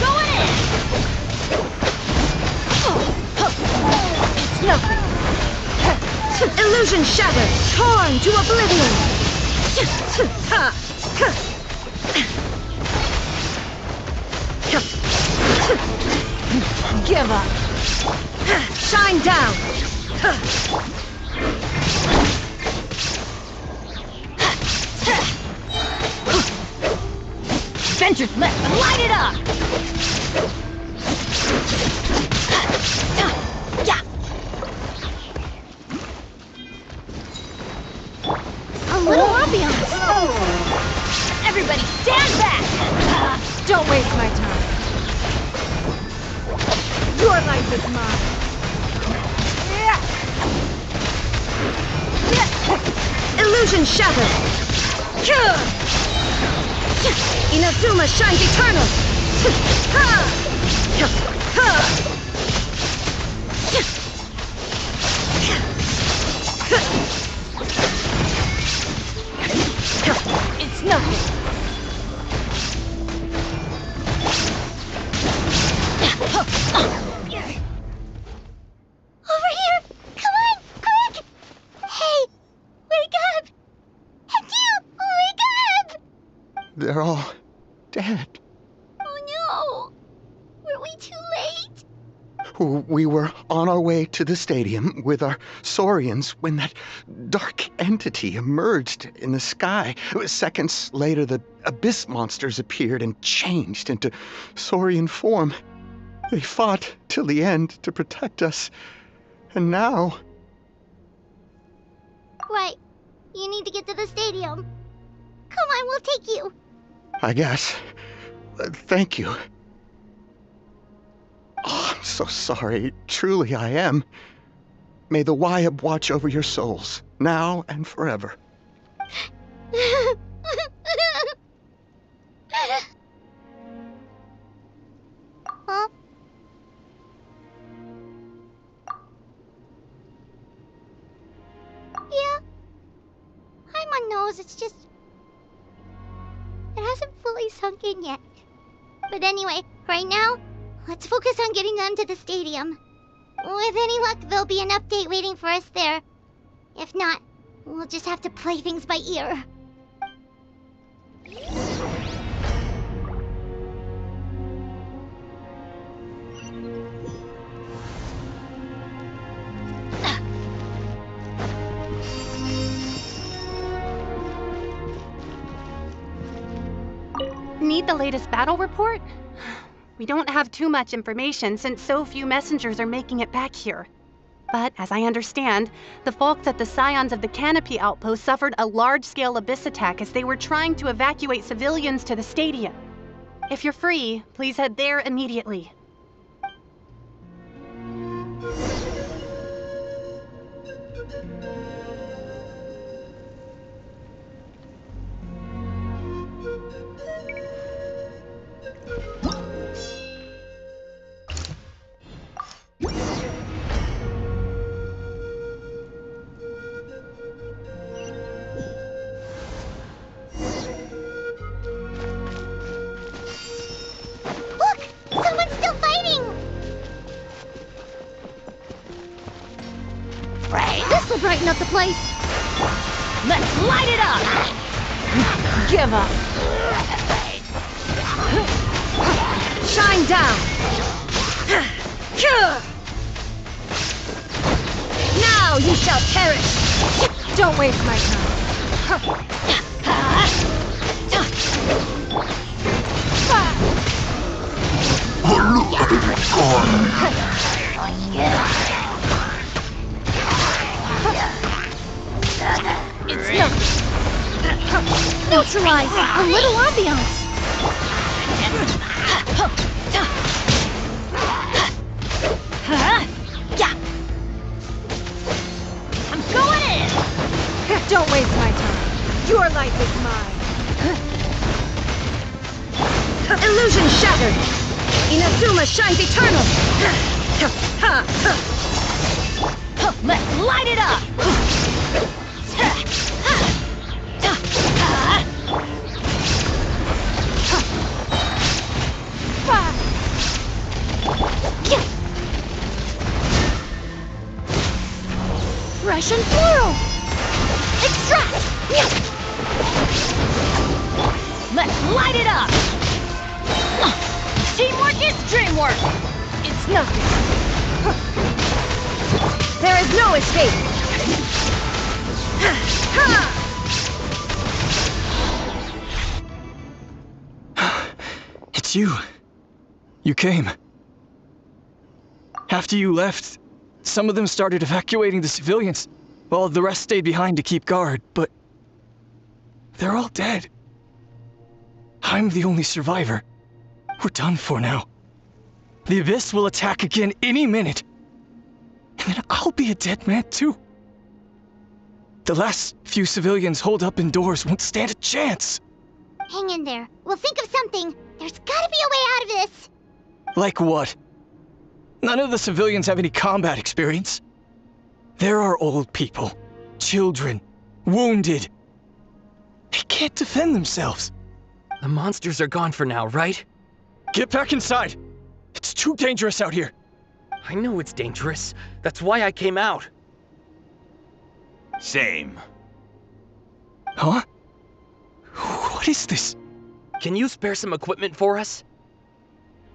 Going in! Illusion shattered! Torn to oblivion! Give up! Shine down! Venture's left, but light it up! A little ambiance. Everybody stand back! Don't waste my time. Your life is mine. Illusion shattered! Inazuma shines eternal! It's nothing. Over here! Come on, quick! Hey, wake up! You, wake up! They're all dead. Oh no! Were we too late? We were on our way to the stadium with our Saurians when that dark entity emerged in the sky. Seconds later, the abyss monsters appeared and changed into Saurian form. They fought till the end to protect us. And now... Right. You need to get to the stadium. Come on, we'll take you. I guess. Thank you. Oh, I'm so sorry. Truly I am. May the Wyab watch over your souls, now and forever. Huh? Yeah. Hi, my nose. It's just... It hasn't fully sunk in yet. But anyway, right now, let's focus on getting them to the stadium. With any luck, there'll be an update waiting for us there. If not, we'll just have to play things by ear. Need the latest battle report? We don't have too much information since so few messengers are making it back here. But as I understand, the folks at the Scions of the Canopy outpost suffered a large-scale abyss attack as they were trying to evacuate civilians to the stadium. If you're free, please head there immediately. Brighten up the place. Let's light it up! Give up. Shine down. Now you shall perish. Don't waste my time. It's nothing. Neutralize. A little ambiance. I'm going in. Don't waste my time. Your life is mine. Illusion shattered. Inazuma shines eternal. Let's light it up. Russian floral! It's dream work! It's nothing. There is no escape! It's you. You came. After you left, some of them started evacuating the civilians, while the rest stayed behind to keep guard, but they're all dead. I'm the only survivor. We're done for now. The Abyss will attack again any minute. And then I'll be a dead man too. The last few civilians holed up indoors won't stand a chance. Hang in there. We'll think of something. There's gotta be a way out of this. Like what? None of the civilians have any combat experience. There are old people, children, wounded. They can't defend themselves. The monsters are gone for now, right? Get back inside! It's too dangerous out here. I know it's dangerous. That's why I came out. Same. Huh? What is this? Can you spare some equipment for us?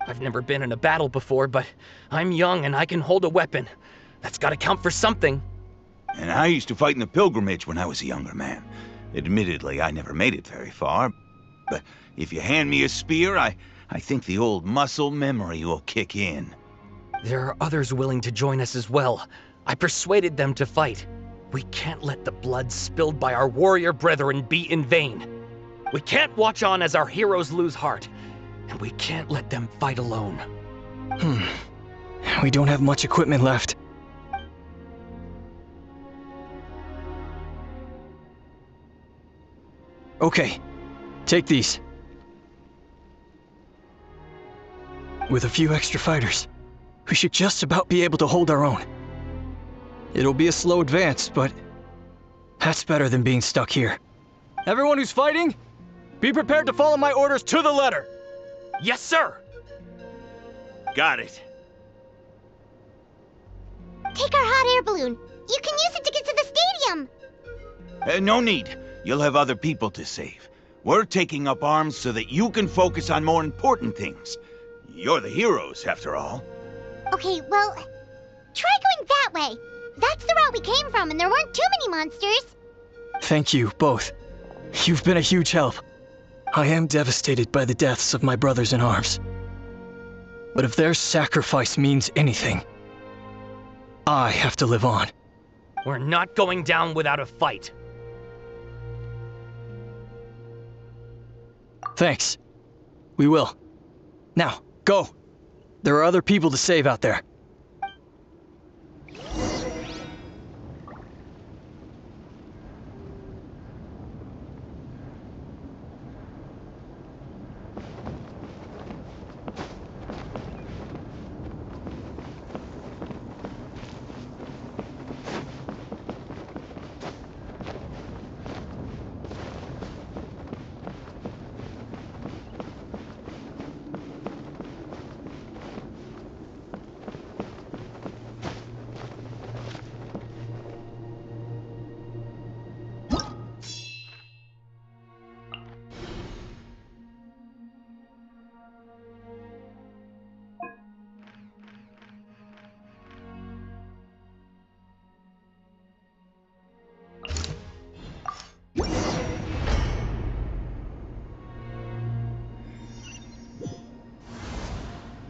I've never been in a battle before, but I'm young and I can hold a weapon. That's gotta count for something. And I used to fight in the pilgrimage when I was a younger man. Admittedly, I never made it very far. But if you hand me a spear, I think the old muscle memory will kick in. There are others willing to join us as well. I persuaded them to fight. We can't let the blood spilled by our warrior brethren be in vain. We can't watch on as our heroes lose heart. And we can't let them fight alone. We don't have much equipment left. Okay, take these. With a few extra fighters, we should just about be able to hold our own. It'll be a slow advance, but that's better than being stuck here. Everyone who's fighting, be prepared to follow my orders to the letter. Yes, sir! Got it. Take our hot air balloon. You can use it to get to the stadium. No need. You'll have other people to save. We're taking up arms so that you can focus on more important things. You're the heroes, after all. Okay, well, try going that way. That's the route we came from, and there weren't too many monsters. Thank you, both. You've been a huge help. I am devastated by the deaths of my brothers in arms. But if their sacrifice means anything, I have to live on. We're not going down without a fight. Thanks. We will. Now, go. There are other people to save out there.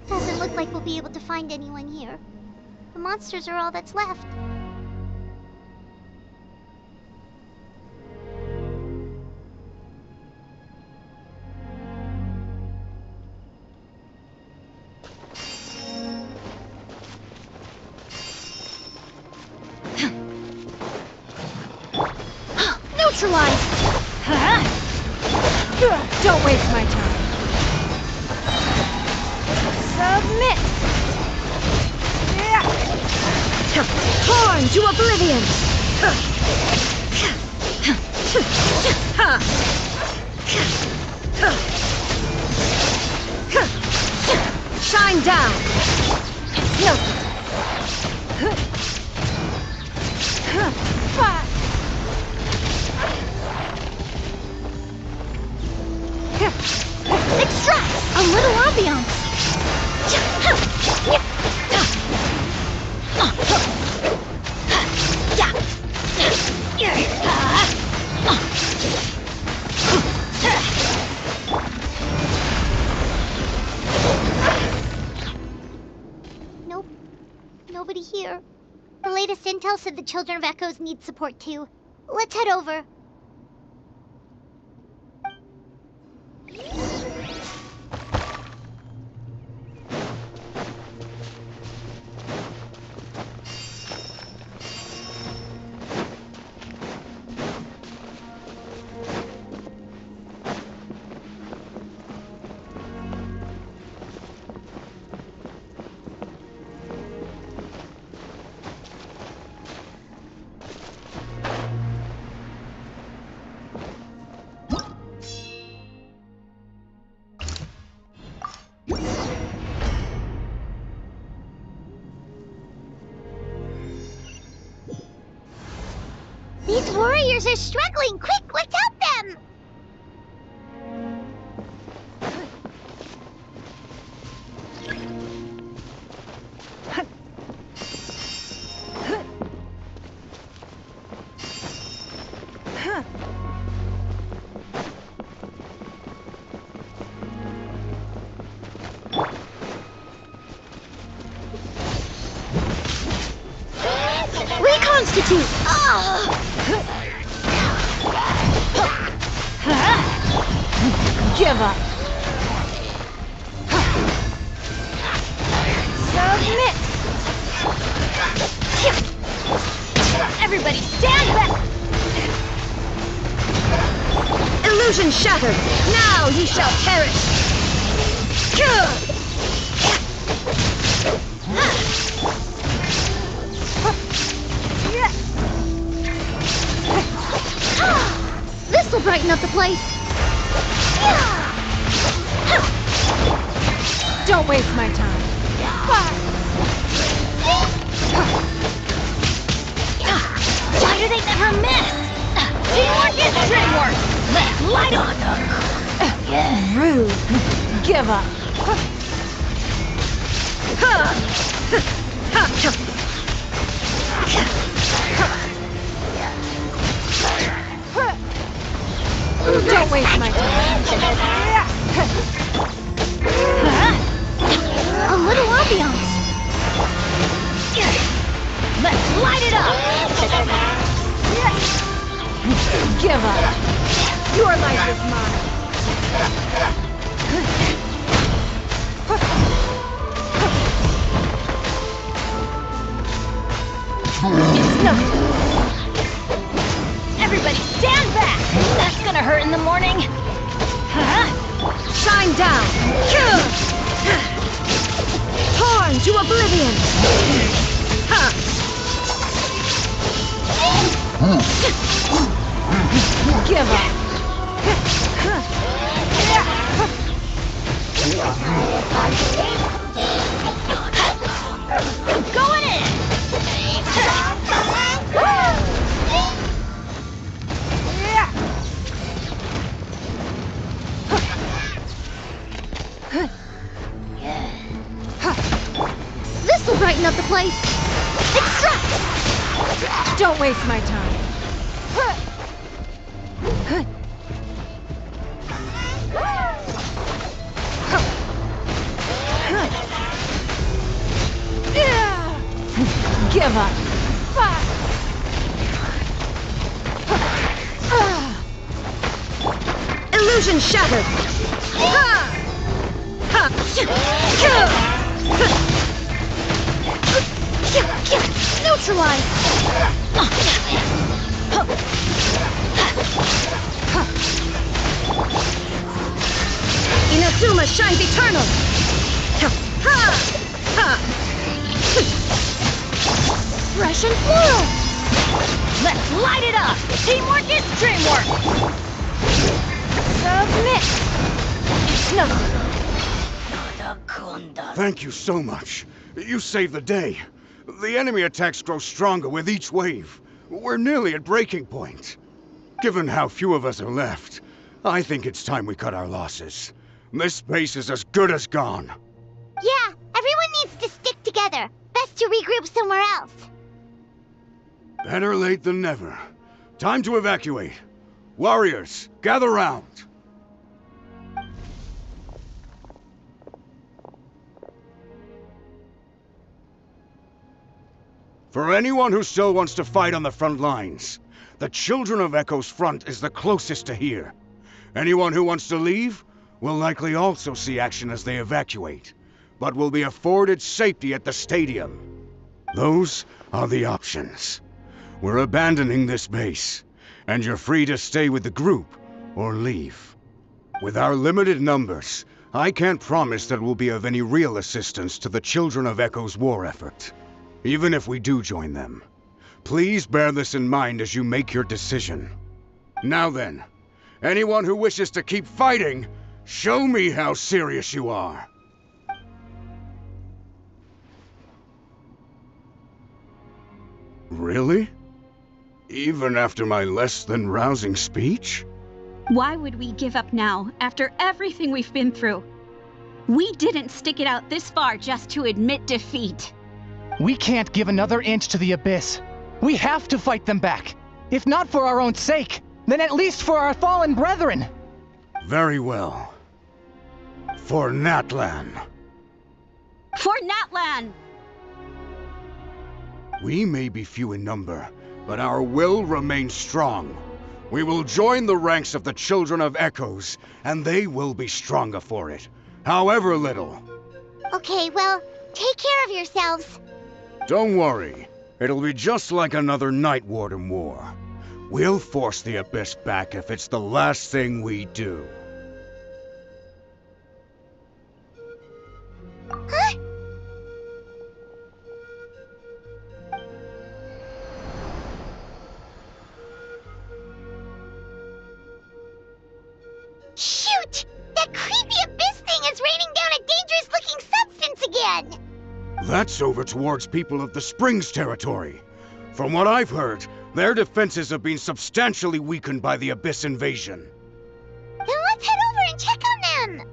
Doesn't look like we'll be able to find anyone here. The monsters are all that's left. Neutralize! Don't waste my time. Submit! Torn to oblivion! Shine down! It's nothing! Extract! A little ambiance! nobody here. The latest intel said the Children of Echoes need support too. Let's head over. These warriors are struggling! Quick, let's help them! Reconstitute! Give up! Submit! Everybody stand back! Illusion shattered! Now ye shall perish! This'll brighten up the place! Don't waste my time. Why do they never miss? Teamwork is teamwork! Let's light on them! Rude! Give up! Don't waste my time. A little ambiance. Let's light it up! Give up! Your life is mine! It's nothing! Everybody stand back! That's gonna hurt in the morning! Shine down! Torn to oblivion! Give up! Going in! This'll brighten up the place! Extract! Don't waste my time. Give up. Illusion shattered! Neutralize! Inazuma shines eternal! Fresh and floral! Let's light it up! Teamwork is dreamwork! Submit! Thank you so much. You saved the day. The enemy attacks grow stronger with each wave. We're nearly at breaking point. Given how few of us are left, I think it's time we cut our losses. This base is as good as gone. Yeah, everyone needs to stick together. Best to regroup somewhere else. Better late than never. Time to evacuate. Warriors, gather round. For anyone who still wants to fight on the front lines, the Children of Echo's front is the closest to here. Anyone who wants to leave will likely also see action as they evacuate, but will be afforded safety at the stadium. Those are the options. We're abandoning this base, and you're free to stay with the group or leave. With our limited numbers, I can't promise that we'll be of any real assistance to the Children of Echo's war effort. Even if we do join them, please bear this in mind as you make your decision. Now then, anyone who wishes to keep fighting, show me how serious you are. Really? Even after my less than rousing speech? Why would we give up now, after everything we've been through? We didn't stick it out this far just to admit defeat. We can't give another inch to the Abyss. We have to fight them back. If not for our own sake, then at least for our fallen brethren. Very well. For Natlan. For Natlan! We may be few in number, but our will remains strong. We will join the ranks of the Children of Echoes, and they will be stronger for it, however little. Okay, well, take care of yourselves. Don't worry. It'll be just like another Night Warden war. We'll force the Abyss back if it's the last thing we do. Huh? Shoot! That creepy Abyss thing is raining down a dangerous-looking substance again! That's over towards people of the Springs territory. From what I've heard, their defenses have been substantially weakened by the Abyss invasion. Then let's head over and check on them!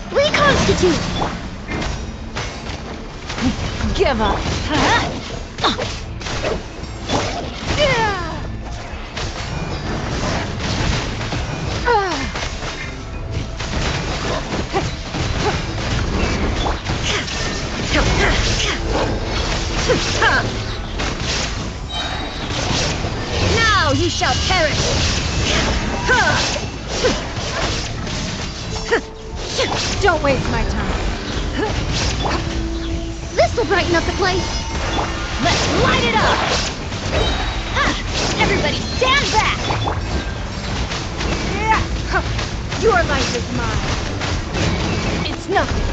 Reconstitute! Give up! Now you shall perish! Don't waste my time. This'll brighten up the place! Let's light it up! Everybody stand back! Your life is mine. It's nothing.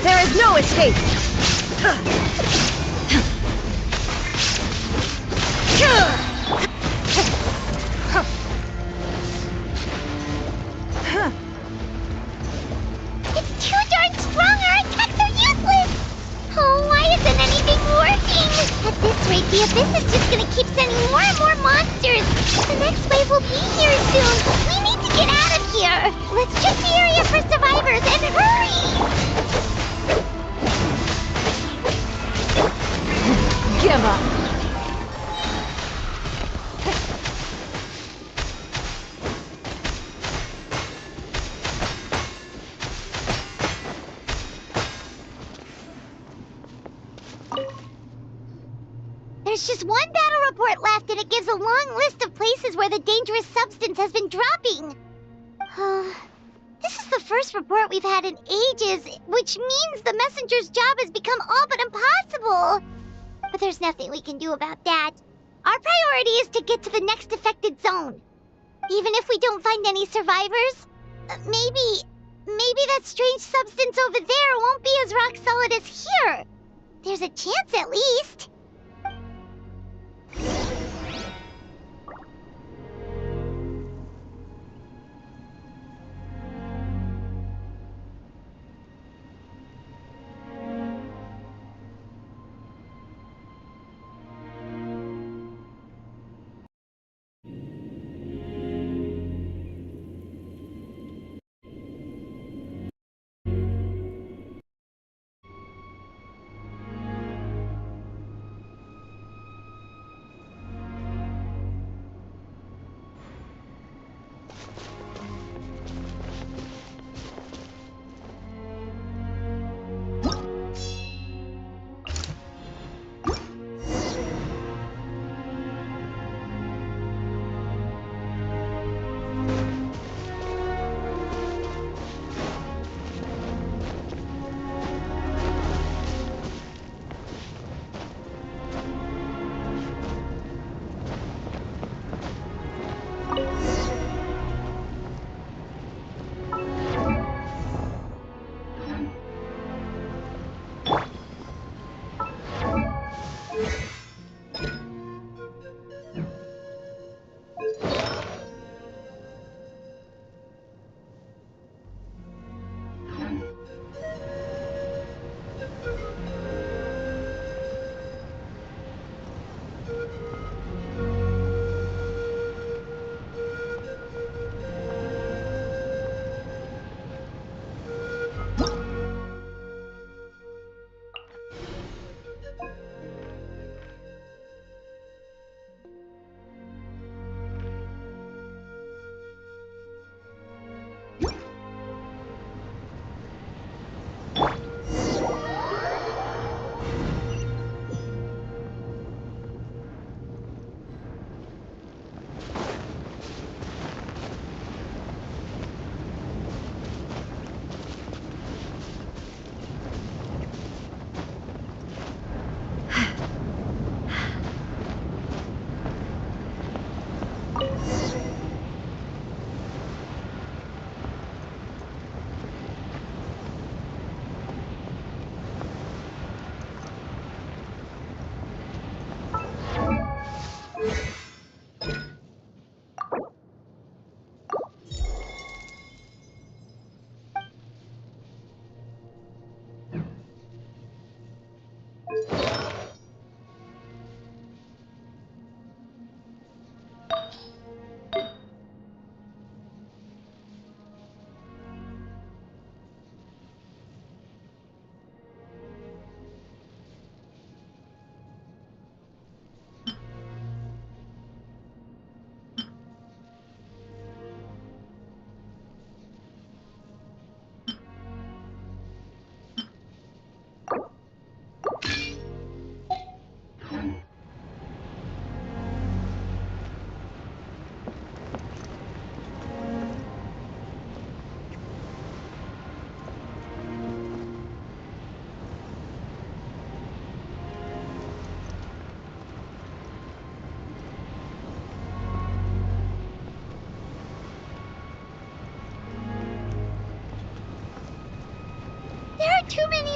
There is no escape. It's too darn strong! Our attacks are useless! Oh, why isn't anything working? At this rate, the Abyss is just gonna keep sending more and more monsters! The next wave will be here soon! We need to get out of here! Let's check the area for survivors, and hurry! Give up. There's just one battle report left, and it gives a long list of places where the dangerous substance has been dropping. This is the first report we've had in ages, which means the messenger's job has become all but impossible. But there's nothing we can do about that. Our priority is to get to the next affected zone. Even if we don't find any survivors, maybe that strange substance over there won't be as rock solid as here. There's a chance at least.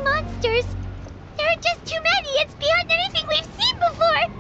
many monsters. There are just too many. It's beyond anything we've seen before.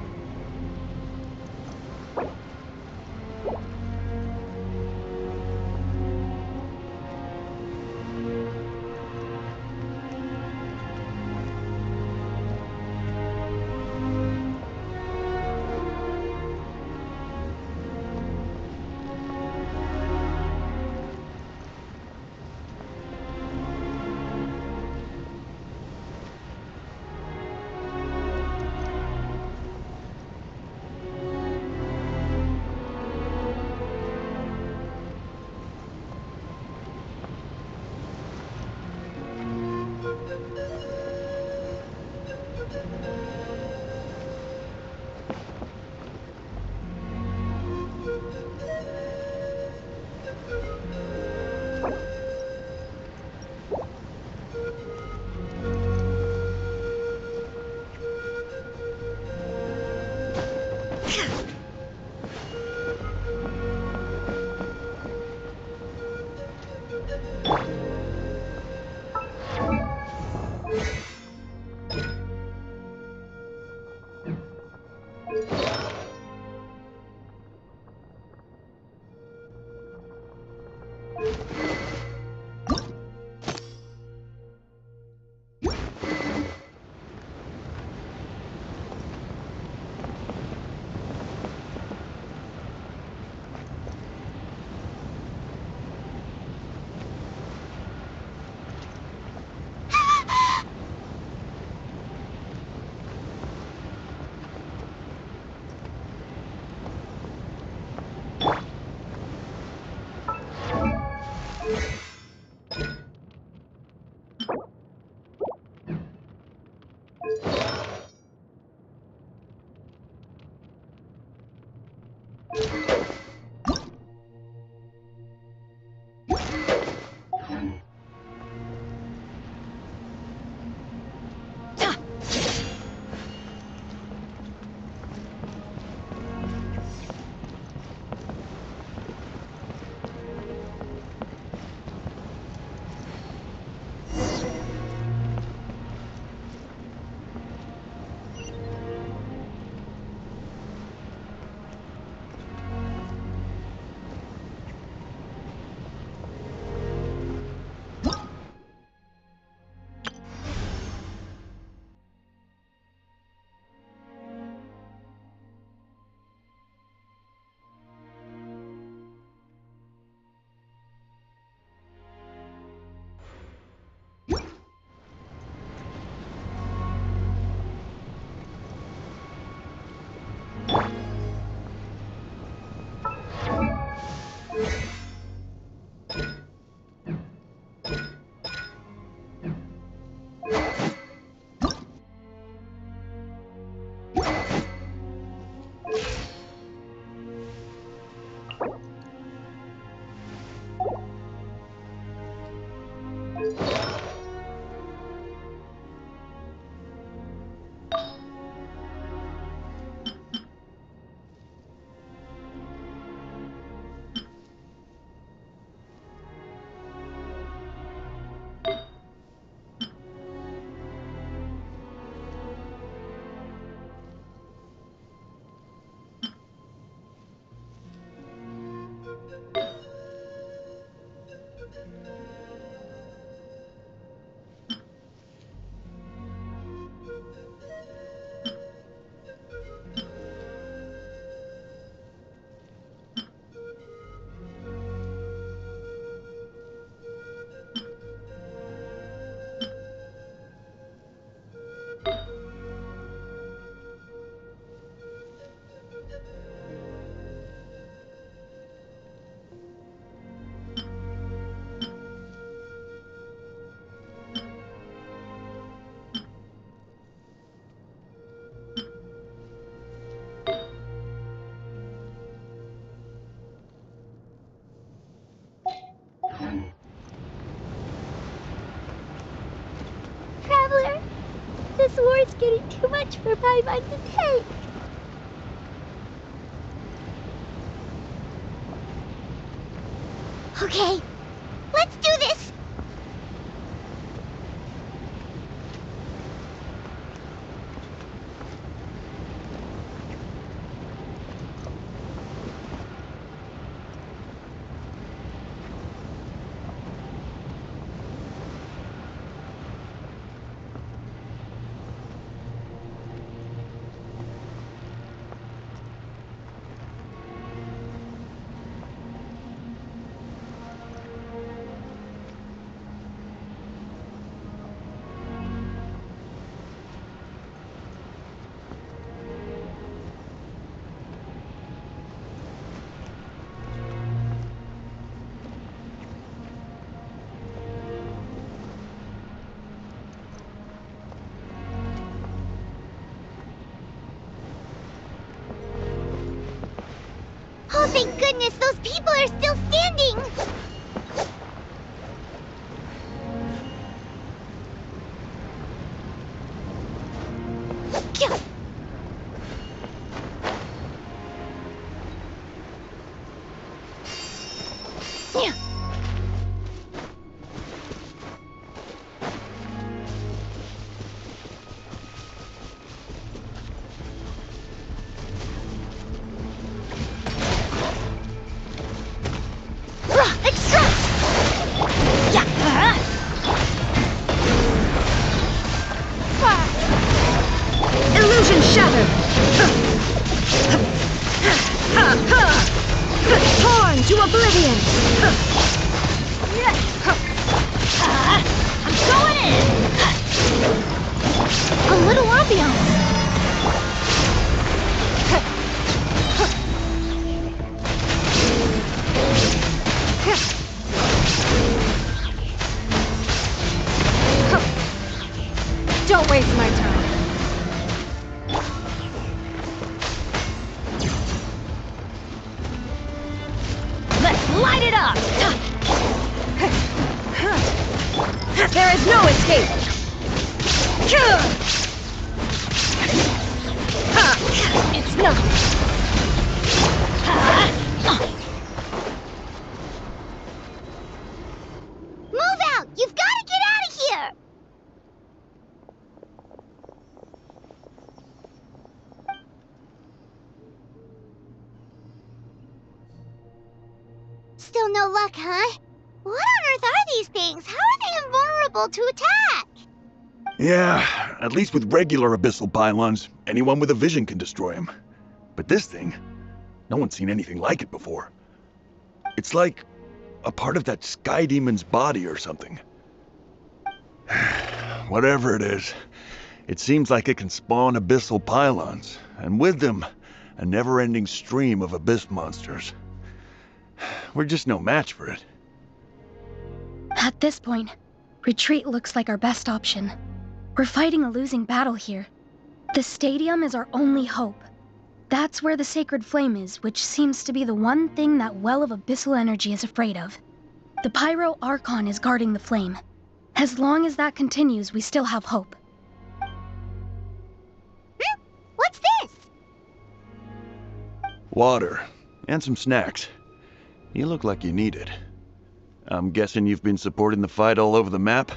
Traveler, this war is getting too much for my mind to take. Okay, let's do this! Thank goodness those people are still standing! Illusion shattered! Torn to oblivion! I'm going in! A little ambiance! Don't waste my time. Let's light it up! There is no escape! It's nothing! Move out! You've got to get out of here! Still no luck, huh? What on earth are these things? How are they invulnerable to attack? Yeah, at least with regular abyssal pylons, anyone with a vision can destroy them. But this thing, no one's seen anything like it before. It's like a part of that sky demon's body or something. Whatever it is, it seems like it can spawn abyssal pylons, and with them, a never-ending stream of abyss monsters. We're just no match for it. At this point, retreat looks like our best option. We're fighting a losing battle here. The stadium is our only hope. That's where the sacred flame is, which seems to be the one thing that well of abyssal energy is afraid of. The Pyro Archon is guarding the flame. As long as that continues, we still have hope. What's this? Water, and some snacks. You look like you need it. I'm guessing you've been supporting the fight all over the map?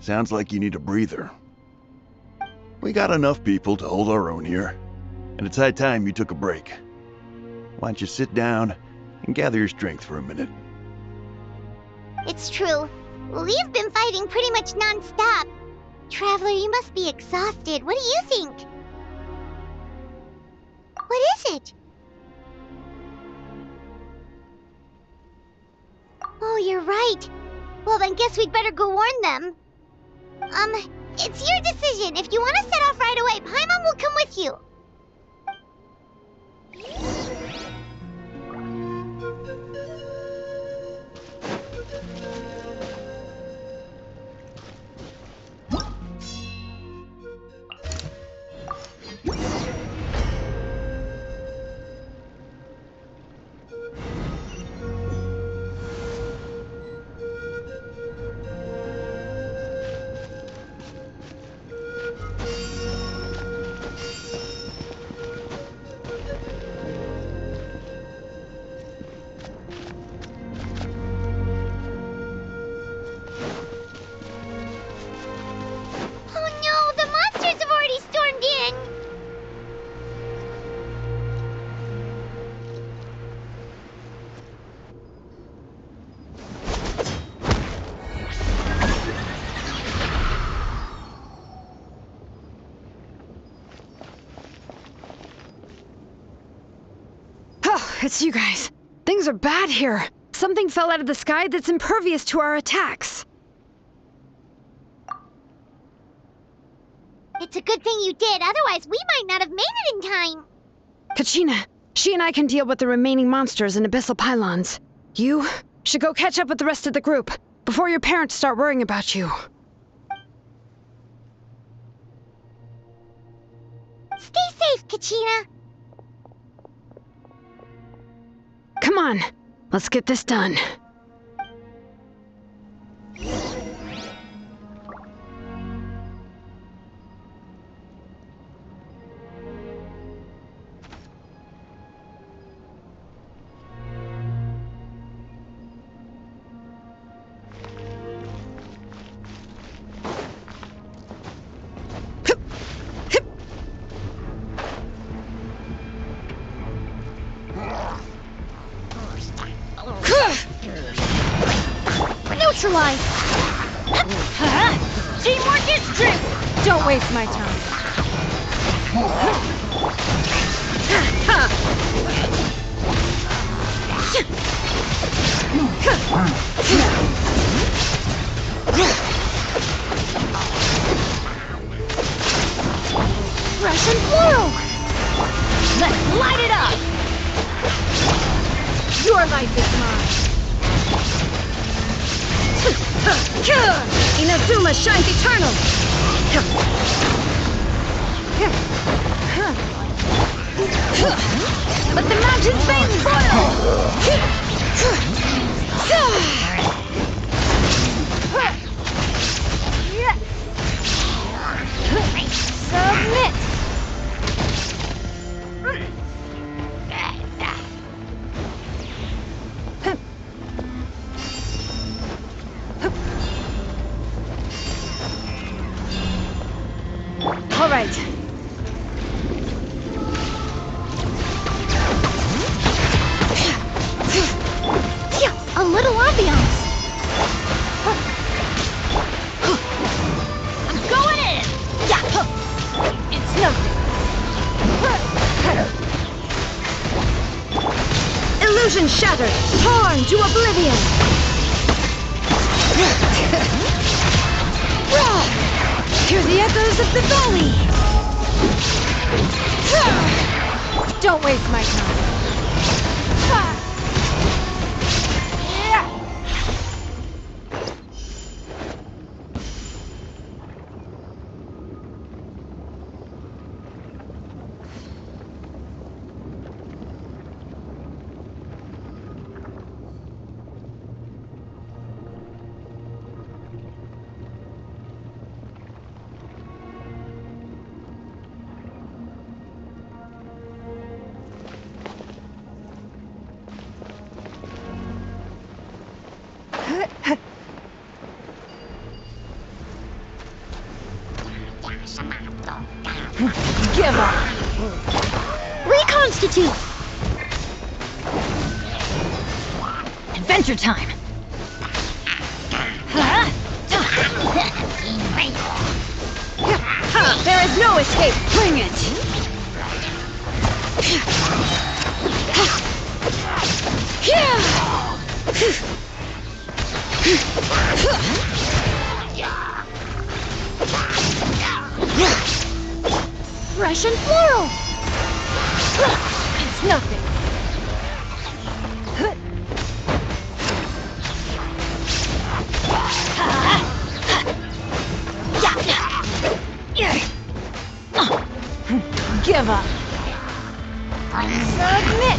Sounds like you need a breather. We got enough people to hold our own here, and it's high time you took a break. Why don't you sit down and gather your strength for a minute? It's true. We've been fighting pretty much non-stop. Traveler, you must be exhausted. What do you think? What is it? Oh, you're right. Well, then guess we'd better go warn them. It's your decision. If you want to set off right away, Paimon will come with you. It's you guys. Things are bad here. Something fell out of the sky that's impervious to our attacks. It's a good thing you did, otherwise we might not have made it in time. Kachina, she and I can deal with the remaining monsters and abyssal pylons. You should go catch up with the rest of the group before your parents start worrying about you. Stay safe, Kachina. Come on, let's get this done. Neutralize! Teamwork is strength! Don't waste my time. Russian floral! Let's light it up! Your life is mine. Inazuma shines eternal! Let the mountain flames boil! Submit! All right. A little ambiance. I'm going in! It's nothing. Illusion shattered, torn to oblivion. Hear the echoes of the valley. Don't waste my time. Give up! Reconstitute! Adventure time! There is no escape! Bring it! Russian floral! It's nothing. Give up! Submit!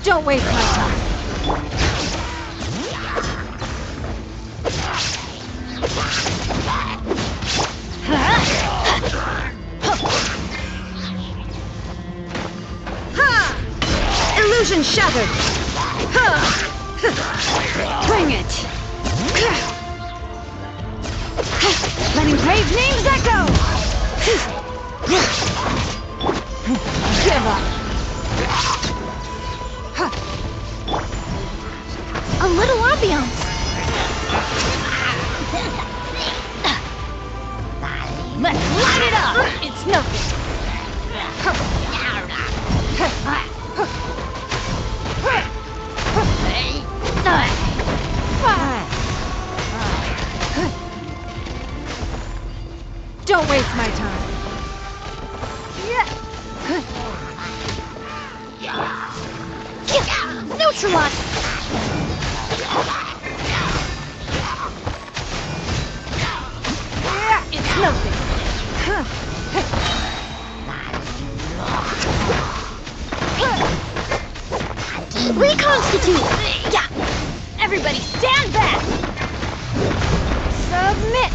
Don't waste my time. Illusion shattered! Bring it! Letting brave names echo! Give up! A little ambiance. Let's light it up! It's nothing. Don't waste my time. Neutralize! Reconstitute! Yeah! Everybody stand back! Submit!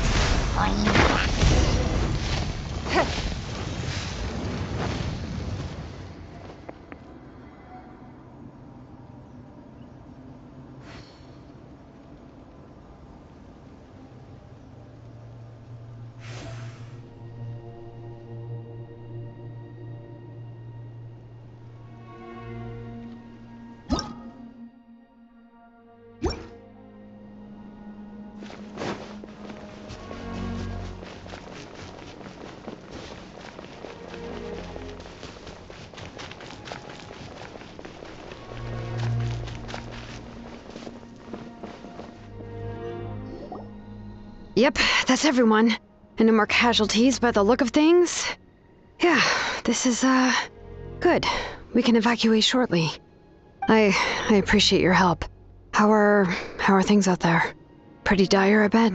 Yep, that's everyone. And no more casualties by the look of things. Yeah, this is, good. We can evacuate shortly. I appreciate your help. How are things out there? Pretty dire, I bet.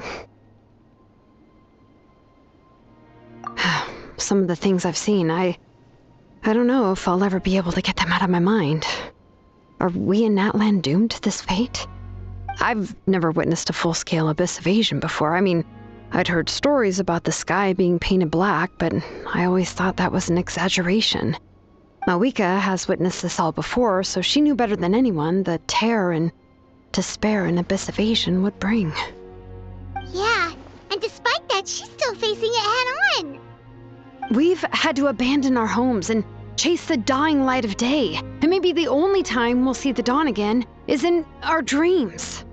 Some of the things I've seen, I don't know if I'll ever be able to get them out of my mind. Are we in Natlan doomed to this fate? I've never witnessed a full-scale abyss invasion before. I mean, I'd heard stories about the sky being painted black, but I always thought that was an exaggeration. Malika has witnessed this all before, so she knew better than anyone the terror and despair an abyss invasion would bring. Yeah, and despite that, she's still facing it head-on. We've had to abandon our homes and chase the dying light of day, and maybe the only time we'll see the dawn again is in our dreams.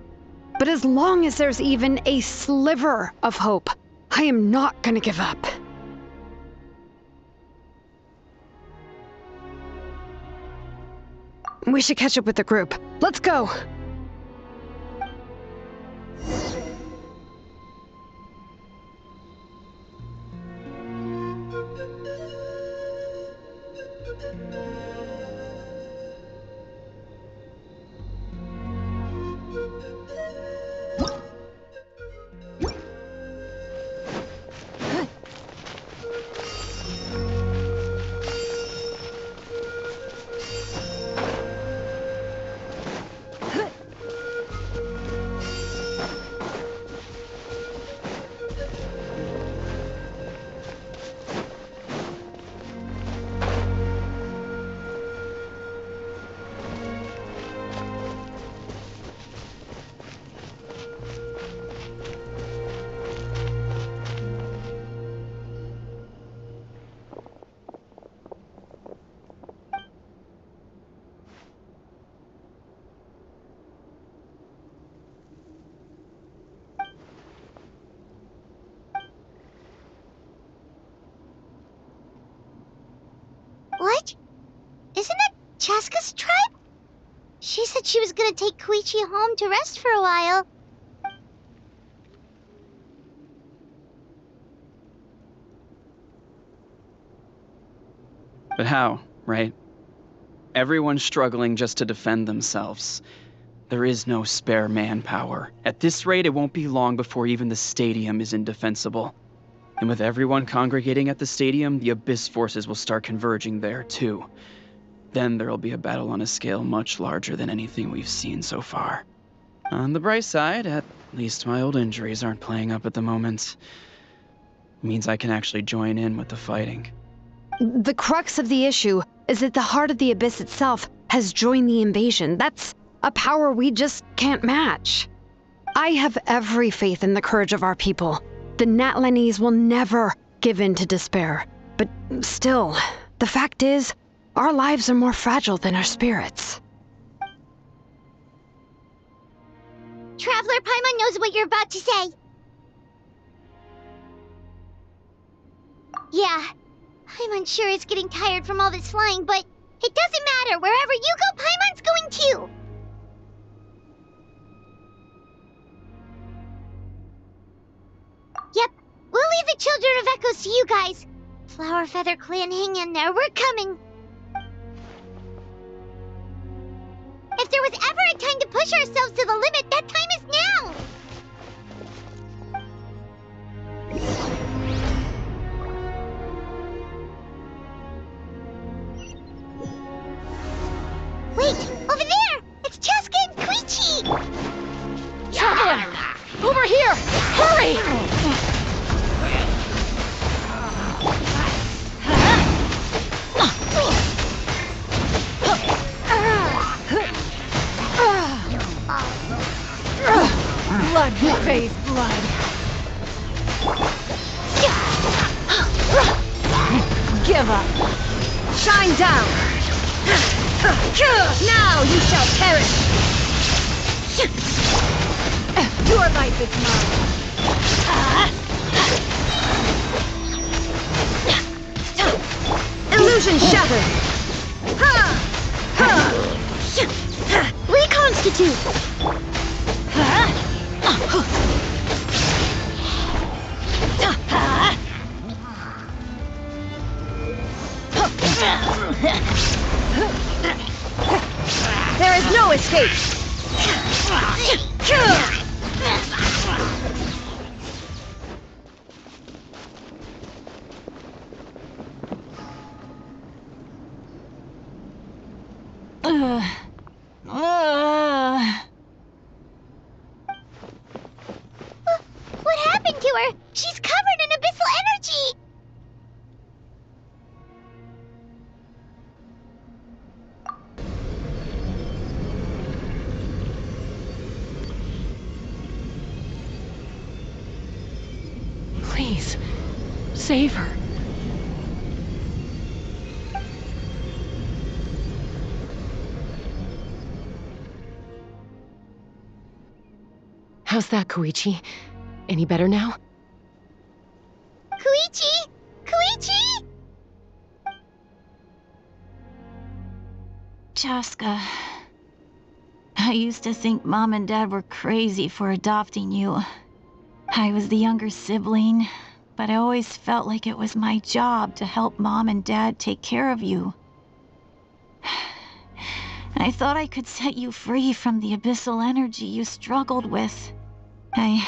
But as long as there's even a sliver of hope, I am not gonna give up. We should catch up with the group. Let's go! What? Isn't that Chaska's tribe? She said she was gonna take Koichi home to rest for a while. But how, right? Everyone's struggling just to defend themselves. There is no spare manpower. At this rate, it won't be long before even the stadium is indefensible. And with everyone congregating at the stadium, the Abyss forces will start converging there, too. Then there'll be a battle on a scale much larger than anything we've seen so far. On the bright side, at least my old injuries aren't playing up at the moment. It means I can actually join in with the fighting. The crux of the issue is that the heart of the Abyss itself has joined the invasion. That's a power we just can't match. I have every faith in the courage of our people. The Natlanese will never give in to despair. But still, the fact is, our lives are more fragile than our spirits. Traveler Paimon knows what you're about to say. Yeah, Paimon's sure is getting tired from all this flying, but it doesn't matter. Wherever you go, Paimon's going too. Yep, we'll leave the Children of Echoes to you guys. Flower Feather Clan, hang in there. We're coming. If there was ever a time to push ourselves to the limit, that time is now! Wait, over there! It's Cheska and Koichi! Traveler! Over here! Hurry! Blood pays blood. Give up. Shine down. Now you shall perish. Your life is mine. Illusion shattered. Reconstitute. There is no escape. What happened to her? She's covered in abyssal energy! Please, save her. How's that, Koichi? Any better now? Koichi! Koichi! Cheska, I used to think Mom and Dad were crazy for adopting you. I was the younger sibling, but I always felt like it was my job to help Mom and Dad take care of you. I thought I could set you free from the abyssal energy you struggled with. I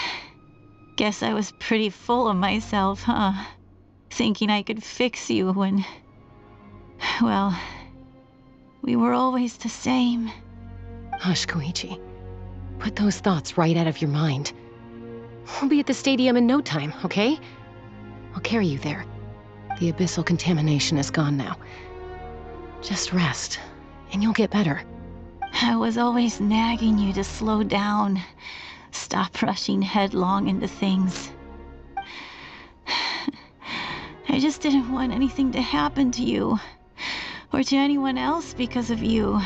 guess I was pretty full of myself, huh? Thinking I could fix you when, well, we were always the same. Hush, Koichi. Put those thoughts right out of your mind. We'll be at the stadium in no time, okay? I'll carry you there. The abyssal contamination is gone now. Just rest, and you'll get better. I was always nagging you to slow down. Stop rushing headlong into things. I just didn't want anything to happen to you, or to anyone else because of you.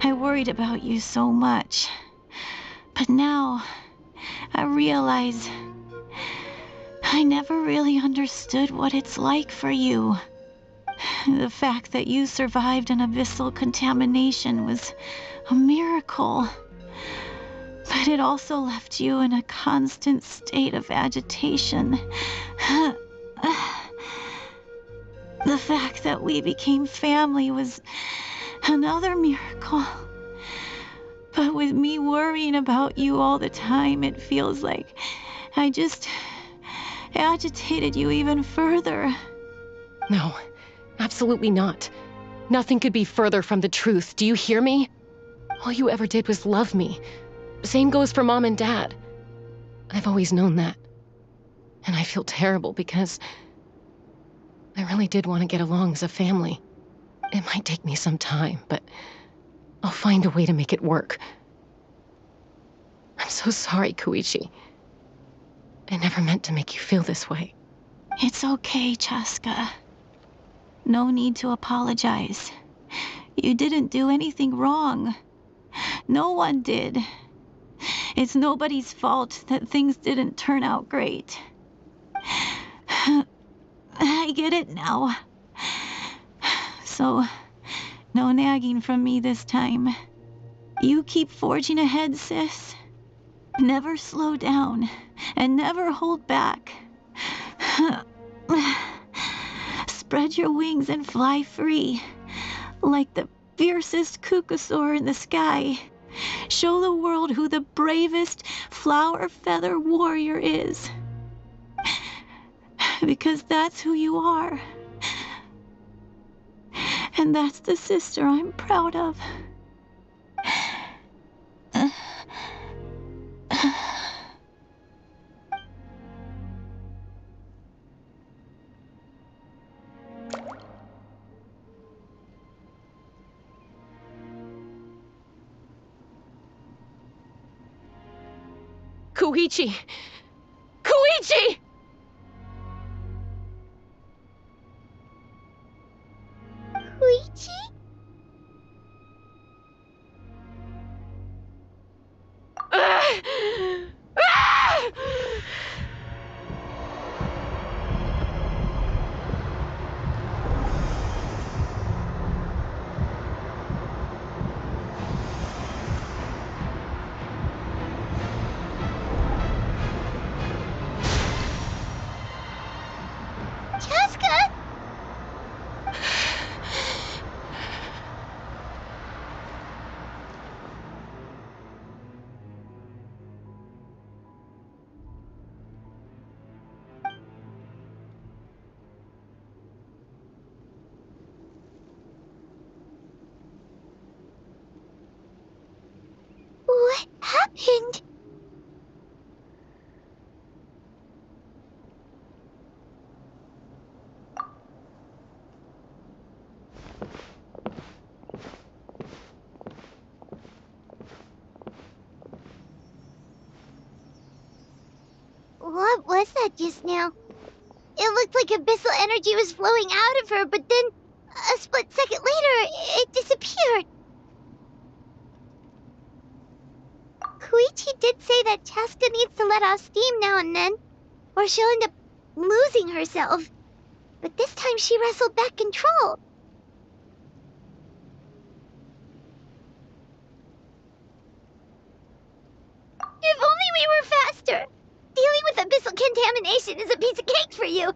I worried about you so much. But now, I realize I never really understood what it's like for you. The fact that you survived an abyssal contamination was a miracle. But it also left you in a constant state of agitation. The fact that we became family was another miracle. But with me worrying about you all the time, it feels like I just agitated you even further. No, absolutely not. Nothing could be further from the truth. Do you hear me? All you ever did was love me. Same goes for Mom and Dad. I've always known that. And I feel terrible because I really did want to get along as a family. It might take me some time, but I'll find a way to make it work. I'm so sorry, Koichi. I never meant to make you feel this way. It's okay, Cheska. No need to apologize. You didn't do anything wrong. No one did. It's nobody's fault that things didn't turn out great. I get it now. So, no nagging from me this time. You keep forging ahead, sis. Never slow down, and never hold back. Spread your wings and fly free, like the fiercest kukusaur in the sky. Show the world who the bravest flower feather warrior is. Because that's who you are. And that's the sister I'm proud of. Koichi! Koichi! Koichi? Cheska? What happened? What was that just now? It looked like abyssal energy was flowing out of her, but then a split second later, it disappeared. Koichi did say that Cheska needs to let off steam now and then, or she'll end up losing herself. But this time she wrestled back control. If only we were faster! Dealing with abyssal contamination is a piece of cake for you.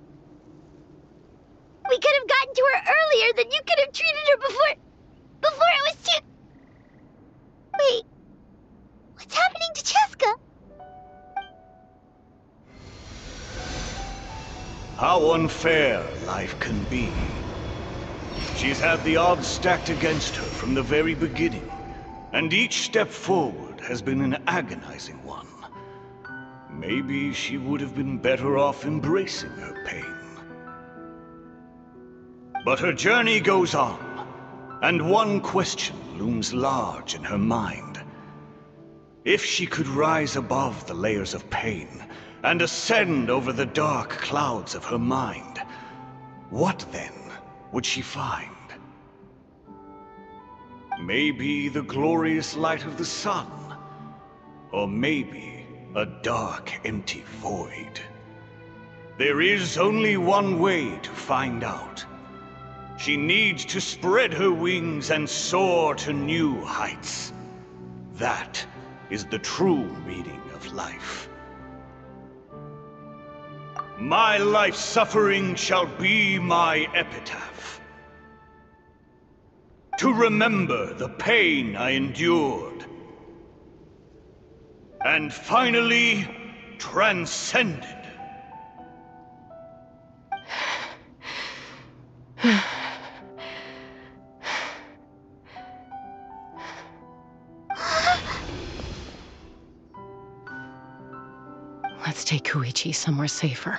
We could have gotten to her earlier, then you could have treated her before it was too... Wait, what's happening to Cheska? How unfair life can be. She's had the odds stacked against her from the very beginning, and each step forward has been an agonizing one. Maybe she would have been better off embracing her pain. But her journey goes on, and one question looms large in her mind. If she could rise above the layers of pain and ascend over the dark clouds of her mind, what then would she find? Maybe the glorious light of the sun, or maybe a dark, empty void. There is only one way to find out. She needs to spread her wings and soar to new heights. That is the true meaning of life. My life's suffering shall be my epitaph. To remember the pain I endured, and finally transcended. Let's take Koichi somewhere safer.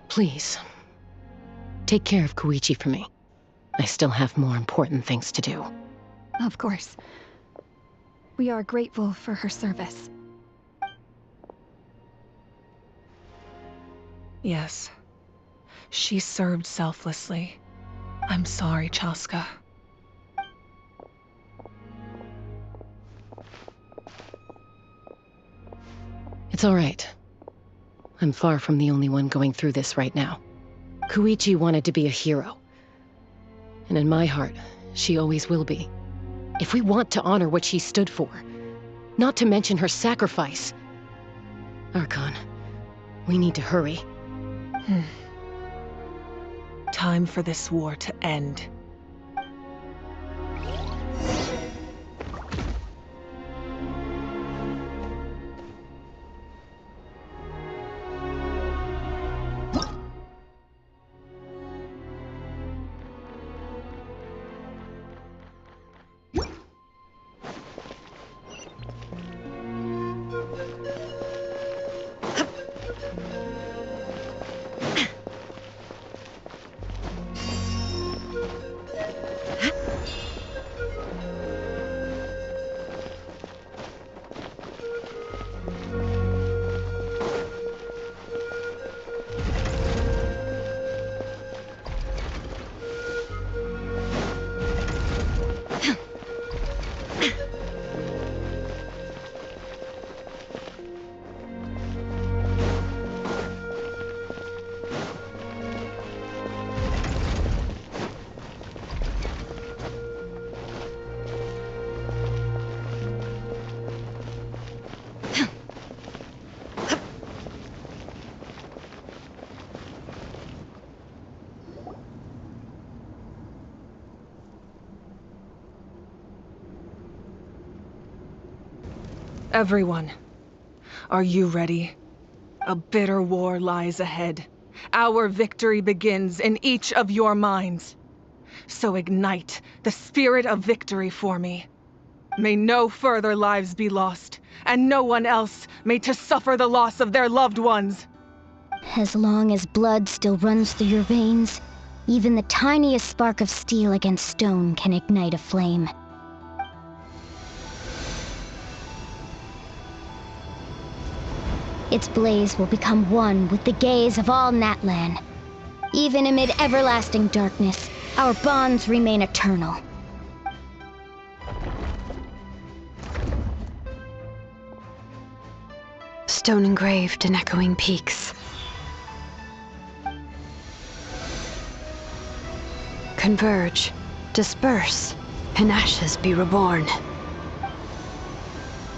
Please, take care of Koichi for me. I still have more important things to do. Of course. We are grateful for her service. Yes. She served selflessly. I'm sorry, Chaska. It's all right. I'm far from the only one going through this right now. Koichi wanted to be a hero. And in my heart, she always will be. If we want to honor what she stood for, not to mention her sacrifice. Archon, we need to hurry. Time for this war to end. Everyone, are you ready? A bitter war lies ahead. Our victory begins in each of your minds. So ignite the spirit of victory for me. May no further lives be lost, and no one else may to suffer the loss of their loved ones. As long as blood still runs through your veins, even the tiniest spark of steel against stone can ignite a flame. Its blaze will become one with the gaze of all Natlan. Even amid everlasting darkness, our bonds remain eternal. Stone engraved in echoing peaks. Converge, disperse, in ashes be reborn.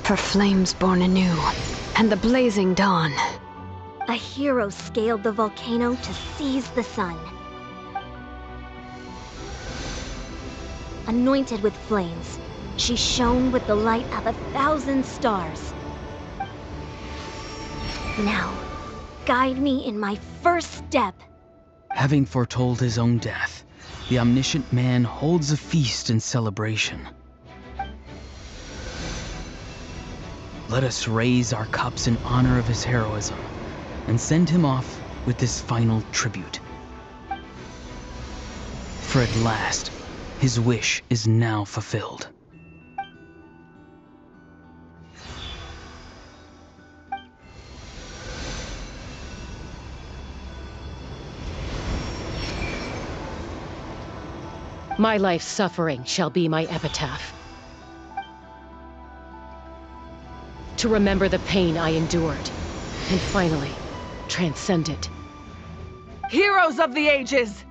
For flames born anew, and the blazing dawn. A hero scaled the volcano to seize the sun. Anointed with flames, she shone with the light of 1,000 stars. Now, guide me in my first step. Having foretold his own death, the omniscient man holds a feast in celebration. Let us raise our cups in honor of his heroism, and send him off with this final tribute. For at last, his wish is now fulfilled. My life's suffering shall be my epitaph. To remember the pain I endured, and finally, transcend it. Heroes of the ages!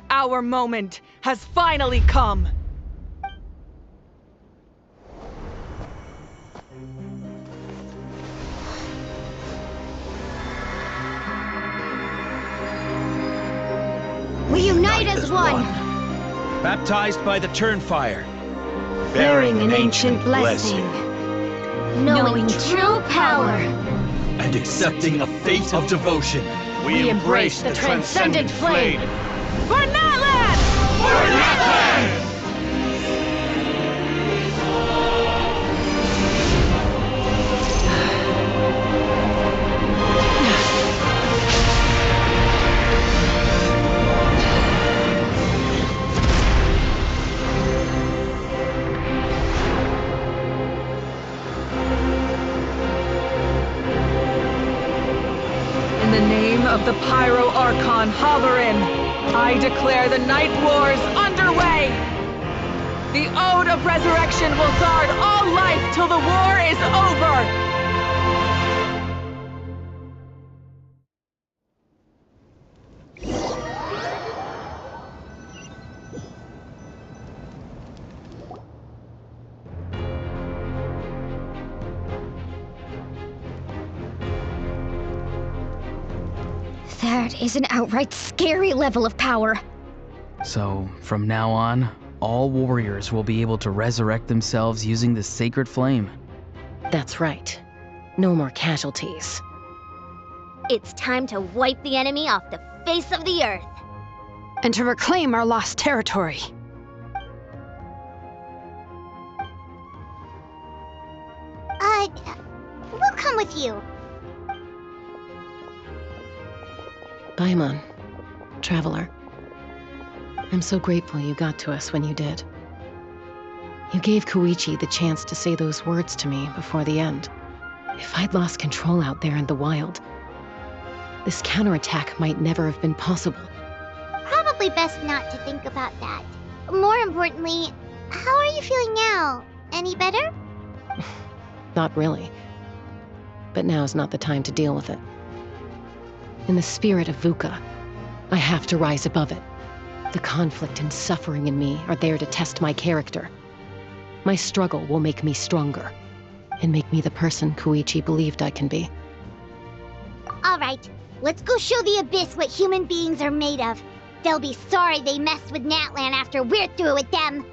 Our moment has finally come! We unite as one! Baptized by the Turnfire. Bearing an ancient blessing. Knowing true power. And accepting a fate of devotion. We embrace the transcendent flame. For Natlan! For Natlan! In the name of the Pyro Archon Halloran, I declare the Night Wars underway! The Ode of Resurrection will guard all life till the war is over! That is an outright scary level of power. So, from now on, all warriors will be able to resurrect themselves using the sacred flame. That's right. No more casualties. It's time to wipe the enemy off the face of the earth. And to reclaim our lost territory. We'll come with you. Paimon, Traveler. I'm so grateful you got to us when you did. You gave Koichi the chance to say those words to me before the end. If I'd lost control out there in the wild, this counterattack might never have been possible. Probably best not to think about that. More importantly, how are you feeling now? Any better? Not really. But now's not the time to deal with it. In the spirit of VUCA, I have to rise above it. The conflict and suffering in me are there to test my character. My struggle will make me stronger, and make me the person Koichi believed I can be. Alright, let's go show the Abyss what human beings are made of. They'll be sorry they messed with Natlan after we're through with them.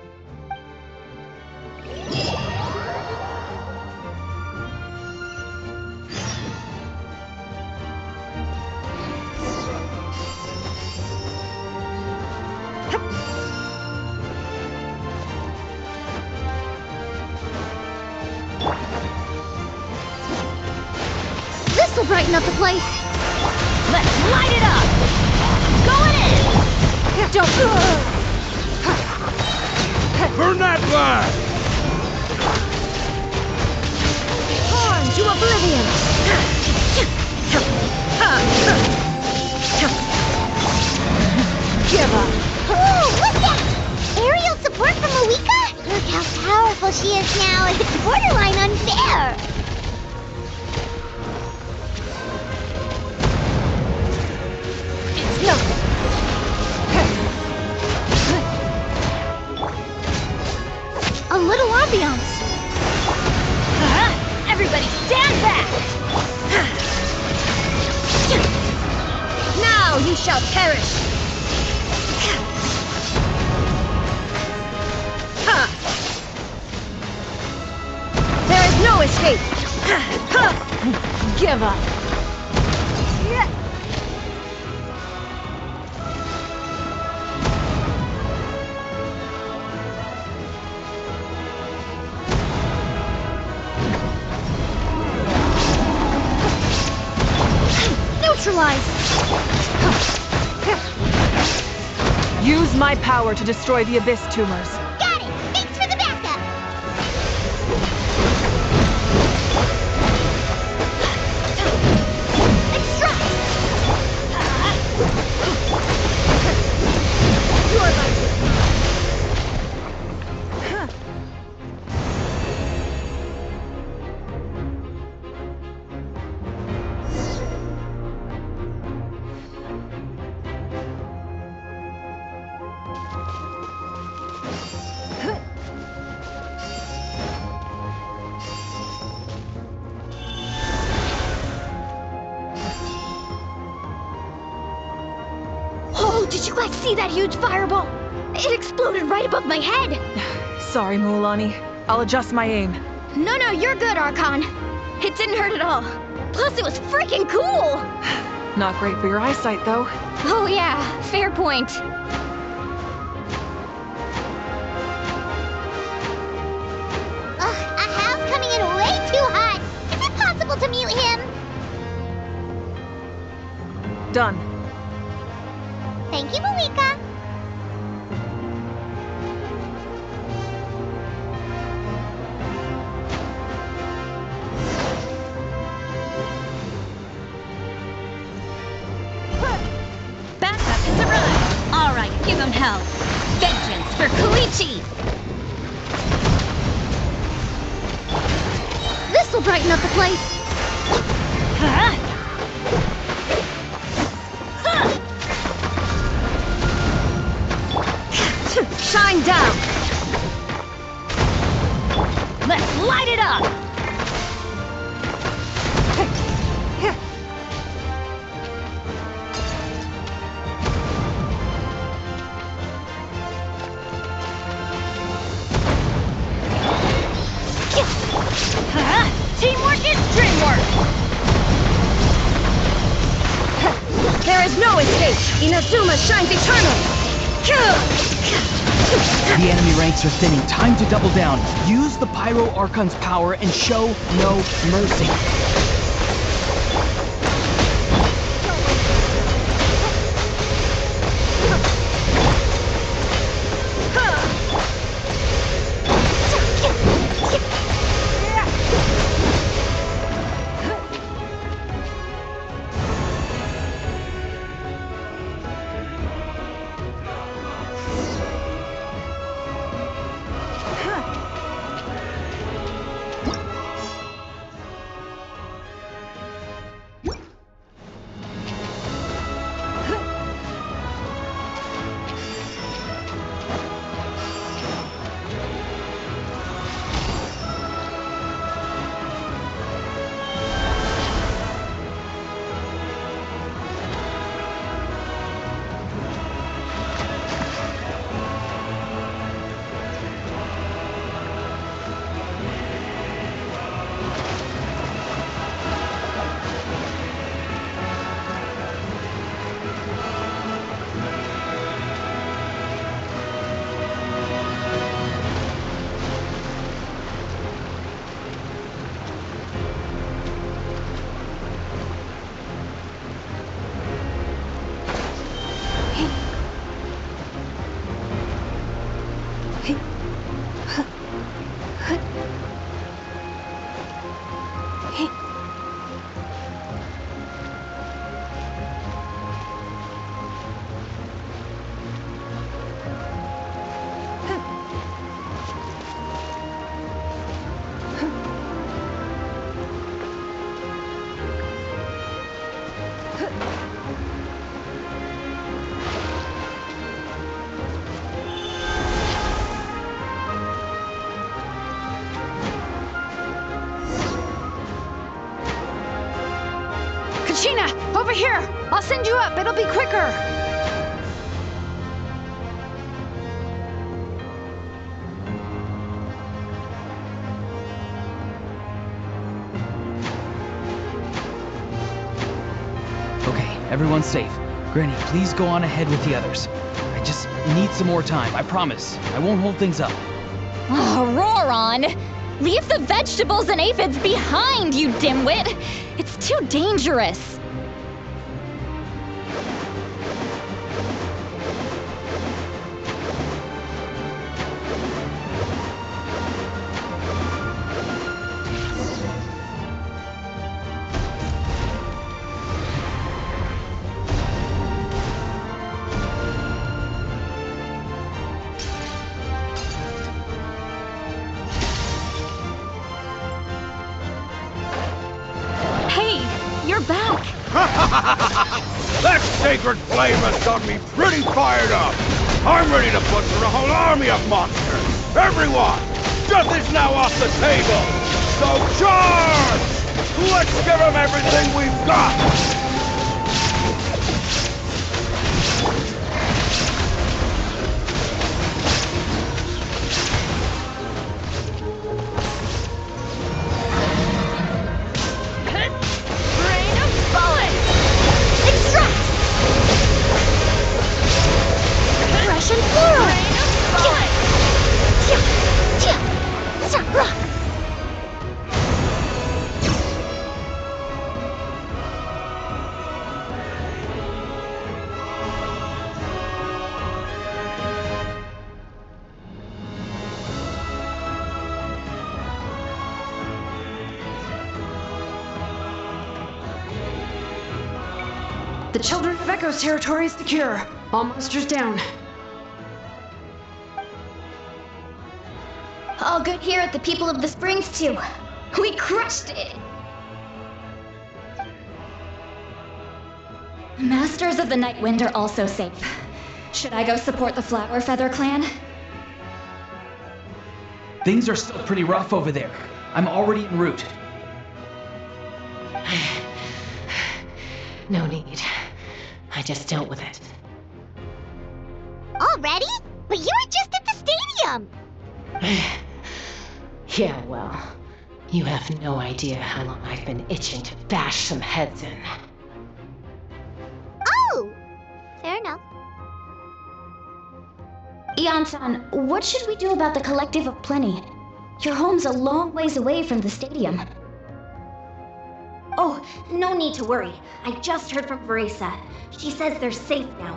This'll brighten up the place. Let's light it up. Going in. Don't. Burn that flag! On to oblivion. Give up. Ooh, what's that? Aerial support from Moika? Look how powerful she is now. It's borderline unfair. It's nothing. A little ambiance. Everybody stand back. Now you shall perish. There is no escape. Give up. Neutralize. Use my power to destroy the Abyss tumors. Got it. Thanks for the backup. Extract. You're my Oh, did you guys see that huge fireball? It exploded right above my head. Sorry, Mualani. I'll adjust my aim. No, you're good, Archon. It didn't hurt at all. Plus, it was freaking cool! Not great for your eyesight, though. Oh yeah, fair point. Ahal's coming in way too hot. Is it possible to mute him? Done. Thank you, Moika. backup has arrived. hell. Vengeance for Koichi! This'll brighten up the place. Shine down! Let's light it up! Teamwork is dreamwork! There is no escape! Inazuma shines eternal! The enemy ranks are thinning. Time to double down. Use the Pyro Archon's power and show no mercy. Over here! I'll send you up, it'll be quicker! Okay, everyone's safe. Granny, please go on ahead with the others. I just need some more time, I promise. I won't hold things up. Oh, Roron! Leave the vegetables and aphids behind, you dimwit! It's too dangerous! That sacred flame has got me pretty fired up. I'm ready to butcher a whole army of monsters. Everyone, death is now off the table. So charge! Let's give them everything we've got. The Children of Echo's territory is secure. All monsters down. All good here at the People of the Springs, too. We crushed it! Masters of the Night Wind are also safe. Should I go support the Flower Feather clan? Things are still pretty rough over there. I'm already en route. No need. I just dealt with it. Already? But you were just at the stadium! Yeah, well, you have no idea how long I've been itching to bash some heads in. Oh! Fair enough. Ian-san, what should we do about the Collective of Plenty? Your home's a long ways away from the stadium. Oh, no need to worry. I just heard from Veresa. She says they're safe now.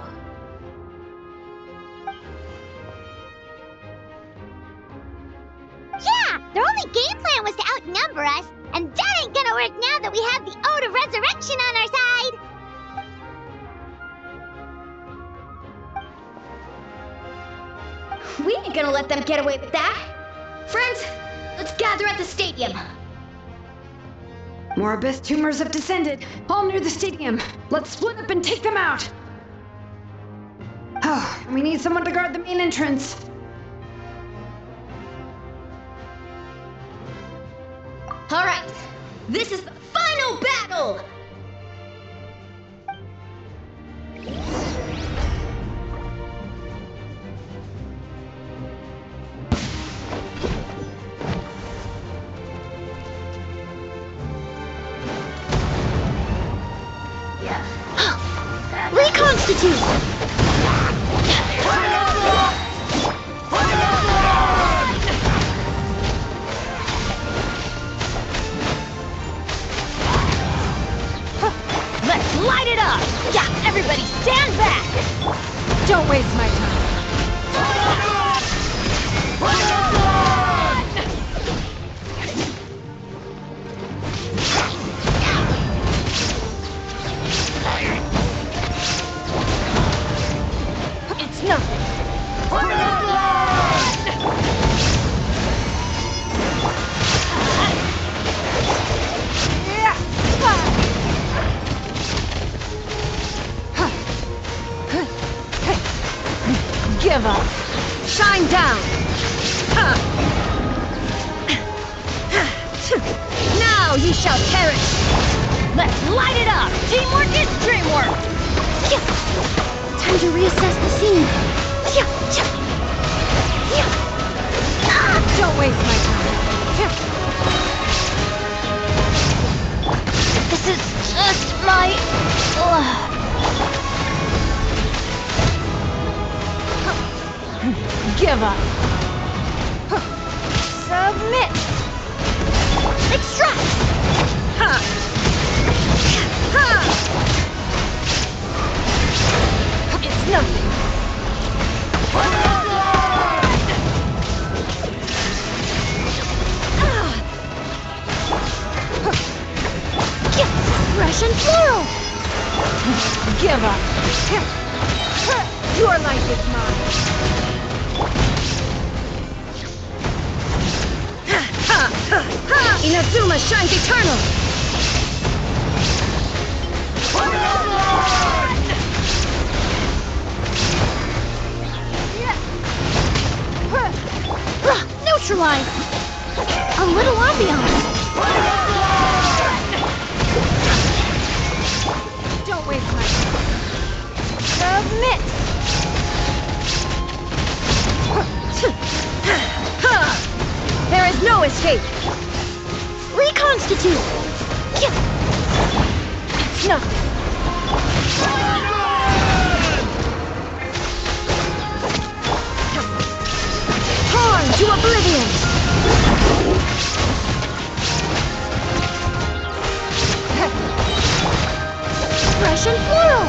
Yeah! Their only game plan was to outnumber us, and that ain't gonna work now that we have the Ode of Resurrection on our side! We ain't gonna let them get away with that. Friends, let's gather at the stadium. More abyss tumors have descended, all near the stadium. Let's split up and take them out. Oh, we need someone to guard the main entrance. All right, this is the final battle! Reconstitute! Let's light it up! Yeah, everybody stand back! Don't waste my time. It's nothing. Give up. Shine down. Now ye shall perish. Let's light it up! Teamwork is dreamwork! Time to reassess the scene. Don't waste my time. This is just my... Give up. Submit! Extract! It's nothing. Fresh and floral. Give up. Your life is mine. Inazuma shines eternal. Neutralize! A little ambiance. Don't waste my time. Submit! There is no escape. Reconstitute! It's nothing. Torn to oblivion. Fresh and floral!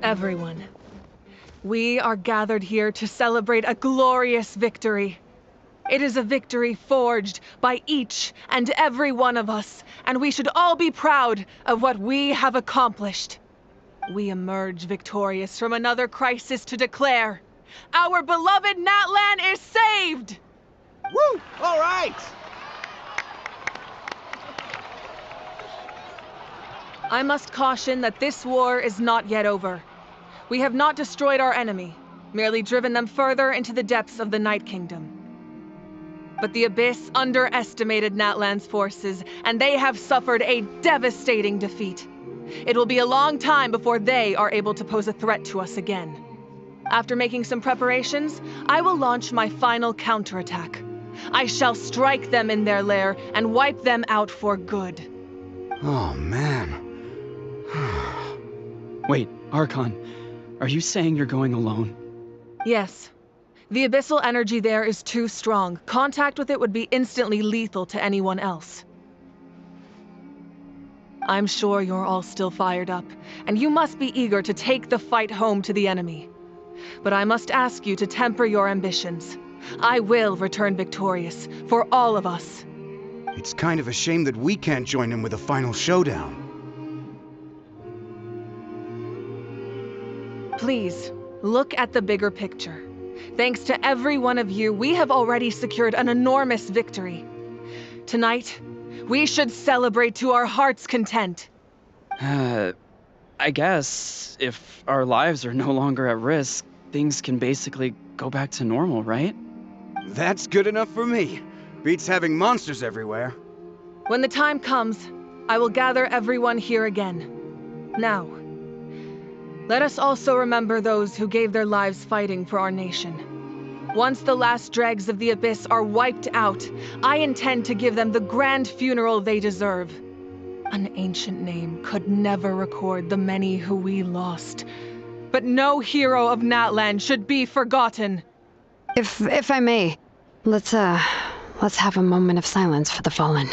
Everyone, we are gathered here to celebrate a glorious victory. It is a victory forged by each and every one of us, and we should all be proud of what we have accomplished. We emerge victorious from another crisis to declare, our beloved Natlan is saved! Woo! All right! I must caution that this war is not yet over. We have not destroyed our enemy, merely driven them further into the depths of the Night Kingdom. But the Abyss underestimated Natlan's forces, and they have suffered a devastating defeat. It will be a long time before they are able to pose a threat to us again. After making some preparations, I will launch my final counterattack. I shall strike them in their lair and wipe them out for good. Oh, man. Wait, Archon, are you saying you're going alone? Yes. The abyssal energy there is too strong. Contact with it would be instantly lethal to anyone else. I'm sure you're all still fired up, and you must be eager to take the fight home to the enemy. But I must ask you to temper your ambitions. I will return victorious, for all of us. It's kind of a shame that we can't join him with a final showdown. Please, look at the bigger picture. Thanks to every one of you, we have already secured an enormous victory. Tonight, we should celebrate to our heart's content. I guess if our lives are no longer at risk, things can basically go back to normal, right? That's good enough for me. Beats having monsters everywhere. When the time comes, I will gather everyone here again. Now, let us also remember those who gave their lives fighting for our nation. Once the last dregs of the Abyss are wiped out, I intend to give them the grand funeral they deserve. An ancient name could never record the many who we lost. But no hero of Natlan should be forgotten. If I may, let's have a moment of silence for the fallen.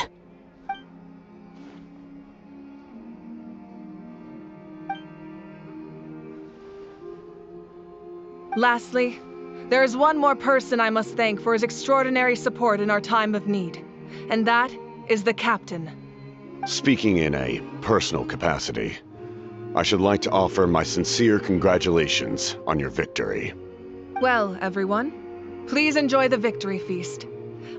Lastly, there is one more person I must thank for his extraordinary support in our time of need, and that is the Captain. Speaking in a personal capacity, I should like to offer my sincere congratulations on your victory. Well, everyone, please enjoy the victory feast.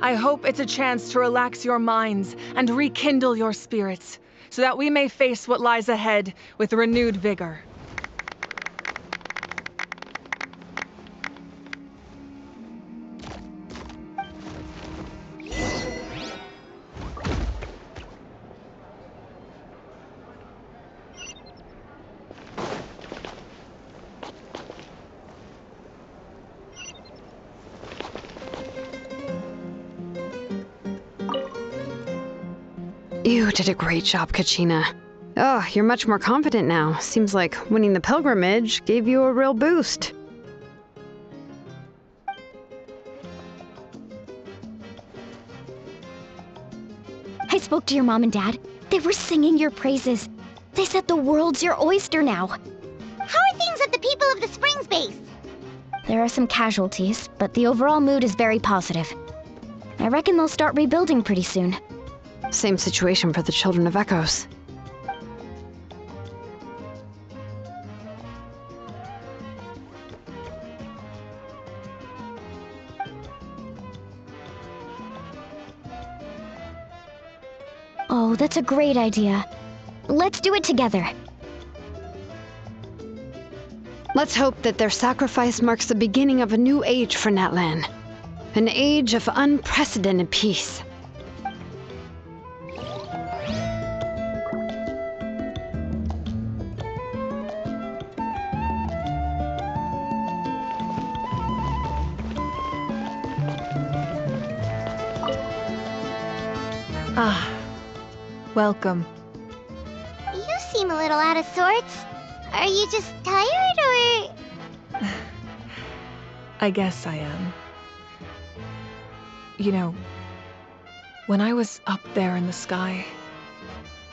I hope it's a chance to relax your minds and rekindle your spirits, so that we may face what lies ahead with renewed vigor. You did a great job, Kachina. Oh, you're much more confident now. Seems like winning the pilgrimage gave you a real boost. I spoke to your mom and dad. They were singing your praises. They said the world's your oyster now. How are things at the People of the Springs base? There are some casualties, but the overall mood is very positive. I reckon they'll start rebuilding pretty soon. Same situation for the Children of Echoes. Oh, that's a great idea. Let's do it together. Let's hope that their sacrifice marks the beginning of a new age for Natlan. An age of unprecedented peace. Ah, welcome. You seem a little out of sorts. Are you just tired, or...? I guess I am. You know, when I was up there in the sky,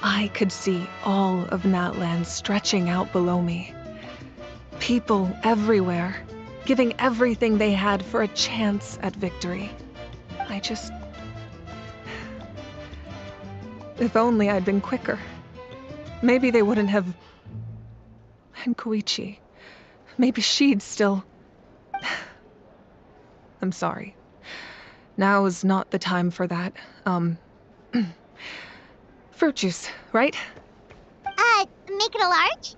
I could see all of Natlan stretching out below me. People everywhere, giving everything they had for a chance at victory. If only I'd been quicker. Maybe they wouldn't have... And Koichi. Maybe she'd still... I'm sorry. Now is not the time for that. Fruit juice, right? Make it a large?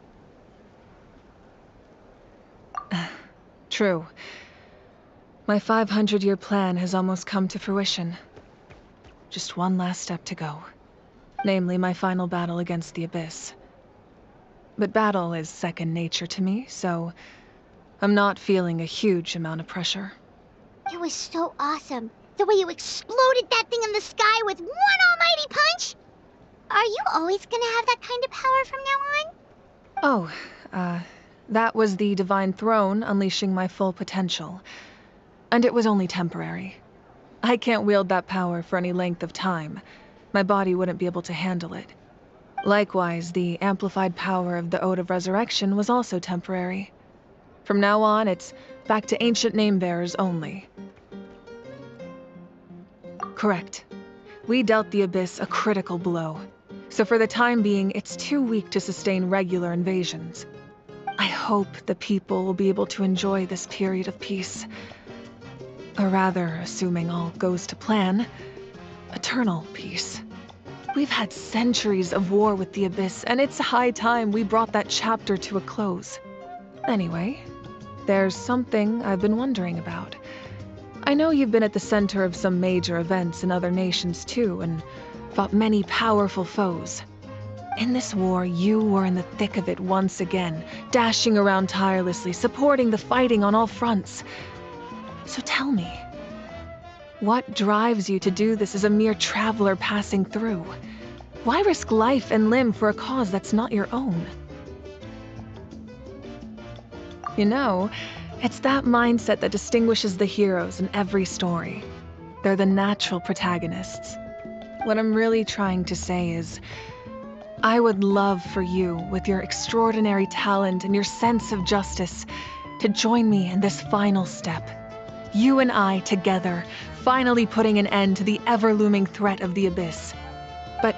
True. My 500-year plan has almost come to fruition. Just one last step to go. Namely, my final battle against the Abyss. But battle is second nature to me, so I'm not feeling a huge amount of pressure. It was so awesome. The way you exploded that thing in the sky with one almighty punch! Are you always gonna have that kind of power from now on? Oh, that was the Divine Throne unleashing my full potential. And it was only temporary. I can't wield that power for any length of time. My body wouldn't be able to handle it. Likewise, the amplified power of the Ode of Resurrection was also temporary. From now on, it's back to ancient name-bearers only. Correct. We dealt the Abyss a critical blow. So for the time being, it's too weak to sustain regular invasions. I hope the people will be able to enjoy this period of peace. Or rather, assuming all goes to plan, eternal peace. We've had centuries of war with the Abyss, and it's high time we brought that chapter to a close. Anyway, there's something I've been wondering about. I know you've been at the center of some major events in other nations too, and fought many powerful foes. In this war, you were in the thick of it once again, dashing around tirelessly, supporting the fighting on all fronts. So tell me, what drives you to do this as a mere traveler passing through? Why risk life and limb for a cause that's not your own? You know, it's that mindset that distinguishes the heroes in every story. They're the natural protagonists. What I'm really trying to say is, I would love for you, with your extraordinary talent and your sense of justice, to join me in this final step. You and I together, finally putting an end to the ever-looming threat of the Abyss. But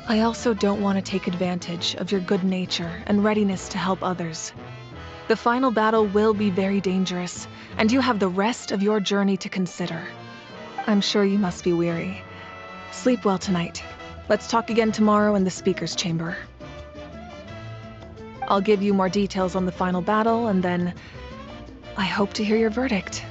I also don't want to take advantage of your good nature and readiness to help others. The final battle will be very dangerous, and you have the rest of your journey to consider. I'm sure you must be weary. Sleep well tonight. Let's talk again tomorrow in the speaker's chamber. I'll give you more details on the final battle, and then I hope to hear your verdict.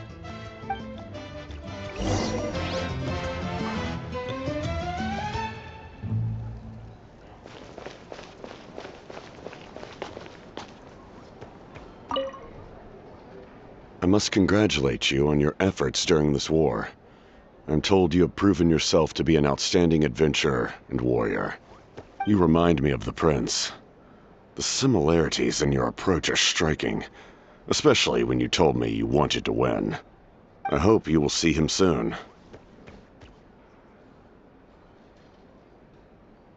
I must congratulate you on your efforts during this war. I'm told you have proven yourself to be an outstanding adventurer and warrior. You remind me of the Prince. The similarities in your approach are striking, especially when you told me you wanted to win. I hope you will see him soon. Hey,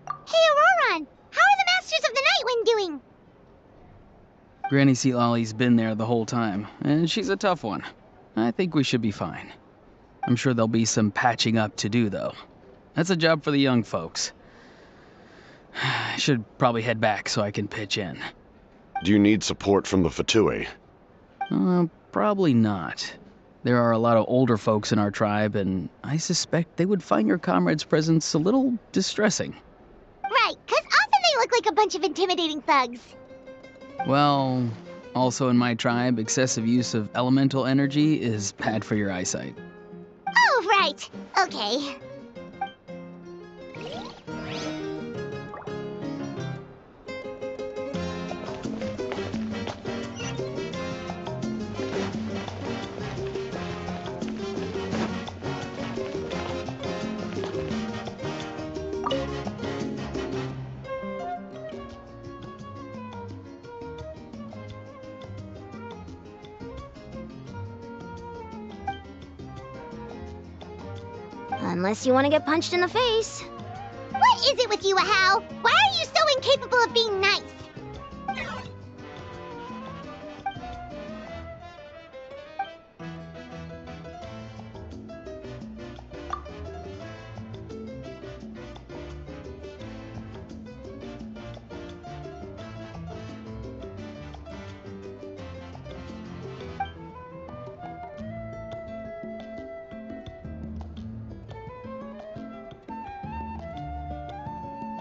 Auroron! How are the Masters of the Nightwind doing? Granny Sealolly's been there the whole time, and she's a tough one. I think we should be fine. I'm sure there'll be some patching up to do, though. That's a job for the young folks. I should probably head back so I can pitch in. Do you need support from the Fatui? Probably not. There are a lot of older folks in our tribe, and I suspect they would find your comrade's presence a little distressing. Right, 'cause often they look like a bunch of intimidating thugs. Well, also in my tribe, excessive use of elemental energy is bad for your eyesight. Oh, right. Okay. Unless you want to get punched in the face. What is it with you, Ahau? Why are you so incapable of being nice?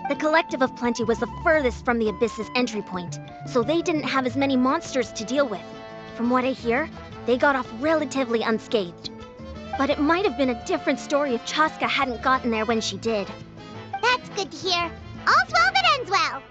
The Collective of Plenty was the furthest from the Abyss's entry point, so they didn't have as many monsters to deal with. From what I hear, they got off relatively unscathed. But it might have been a different story if Chaska hadn't gotten there when she did. That's good to hear. All's well that ends well.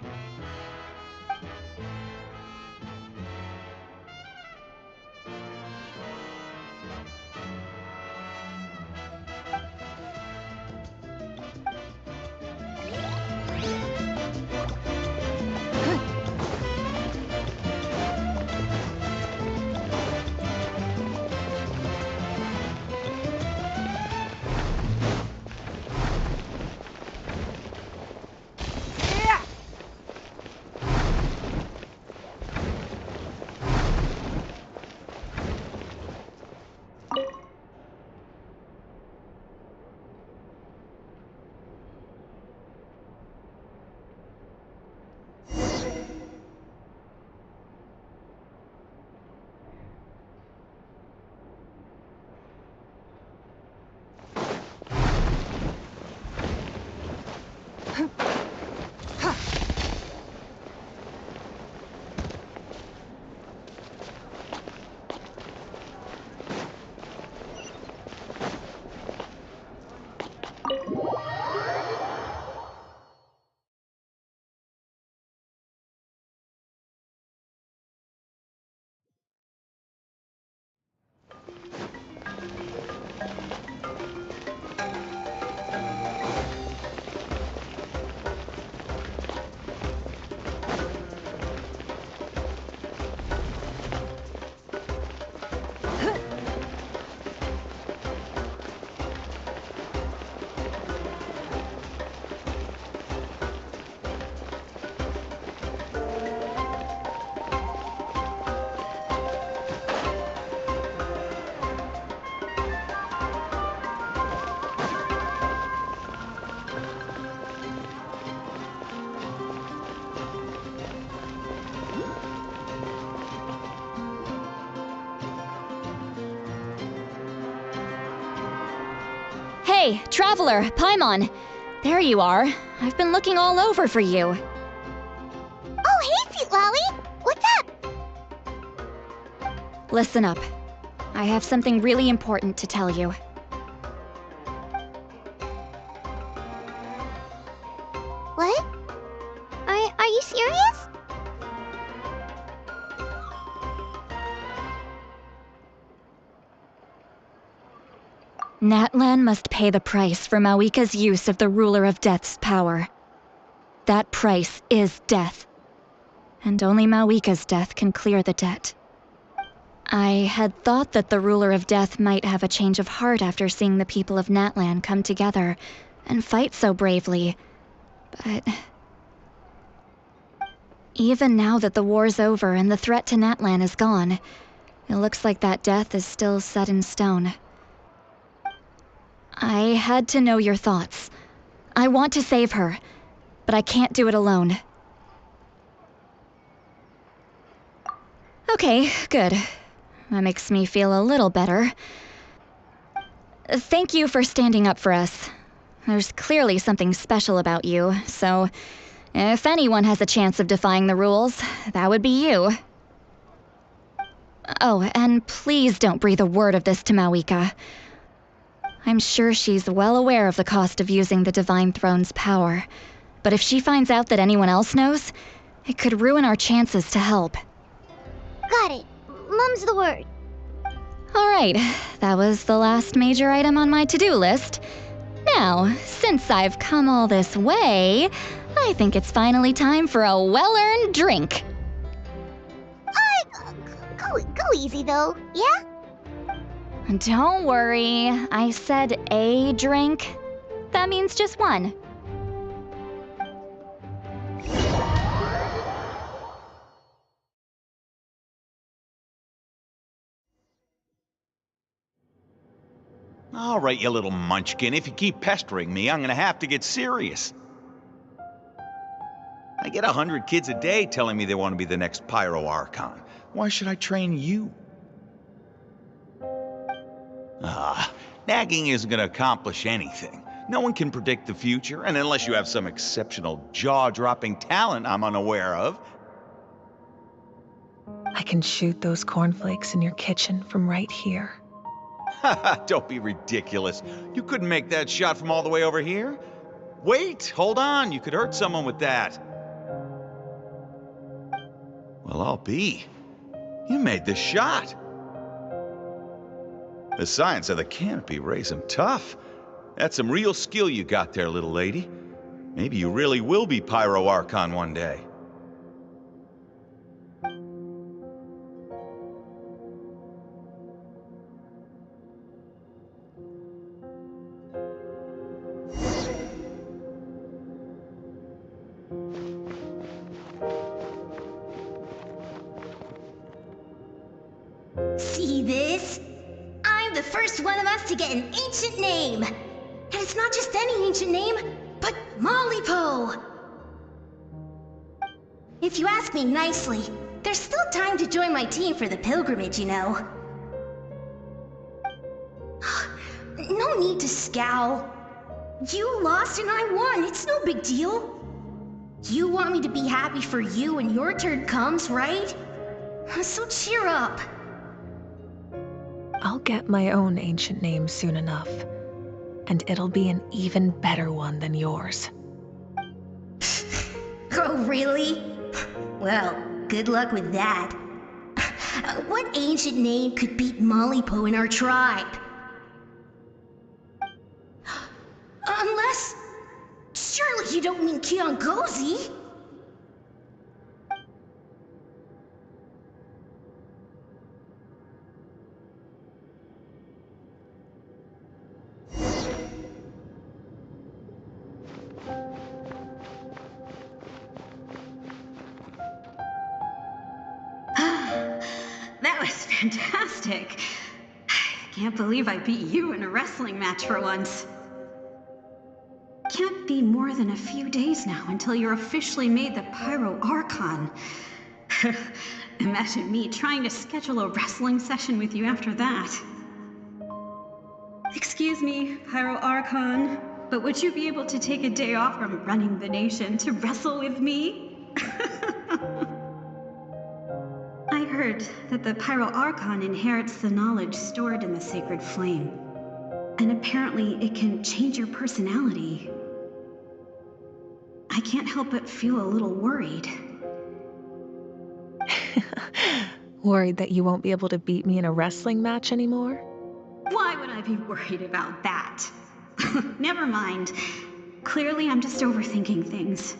Hey, Traveler, Paimon! There you are. I've been looking all over for you. Oh, hey, Sweet Lolly! What's up? Listen up. I have something really important to tell you. What? Are you serious? Natlan must pay the price for Mawika's use of the Ruler of Death's power. That price is death. And only Mawika's death can clear the debt. I had thought that the Ruler of Death might have a change of heart after seeing the people of Natlan come together and fight so bravely, but... Even now that the war's over and the threat to Natlan is gone, it looks like that death is still set in stone. I had to know your thoughts. I want to save her, but I can't do it alone. Okay, good. That makes me feel a little better. Thank you for standing up for us. There's clearly something special about you, so if anyone has a chance of defying the rules, that would be you. Oh, and please don't breathe a word of this to Mawika. I'm sure she's well aware of the cost of using the Divine Throne's power, but if she finds out that anyone else knows, it could ruin our chances to help. Got it. Mum's the word. Alright, that was the last major item on my to-do list. Now, since I've come all this way, I think it's finally time for a well-earned drink. Go easy though, yeah? Don't worry, I said a drink. That means just one. All right, you little munchkin. If you keep pestering me, I'm gonna have to get serious. I get 100 kids a day telling me they want to be the next Pyro Archon. Why should I train you? Nagging isn't gonna accomplish anything. No one can predict the future, and unless you have some exceptional jaw-dropping talent I'm unaware of. I can shoot those cornflakes in your kitchen from right here. Haha, don't be ridiculous. You couldn't make that shot from all the way over here. Wait, hold on, you could hurt someone with that. Well, I'll be. You made the shot. The science of the canopy raised him tough. That's some real skill you got there, little lady. Maybe you really will be Pyro Archon one day. See this? I'm the first one of us to get an ancient name. And it's not just any ancient name, but Malipo. If you ask me nicely, there's still time to join my team for the pilgrimage, you know. No need to scowl. You lost and I won, it's no big deal. You want me to be happy for you when your turn comes, right? So cheer up. I'll get my own ancient name soon enough, and it'll be an even better one than yours. Oh, really? Well, good luck with that. What ancient name could beat Malipo in our tribe? Unless... surely you don't mean Kiangozi? That was fantastic. Can't believe I beat you in a wrestling match for once. Can't be more than a few days now until you're officially made the Pyro Archon. Imagine me trying to schedule a wrestling session with you after that. Excuse me, Pyro Archon, but would you be able to take a day off from running the nation to wrestle with me? I heard that the Pyro Archon inherits the knowledge stored in the sacred flame. And apparently it can change your personality. I can't help but feel a little worried. Worried that you won't be able to beat me in a wrestling match anymore? Why would I be worried about that? Never mind. Clearly I'm just overthinking things.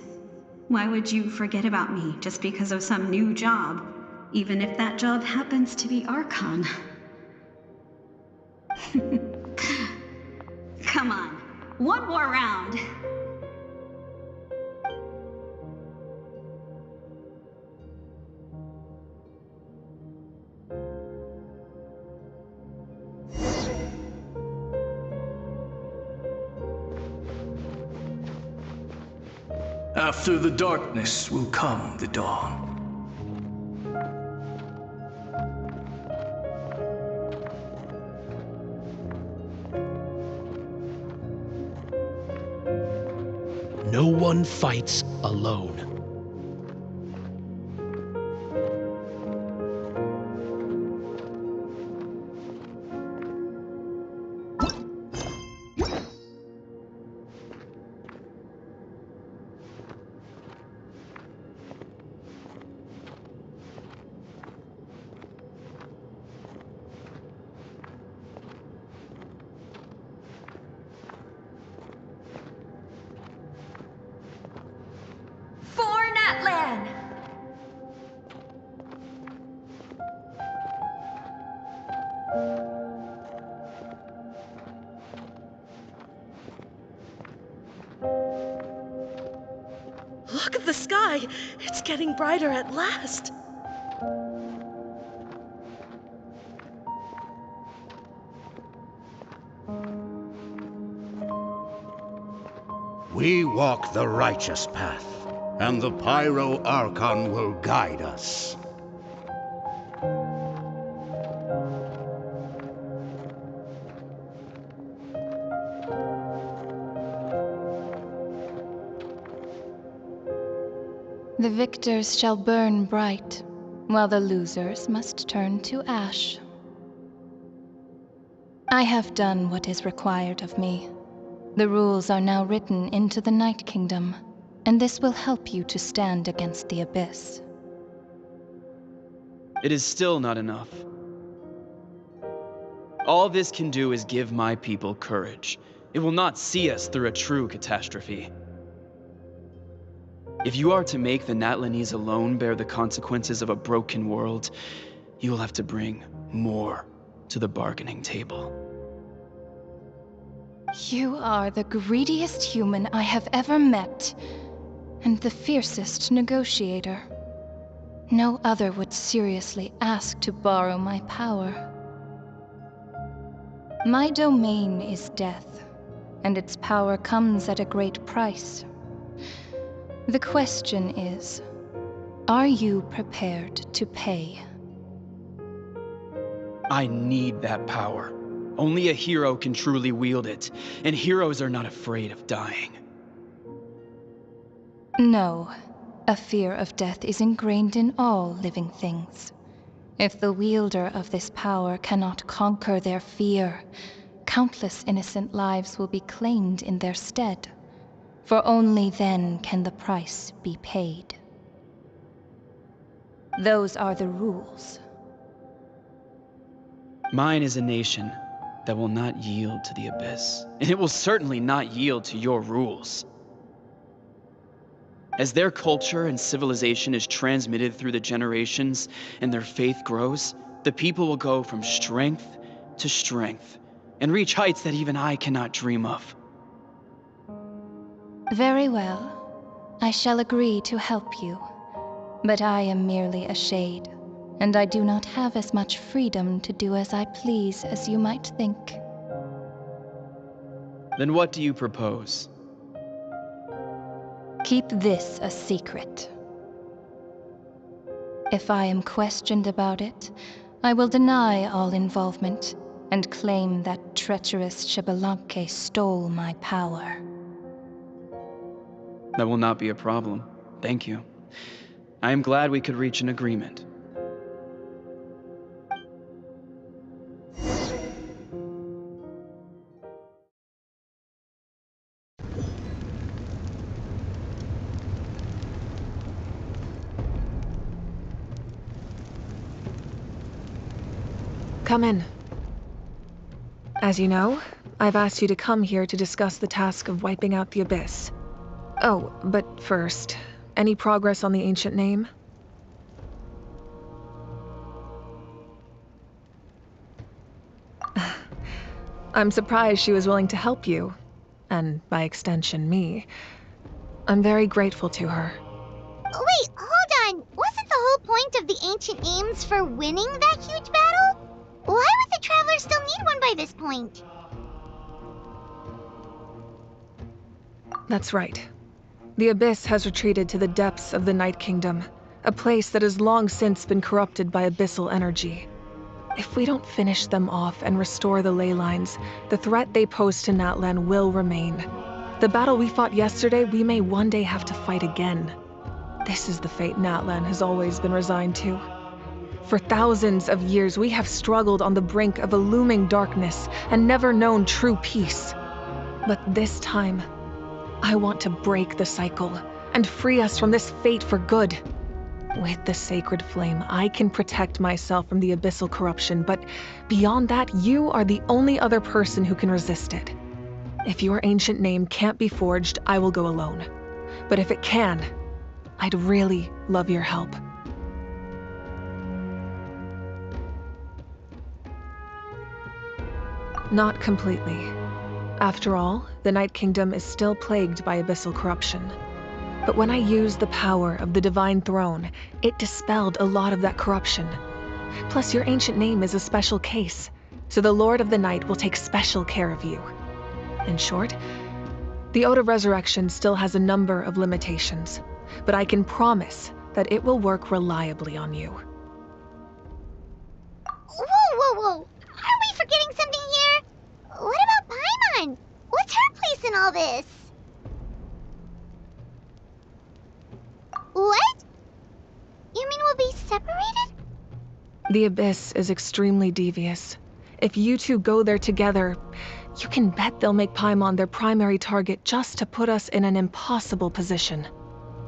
Why would you forget about me just because of some new job? Even if that job happens to be Archon. Come on, one more round. After the darkness will come the dawn. No one fights alone. Natlan! Look at the sky! It's getting brighter at last! We walk the righteous path, and the Pyro Archon will guide us. The victors shall burn bright, while the losers must turn to ash. I have done what is required of me. The rules are now written into the Night Kingdom, and this will help you to stand against the Abyss. It is still not enough. All this can do is give my people courage. It will not see us through a true catastrophe. If you are to make the Natlanese alone bear the consequences of a broken world, you will have to bring more to the bargaining table. You are the greediest human I have ever met, and the fiercest negotiator. No other would seriously ask to borrow my power. My domain is death, and its power comes at a great price. The question is, are you prepared to pay? I need that power. Only a hero can truly wield it, and heroes are not afraid of dying. No, a fear of death is ingrained in all living things. If the wielder of this power cannot conquer their fear, countless innocent lives will be claimed in their stead. For only then can the price be paid. Those are the rules. Mine is a nation that will not yield to the Abyss, and it will certainly not yield to your rules. As their culture and civilization is transmitted through the generations and their faith grows, the people will go from strength to strength and reach heights that even I cannot dream of. Very well. I shall agree to help you. But I am merely a shade, and I do not have as much freedom to do as I please as you might think. Then what do you propose? Keep this a secret. If I am questioned about it, I will deny all involvement and claim that treacherous Xbalanque stole my power. That will not be a problem. Thank you. I am glad we could reach an agreement. Come in. As you know, I've asked you to come here to discuss the task of wiping out the Abyss. Oh, but first, any progress on the ancient name? I'm surprised she was willing to help you, and by extension me. I'm very grateful to her. Wait, hold on! Wasn't the whole point of the ancient names for winning that huge battle? Why would the Traveler still need one by this point? That's right. The Abyss has retreated to the depths of the Night Kingdom, a place that has long since been corrupted by abyssal energy. If we don't finish them off and restore the ley lines, the threat they pose to Natlan will remain. The battle we fought yesterday, we may one day have to fight again. This is the fate Natlan has always been resigned to. For thousands of years, we have struggled on the brink of a looming darkness and never known true peace. But this time, I want to break the cycle and free us from this fate for good. With the sacred flame, I can protect myself from the abyssal corruption, but beyond that, you are the only other person who can resist it. If your ancient name can't be forged, I will go alone. But if it can, I'd really love your help. Not completely. After all, the Night Kingdom is still plagued by abyssal corruption. But when I used the power of the Divine Throne, it dispelled a lot of that corruption. Plus, your ancient name is a special case, so the Lord of the Night will take special care of you. In short, the Ode of Resurrection still has a number of limitations, but I can promise that it will work reliably on you. Whoa! Are we forgetting something here? What about Paimon? What's her place in all this? What? separated? The Abyss is extremely devious. If you two go there together, you can bet they'll make Paimon their primary target just to put us in an impossible position.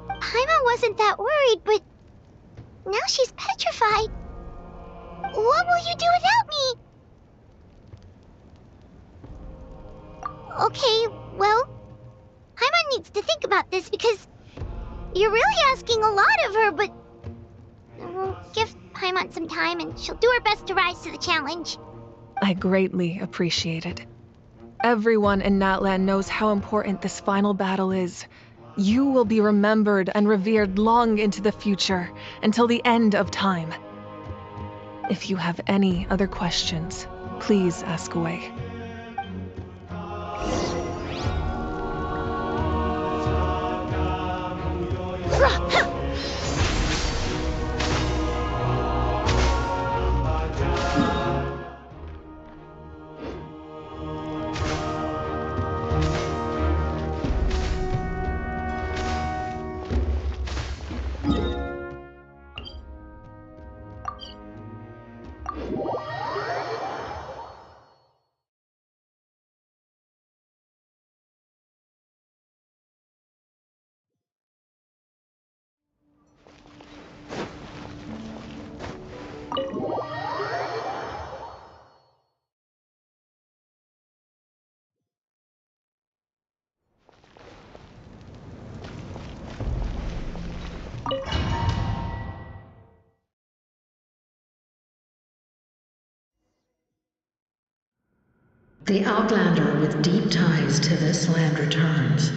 Paimon wasn't that worried, but now she's petrified. What will you do without me? Okay, well, Paimon needs to think about this because you're really asking a lot of her, but we'll give Paimon some time and she'll do her best to rise to the challenge. I greatly appreciate it. Everyone in Natlan knows how important this final battle is. You will be remembered and revered long into the future, until the end of time. If you have any other questions, please ask away. The Outlander with deep ties to this land returns.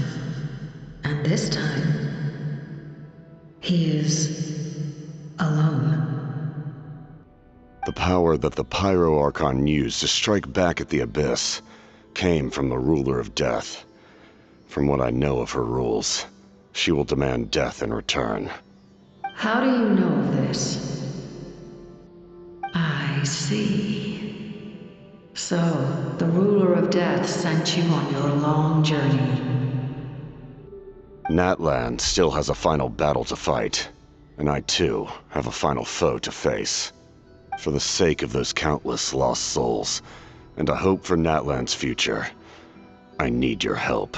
And this time, he is alone. The power that the Pyro Archon used to strike back at the Abyss came from the Ruler of Death. From what I know of her rules, she will demand death in return. How do you know of this? I see. So, the Ruler of Death sent you on your long journey. Natlan still has a final battle to fight, and I too have a final foe to face. For the sake of those countless lost souls, and a hope for Natlan's future, I need your help.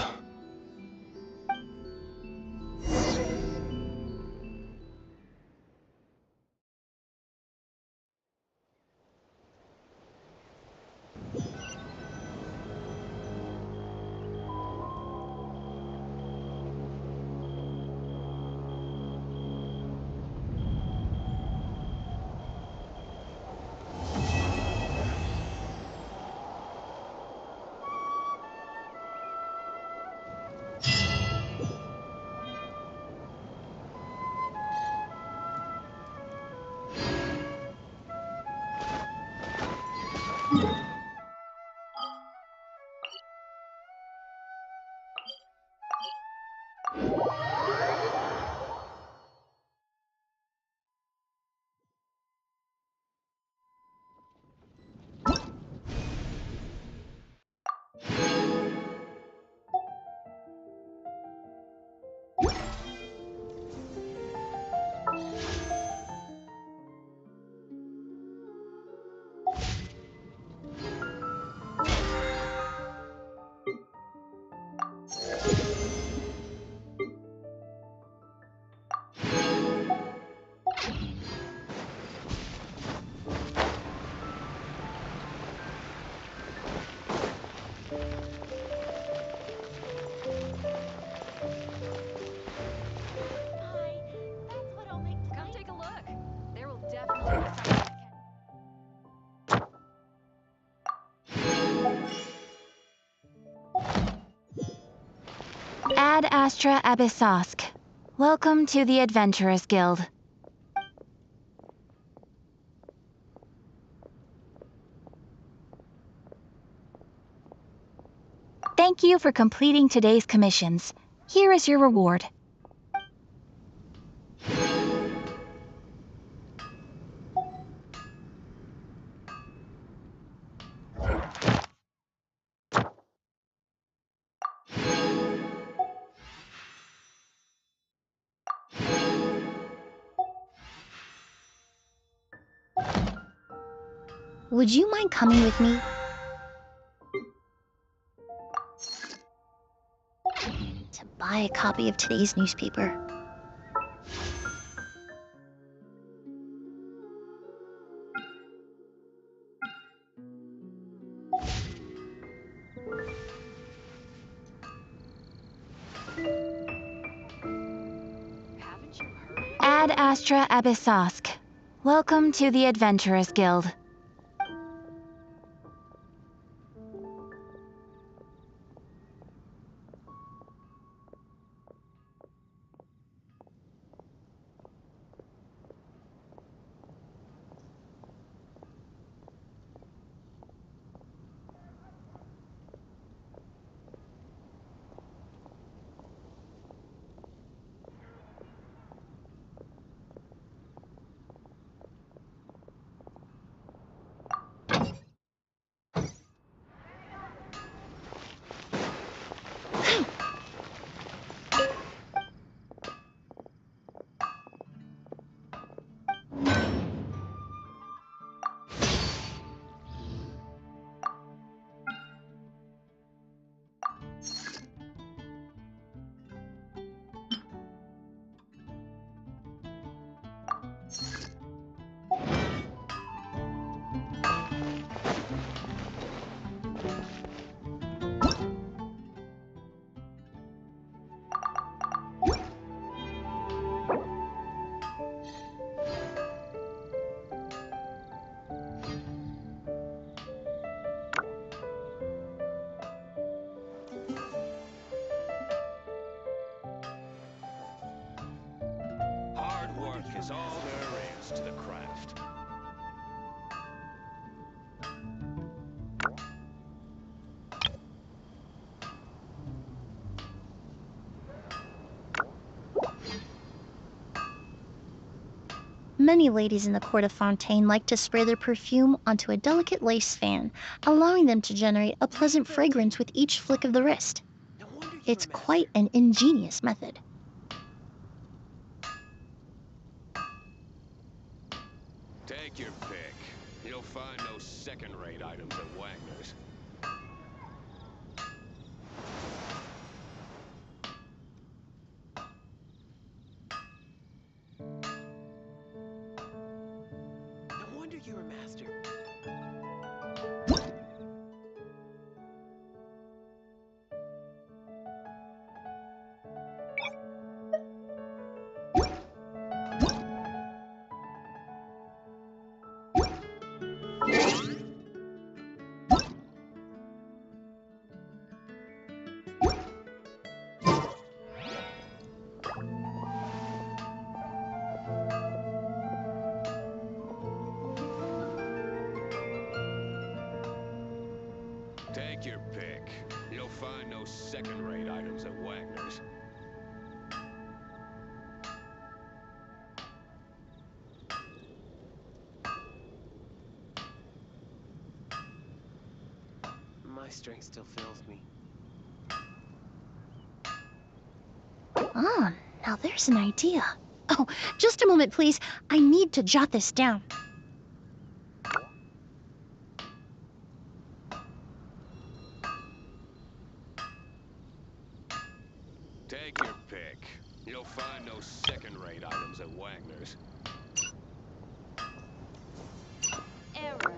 Ad Astra Abyssosk. Welcome to the Adventurers Guild. Thank you for completing today's commissions. Here is your reward. would you mind coming with me? To buy a copy of today's newspaper. Ad Astra Abyssosk. Welcome to the Adventurers Guild. Hard work is all there is to the craft. Many ladies in the court of Fontaine like to spray their perfume onto a delicate lace fan, allowing them to generate a pleasant fragrance with each flick of the wrist. It's quite an ingenious method. Take your pick. You'll find no second-rate items at Wagner's. No wonder you're a master. Take your pick. You'll find no second-rate items at Wagner's. My strength still fails me. Ah, now there's an idea. Oh, just a moment, please. I need to jot this down. Take your pick. You'll find no second-rate items at Wagner's. Error.